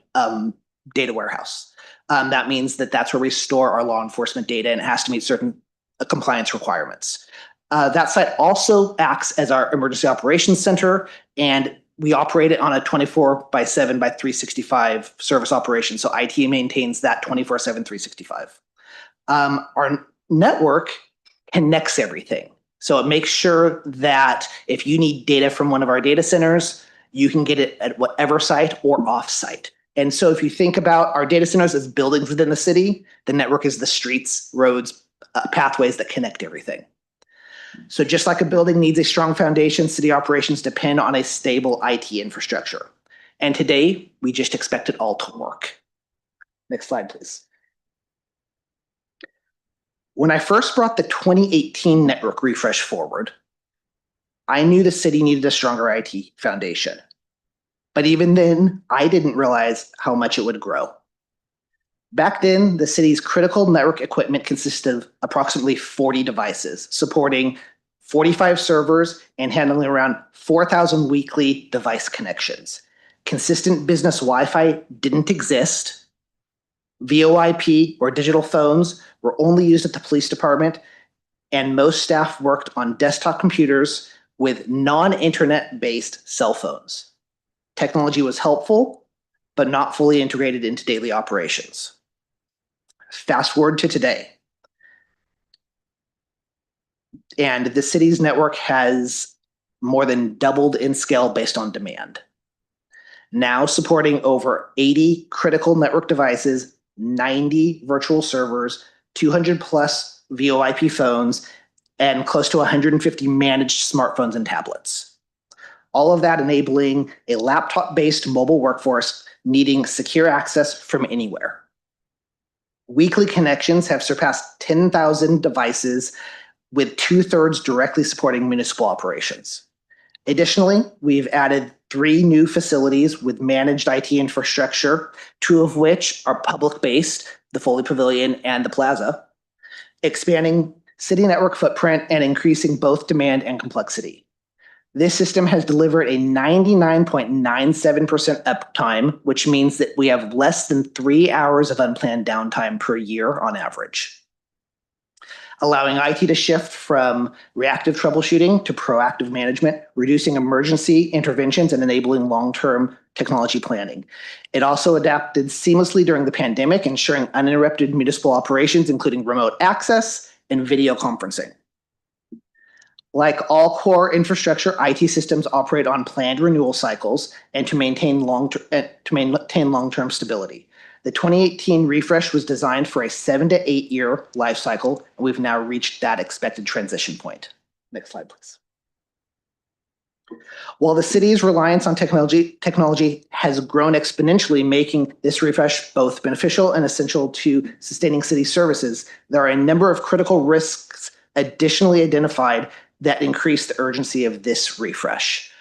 data warehouse. That means that that's where we store our law enforcement data, and it has to meet certain compliance requirements. That site also acts as our emergency operations center, and we operate it on a 24/7 by 365 service operation. So IT maintains that 24/7, 365. Our network connects everything. So it makes sure that if you need data from one of our data centers, you can get it at whatever site or off site. And so if you think about our data centers as buildings within the city, the network is the streets, roads, pathways that connect everything. So just like a building needs a strong foundation, city operations depend on a stable IT infrastructure. And today, we just expect it all to work. Next slide, please. When I first brought the 2018 network refresh forward, I knew the city needed a stronger IT foundation. But even then, I didn't realize how much it would grow. Back then, the city's critical network equipment consisted of approximately 40 devices, supporting 45 servers and handling around 4,000 weekly device connections. Consistent business Wi-Fi didn't exist. VoIP or digital phones were only used at the police department, and most staff worked on desktop computers with non-internet-based cell phones. Technology was helpful, but not fully integrated into daily operations. Fast forward to today. And the city's network has more than doubled in scale based on demand. Now supporting over 80 critical network devices, 90 virtual servers, 200 plus VoIP phones, and close to 150 managed smartphones and tablets. All of that enabling a laptop-based mobile workforce needing secure access from anywhere. Weekly connections have surpassed 10,000 devices, with 2/3 directly supporting municipal operations. Additionally, we've added 3 new facilities with managed IT infrastructure, 2 of which are public-based, the Foley Pavilion and the Plaza, expanding city network footprint and increasing both demand and complexity. This system has delivered a 99.97% uptime, which means that we have less than 3 hours of unplanned downtime per year on average, allowing IT to shift from reactive troubleshooting to proactive management, reducing emergency interventions and enabling long-term technology planning. It also adapted seamlessly during the pandemic, ensuring uninterrupted municipal operations, including remote access and video conferencing. Like all core infrastructure, IT systems operate on planned renewal cycles and to maintain long-term stability. The 2018 refresh was designed for a 7 to 8 year life cycle, and we've now reached that expected transition point. Next slide, please. While the city's reliance on technology has grown exponentially, making this refresh both beneficial and essential to sustaining city services, there are a number of critical risks additionally identified that increase the urgency of this refresh.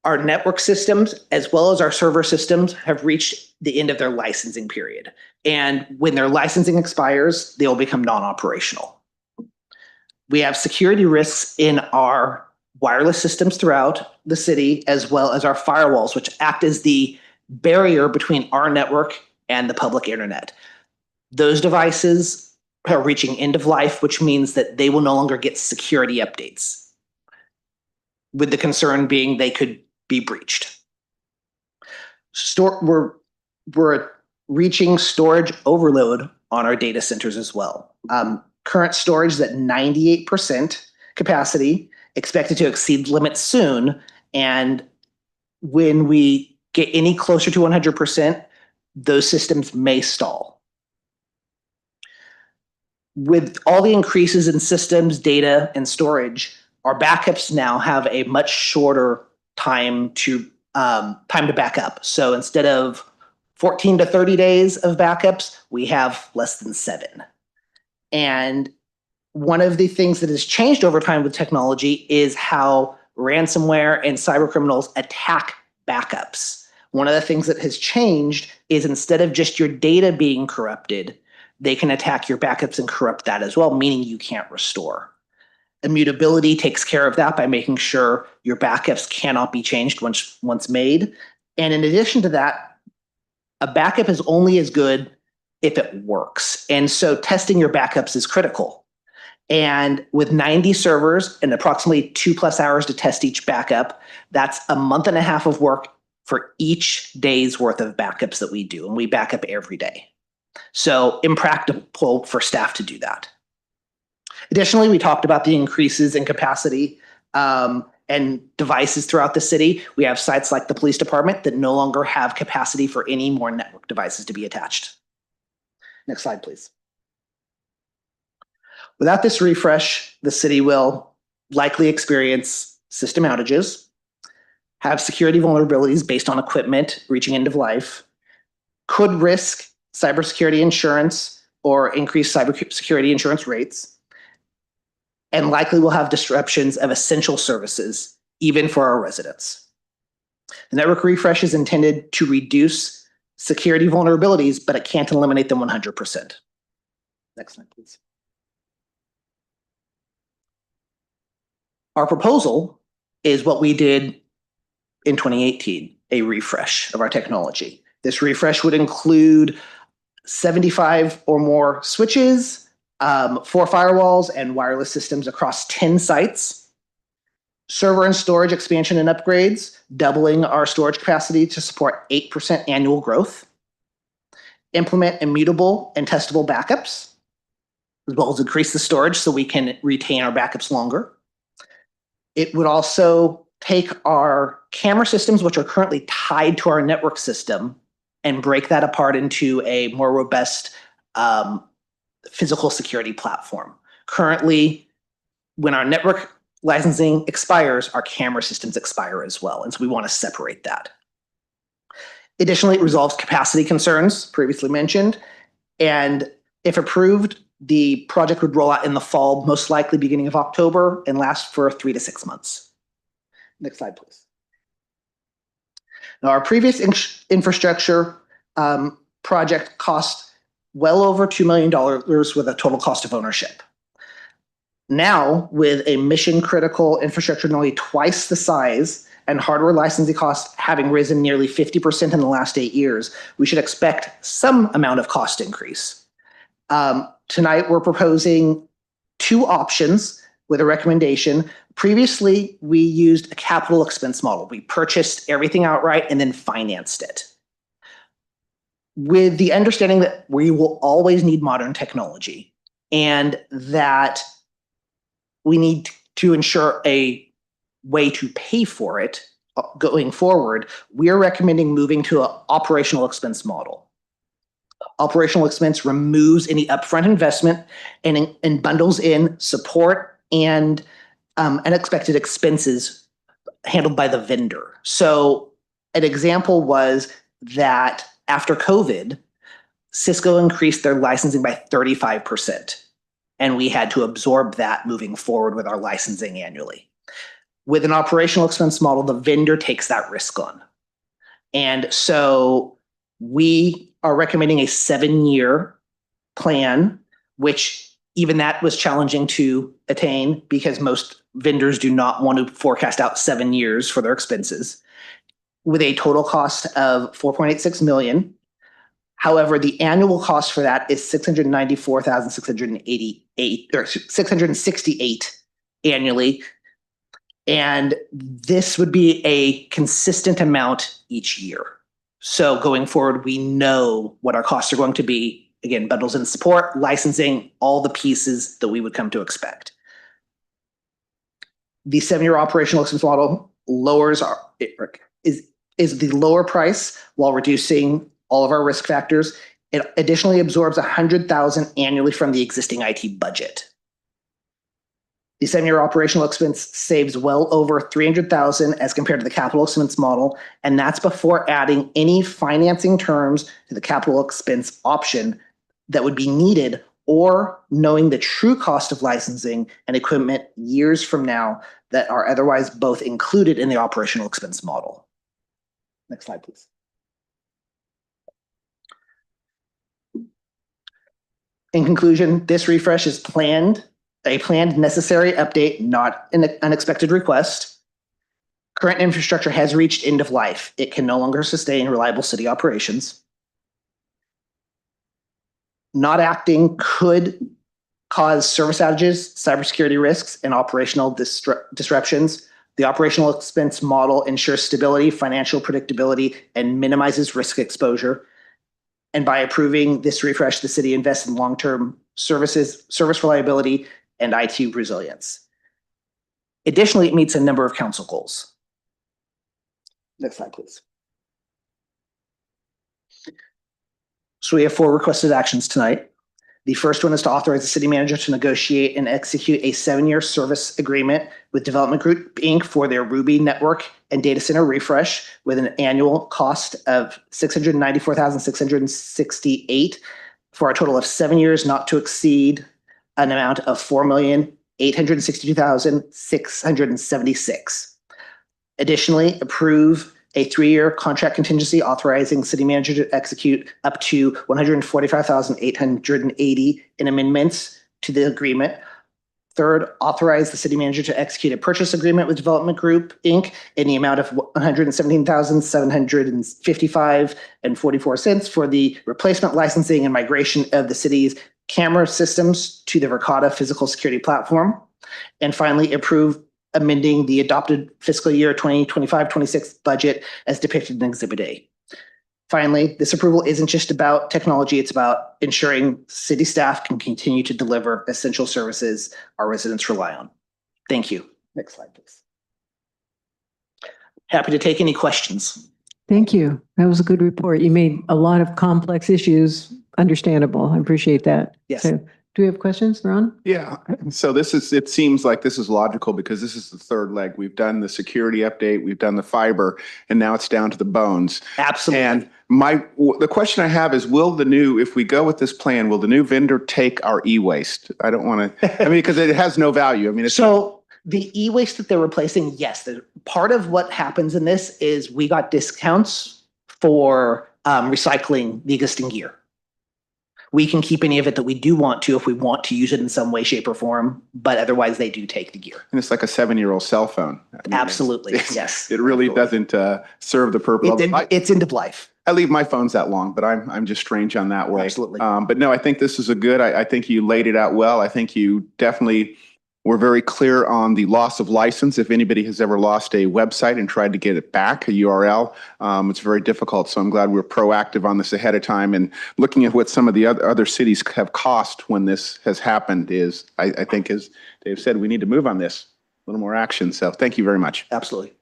Our network systems, as well as our server systems, have reached the end of their licensing period. And when their licensing expires, they will become non-operational. We have security risks in our wireless systems throughout the city, as well as our firewalls, which act as the barrier between our network and the public internet. Those devices are reaching end of life, which means that they will no longer get security updates, with the concern being they could be breached. We're reaching storage overload on our data centers as well. Current storage is at 98% capacity, expected to exceed limits soon. And when we get any closer to 100%, those systems may stall. With all the increases in systems, data, and storage, our backups now have a much shorter time to back up. So instead of 14 to 30 days of backups, we have less than 7. And one of the things that has changed over time with technology is how ransomware and cyber criminals attack backups. One of the things that has changed is instead of just your data being corrupted, they can attack your backups and corrupt that as well, meaning you can't restore. Immutability takes care of that by making sure your backups cannot be changed once made. And in addition to that, a backup is only as good if it works. And so testing your backups is critical. And with 90 servers and approximately 2+ hours to test each backup, that's a month and a half of work for each day's worth of backups that we do. And we back up every day. So impractical for staff to do that. Additionally, we talked about the increases in capacity and devices throughout the city. We have sites like the police department that no longer have capacity for any more network devices to be attached. Next slide, please. Without this refresh, the city will likely experience system outages, have security vulnerabilities based on equipment reaching end of life, could risk cybersecurity insurance or increased cybersecurity insurance rates, and likely will have disruptions of essential services, even for our residents. The network refresh is intended to reduce security vulnerabilities, but it can't eliminate them 100%. Next slide, please. Our proposal is what we did in 2018, a refresh of our technology. This refresh would include 75 or more switches, 4 firewalls, and wireless systems across 10 sites, server and storage expansion and upgrades, doubling our storage capacity to support 8% annual growth, implement immutable and testable backups, as well as increase the storage so we can retain our backups longer. It would also take our camera systems, which are currently tied to our network system, and break that apart into a more robust physical security platform. Currently, when our network licensing expires, our camera systems expire as well, and so we want to separate that. Additionally, it resolves capacity concerns previously mentioned, and if approved, the project would roll out in the fall, most likely beginning of October, and last for 3 to 6 months. Next slide, please. Now, our previous infrastructure project cost well over $2 million with a total cost of ownership. Now, with a mission-critical infrastructure nearly twice the size and hardware licensing costs having risen nearly 50% in the last 8 years, we should expect some amount of cost increase. Tonight, we're proposing 2 options with a recommendation. Previously, we used a capital expense model. We purchased everything outright and then financed it, with the understanding that we will always need modern technology and that we need to ensure a way to pay for it going forward. We are recommending moving to an operational expense model. Operational expense removes any upfront investment and bundles in support and unexpected expenses handled by the vendor. So an example was that after COVID, Cisco increased their licensing by 35%, and we had to absorb that moving forward with our licensing annually. With an operational expense model, the vendor takes that risk on. And so we are recommending a 7-year plan, which even that was challenging to attain because most vendors do not want to forecast out 7 years for their expenses, with a total cost of $4.86 million. However, the annual cost for that is $694,668 annually. And this would be a consistent amount each year. So going forward, we know what our costs are going to be. Again, bundles in support, licensing, all the pieces that we would come to expect. The 7-year operational expense model lowers is the lower price while reducing all of our risk factors. It additionally absorbs $100,000 annually from the existing IT budget. The 7-year operational expense saves well over $300,000 as compared to the capital expense model, and that's before adding any financing terms to the capital expense option that would be needed or knowing the true cost of licensing and equipment years from now that are otherwise both included in the operational expense model. Next slide, please. In conclusion, this refresh is a planned necessary update, not an unexpected request. Current infrastructure has reached end of life. It can no longer sustain reliable city operations. Not acting could cause service outages, cybersecurity risks, and operational disruptions. The operational expense model ensures stability, financial predictability, and minimizes risk exposure. And by approving this refresh, the city invests in long-term service reliability, and IT resilience. Additionally, it meets a number of council goals. Next slide, please. So we have 4 requested actions tonight. The first one is to authorize the city manager to negotiate and execute a 7-year service agreement with Development Group, Inc. for their Ruby network and data center refresh with an annual cost of $694,668 for a total of 7 years, not to exceed an amount of $4,862,676. Additionally, approve a 3-year contract contingency authorizing city manager to execute up to $145,880 in amendments to the agreement. Third, authorize the city manager to execute a purchase agreement with Development Group, Inc. in the amount of $117,755.44 for the replacement, licensing, and migration of the city's camera systems to the Verkada physical security platform. And finally, approve amending the adopted fiscal year 2025-26 budget as depicted in Exhibit A. Finally, this approval isn't just about technology, it's about ensuring city staff can continue to deliver essential services our residents rely on. Thank you. Next slide, please. Happy to take any questions. Thank you. That was a good report. You made a lot of complex issues understandable. I appreciate that. Yes. So, do we have questions, Ron? Yeah, so it seems like this is logical because this is the third leg. We've done the security update, we've done the fiber, and now it's down to the bones. Absolutely. And the question I have is, if we go with this plan, will the new vendor take our e-waste? I don't want to, because it has no value. So the e-waste that they're replacing, yes, part of what happens in this is we got discounts for recycling the existing gear. We can keep any of it that we do want to if we want to use it in some way, shape, or form, but otherwise they do take the gear. And it's like a 7-year-old cell phone. Absolutely, yes. It really doesn't serve the purpose. It's end of life. I leave my phones that long, but I'm just strange on that way. Absolutely. But no, I think this is I think you laid it out well. I think you definitely were very clear on the loss of license. If anybody has ever lost a website and tried to get it back, a URL, it's very difficult. So I'm glad we're proactive on this ahead of time. And looking at what some of the other cities have cost when this has happened is, I think, as Dave said, we need to move on this. A little more action. So thank you very much. Absolutely.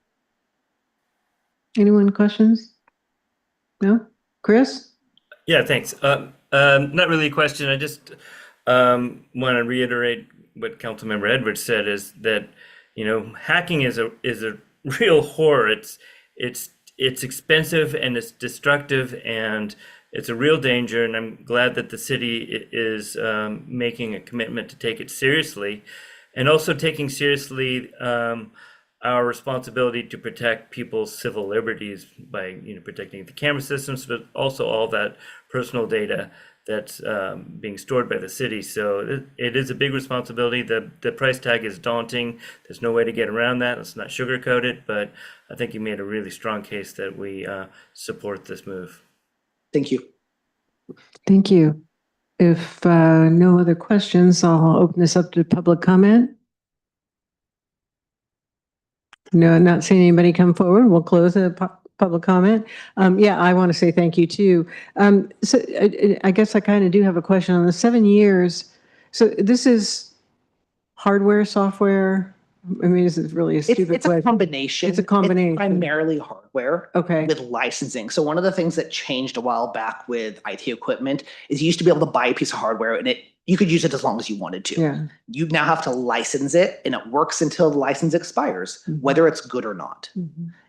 Anyone questions? No? Chris? Yeah, thanks. Not really a question. I just want to reiterate what Councilmember Edwards said, is that, hacking is a real horror. It's expensive and it's destructive and it's a real danger. And I'm glad that the city is making a commitment to take it seriously, and also taking seriously our responsibility to protect people's civil liberties by protecting the camera systems, but also all that personal data that's being stored by the city. So it is a big responsibility. The price tag is daunting. There's no way to get around that. Let's not sugarcoat it, but I think you made a really strong case that we support this move. Thank you. Thank you. If no other questions, I'll open this up to public comment. No, I'm not seeing anybody come forward. We'll close the public comment. Yeah, I want to say thank you too. So I guess I kind of do have a question on the 7 years. So this is hardware, software, I mean, this is really a stupid It's a question. combination. It's a combination. Primarily hardware. Okay. With licensing. So one of the things that changed a while back with IT equipment is you used to be able to buy a piece of hardware and you could use it as long as you wanted to. Yeah. You now have to license it and it works until the license expires, whether it's good or not.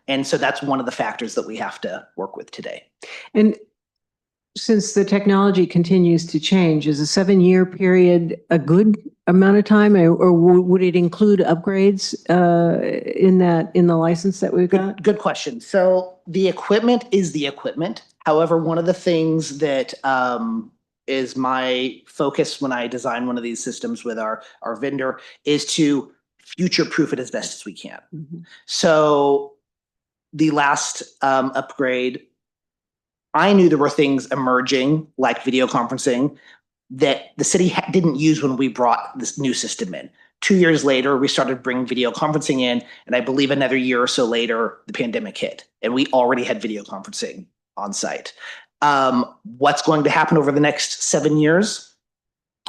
And so that's one of the factors that we have to work with today. And since the technology continues to change, is a 7-year period a good amount of time, or would it include upgrades in the license that we've got? Good question. So the equipment is the equipment. However, one of the things that is my focus when I design one of these systems with our vendor is to future-proof it as best as we can. So the last upgrade, I knew there were things emerging like video conferencing that the city didn't use when we brought this new system in. 2 years later, we started bringing video conferencing in, and I believe another year or so later, the pandemic hit, and we already had video conferencing on site. What's going to happen over the next 7 years?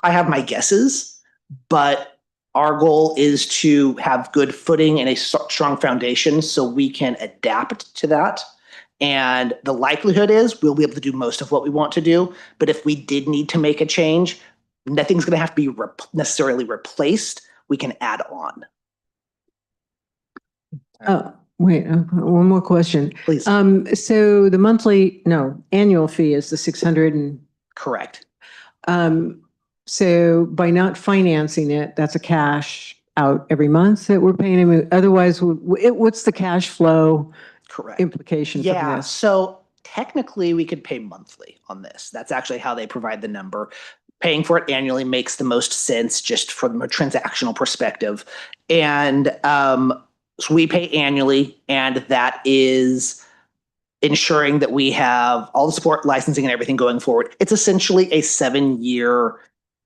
I have my guesses, but our goal is to have good footing and a strong foundation so we can adapt to that. And the likelihood is we'll be able to do most of what we want to do. But if we did need to make a change, nothing's going to have to be necessarily replaced. We can add on. Oh, wait, one more question. Please. So the annual fee is the 600 and. Correct. So by not financing it, that's a cash out every month that we're paying him. Otherwise, what's the cash flow? Correct. Implication from Yeah, this? so technically we could pay monthly on this. That's actually how they provide the number. Paying for it annually makes the most sense just from a transactional perspective. And so we pay annually, and that is ensuring that we have all the support, licensing, and everything going forward. It's essentially a 7-year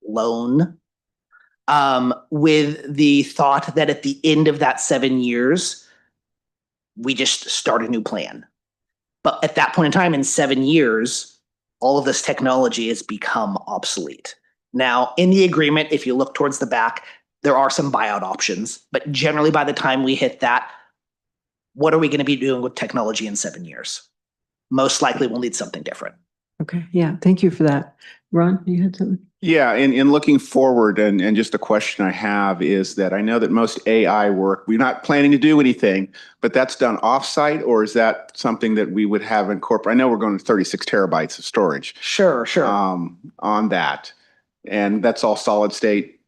loan with the thought that at the end of that 7 years, we just start a new plan. But at that point in time, in 7 years, all of this technology has become obsolete. Now, in the agreement, if you look towards the back, there are some buyout options. But generally, by the time we hit that, what are we going to be doing with technology in 7 years? Most likely, we'll need something different. Okay, yeah, thank you for that. Ron, you had something? Yeah, in looking forward, and just a question I have is that I know that most AI work, we're not planning to do anything, but that's done offsite, or is that something that we would have incorporated? I know we're going to 36 terabytes of storage. Sure. On that, and that's all solid state.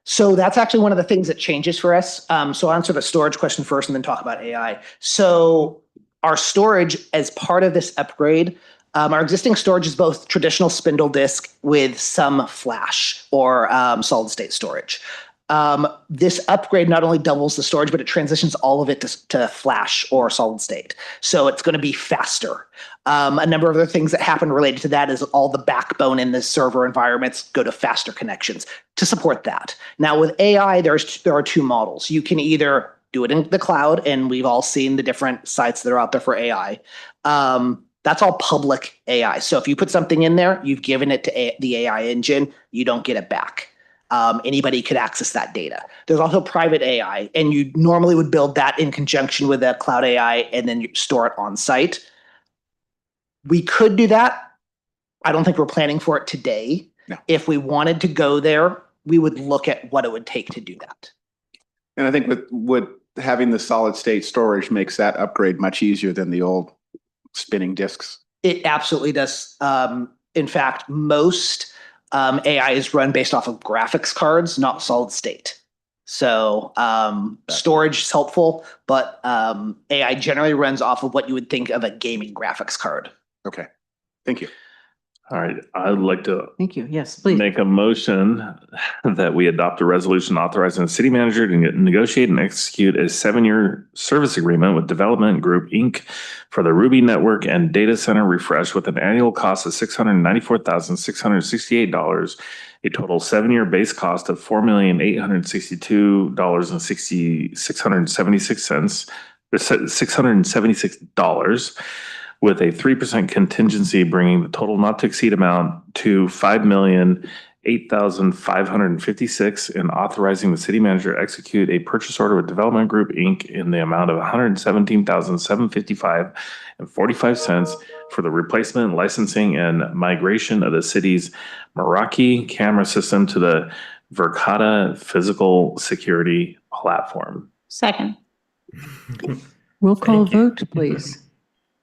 So that's actually one of the things that changes for us. So I'll answer the storage question first and then talk about AI. So our storage, as part of this upgrade, our existing storage is both traditional spindle disk with some flash or solid state storage. This upgrade not only doubles the storage, but it transitions all of it to flash or solid state. So it's going to be faster. A number of other things that happen related to that is all the backbone in the server environments go to faster connections to support that. Now with AI, there are two models. You can either do it in the cloud, and we've all seen the different sites that are out there for AI. That's all public AI. So if you put something in there, you've given it to the AI engine, you don't get it back. Anybody could access that data. There's also private AI, and you normally would build that in conjunction with a cloud AI and then you store it on site. We could do that. I don't think we're planning for it today. No. If we wanted to go there, we would look at what it would take to do that. And I think with having the solid state storage makes that upgrade much easier than the old spinning disks. It absolutely does. In fact, most AI is run based off of graphics cards, not solid state. So storage is helpful, but AI generally runs off of what you would think of a gaming graphics card. Okay, thank you. All right, I'd like to Thank you. Yes, please. make a motion that we adopt a resolution authorizing the city manager to negotiate and execute a 7-year service agreement with Development Group, Inc. for the Ruby Network and Data Center refresh with an annual cost of $694,668, a total 7-year base cost of $4,862.676, with a 3% contingency, bringing the total not to exceed amount to $5,862,676. $8,556 and authorizing the city manager to execute a purchase order with Development Group, Inc. in the amount of $117,755.45 for the replacement, licensing, and migration of the city's Meraki camera system to the Verkada physical security platform. Second. Roll call vote, please.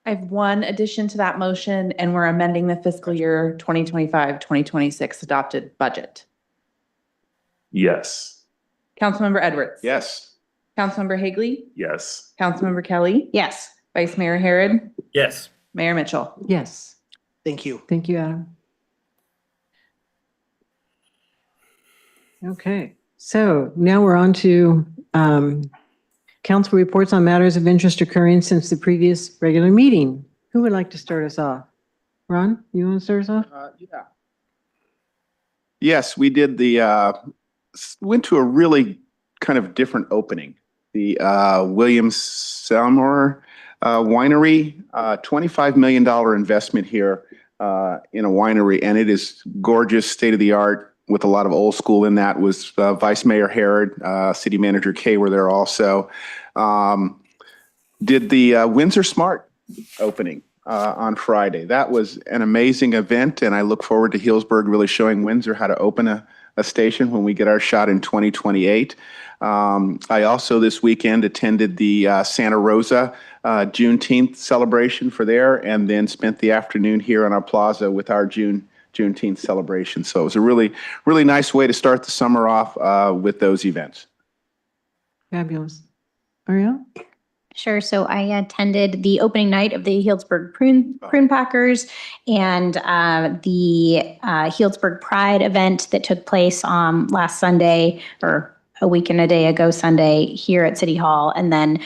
I have one addition to that motion, and we're amending the fiscal year 2025-2026 adopted budget. Yes. Councilmember Edwards. Yes. Councilmember Higley. Yes. Councilmember Kelly. Yes. Vice Mayor Harrod. Yes. Mayor Mitchell. Yes. Thank you. Thank you, Adam. Okay, so now we're on to council reports on matters of interest occurring since the previous regular meeting. Who would like to start us off? Ron, you want to start us off? Yeah. Yes, we did went to a really kind of different opening. The Williams Salmore Winery, $25 million investment here in a winery, and it is gorgeous, state-of-the-art, with a lot of old school in that. Was Vice Mayor Harrod, City Manager Kay were there also. Did the Windsor Smart opening on Friday. That was an amazing event, and I look forward to Healdsburg really showing Windsor how to open a station when we get our shot in 2028. I also this weekend attended the Santa Rosa Juneteenth celebration for there, and then spent the afternoon here on our plaza with our Juneteenth celebration. So it was a really, really nice way to start the summer off with those events. Fabulous. Ariel? Sure. So I attended the opening night of the Healdsburg Prune Packers and the Healdsburg Pride event that took place last Sunday, or a week and a day ago Sunday, here at City Hall, and then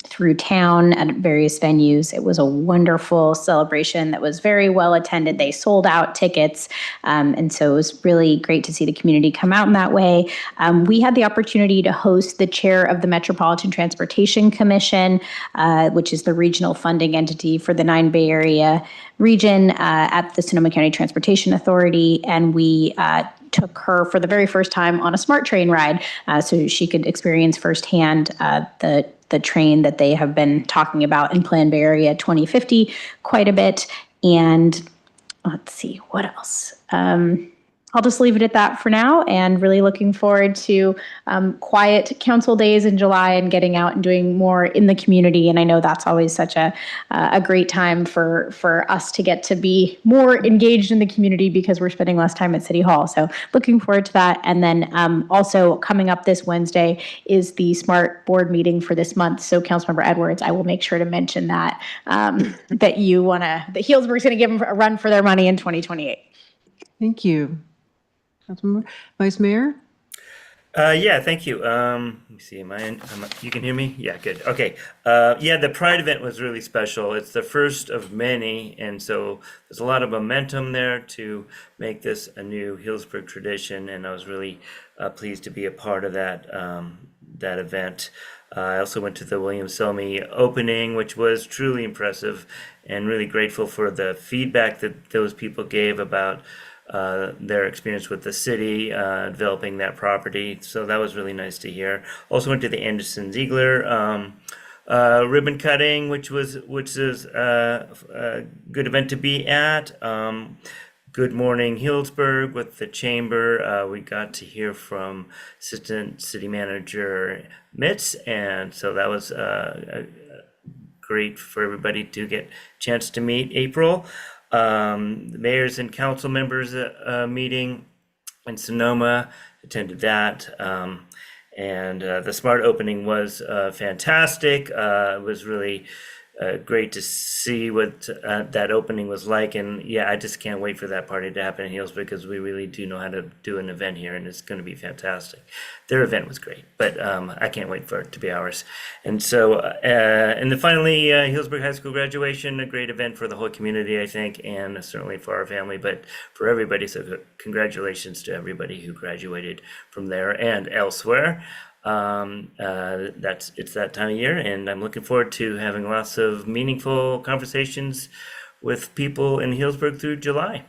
through town at various venues. It was a wonderful celebration that was very well attended. They sold out tickets, and so it was really great to see the community come out in that way. We had the opportunity to host the chair of the Metropolitan Transportation Commission, which is the regional funding entity for the 9 Bay Area region at the Sonoma County Transportation Authority, and we took her for the very first time on a SMART train ride, so she could experience firsthand the train that they have been talking about in Plan Bay Area 2050 quite a bit. And let's see, what else? I'll just leave it at that for now, and really looking forward to quiet council days in July and getting out and doing more in the community. And I know that's always such a great time for us to get to be more engaged in the community because we're spending less time at City Hall. So looking forward to that. And then also coming up this Wednesday is the SMART board meeting for this month. So Councilmember Edwards, I will make sure to mention that that that Healdsburg's going to give them a run for their money in 2028. Thank you. Councilmember. Vice Mayor? Yeah, thank you. Let me see, you can hear me? Yeah, good. Okay. Yeah, the Pride event was really special. It's the first of many, and so there's a lot of momentum there to make this a new Healdsburg tradition, and I was really pleased to be a part of that event. I also went to the William Selmy opening, which was truly impressive, and really grateful for the feedback that those people gave about their experience with the city, developing that property. So that was really nice to hear. Also went to the Anderson Ziegler ribbon cutting, which is a good event to be at. Good Morning Healdsburg with the chamber. We got to hear from Assistant City Manager Mitz, and so that was great for everybody to get a chance to meet April. The mayors and council members meeting in Sonoma, attended that, and the SMART opening was fantastic. It was really great to see what that opening was like, and yeah, I just can't wait for that party to happen in Healdsburg because we really do know how to do an event here, and it's going to be fantastic. Their event was great, but I can't wait for it to be ours. And so, and then finally, Healdsburg High School graduation, a great event for the whole community, I think, and certainly for our family, but for everybody. So congratulations to everybody who graduated from there and elsewhere. It's that time of year, and I'm looking forward to having lots of meaningful conversations with people in Healdsburg through July.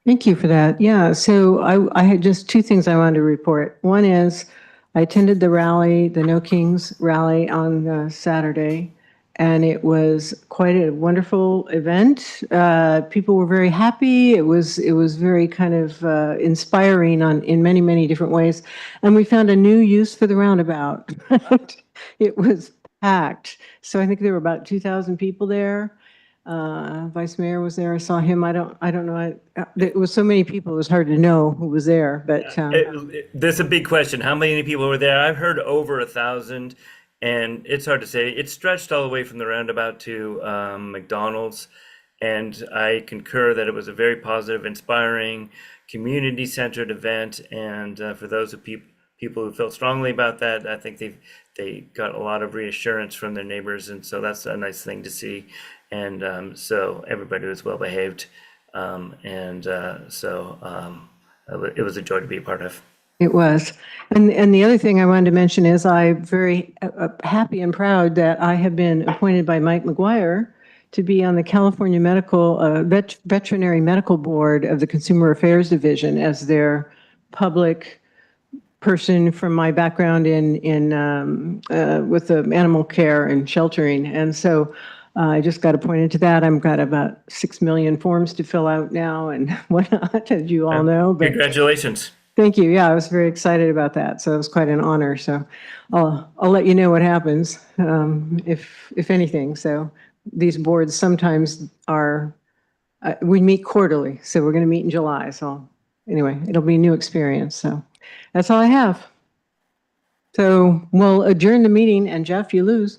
Thank you for that. Yeah, so I had just two things I wanted to report. One is I attended the rally, the No Kings rally on Saturday, and it was quite a wonderful event. People were very happy. It was very kind of inspiring in many, many different ways. And we found a new use for the roundabout. It was packed. So I think there were about 2,000 people there. Vice Mayor was there. I saw him. I don't know. There was so many people. It was hard to know who was there. But There's a big question. How many people were there? I've heard over 1,000, and it's hard to say. It stretched all the way from the roundabout to McDonald's, and I concur that it was a very positive, inspiring, community-centered event. And for those of people who felt strongly about that, I think they got a lot of reassurance from their neighbors, and so that's a nice thing to see. And so everybody was well behaved, it was a joy to be a part of. it was. And the other thing I wanted to mention is I'm very happy and proud that I have been appointed by Mike McGuire to be on the California Veterinary Medical Board of the Consumer Affairs Division as their public person from my background with the animal care and sheltering. And so I just got appointed to that. I've got about 6 million forms to fill out now and whatnot, as you all know. But congratulations. thank you. Yeah, I was very excited about that. So it was quite an honor. So I'll let you know what happens, if anything. So these boards sometimes we meet quarterly. So we're going to meet in July. So anyway, it'll be a new experience. So that's all I have. So we'll adjourn the meeting, and Jeff, you lose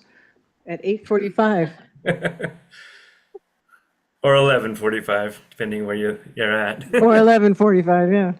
at 8:45. Or 11:45, depending where you're at. Or 11:45, yeah.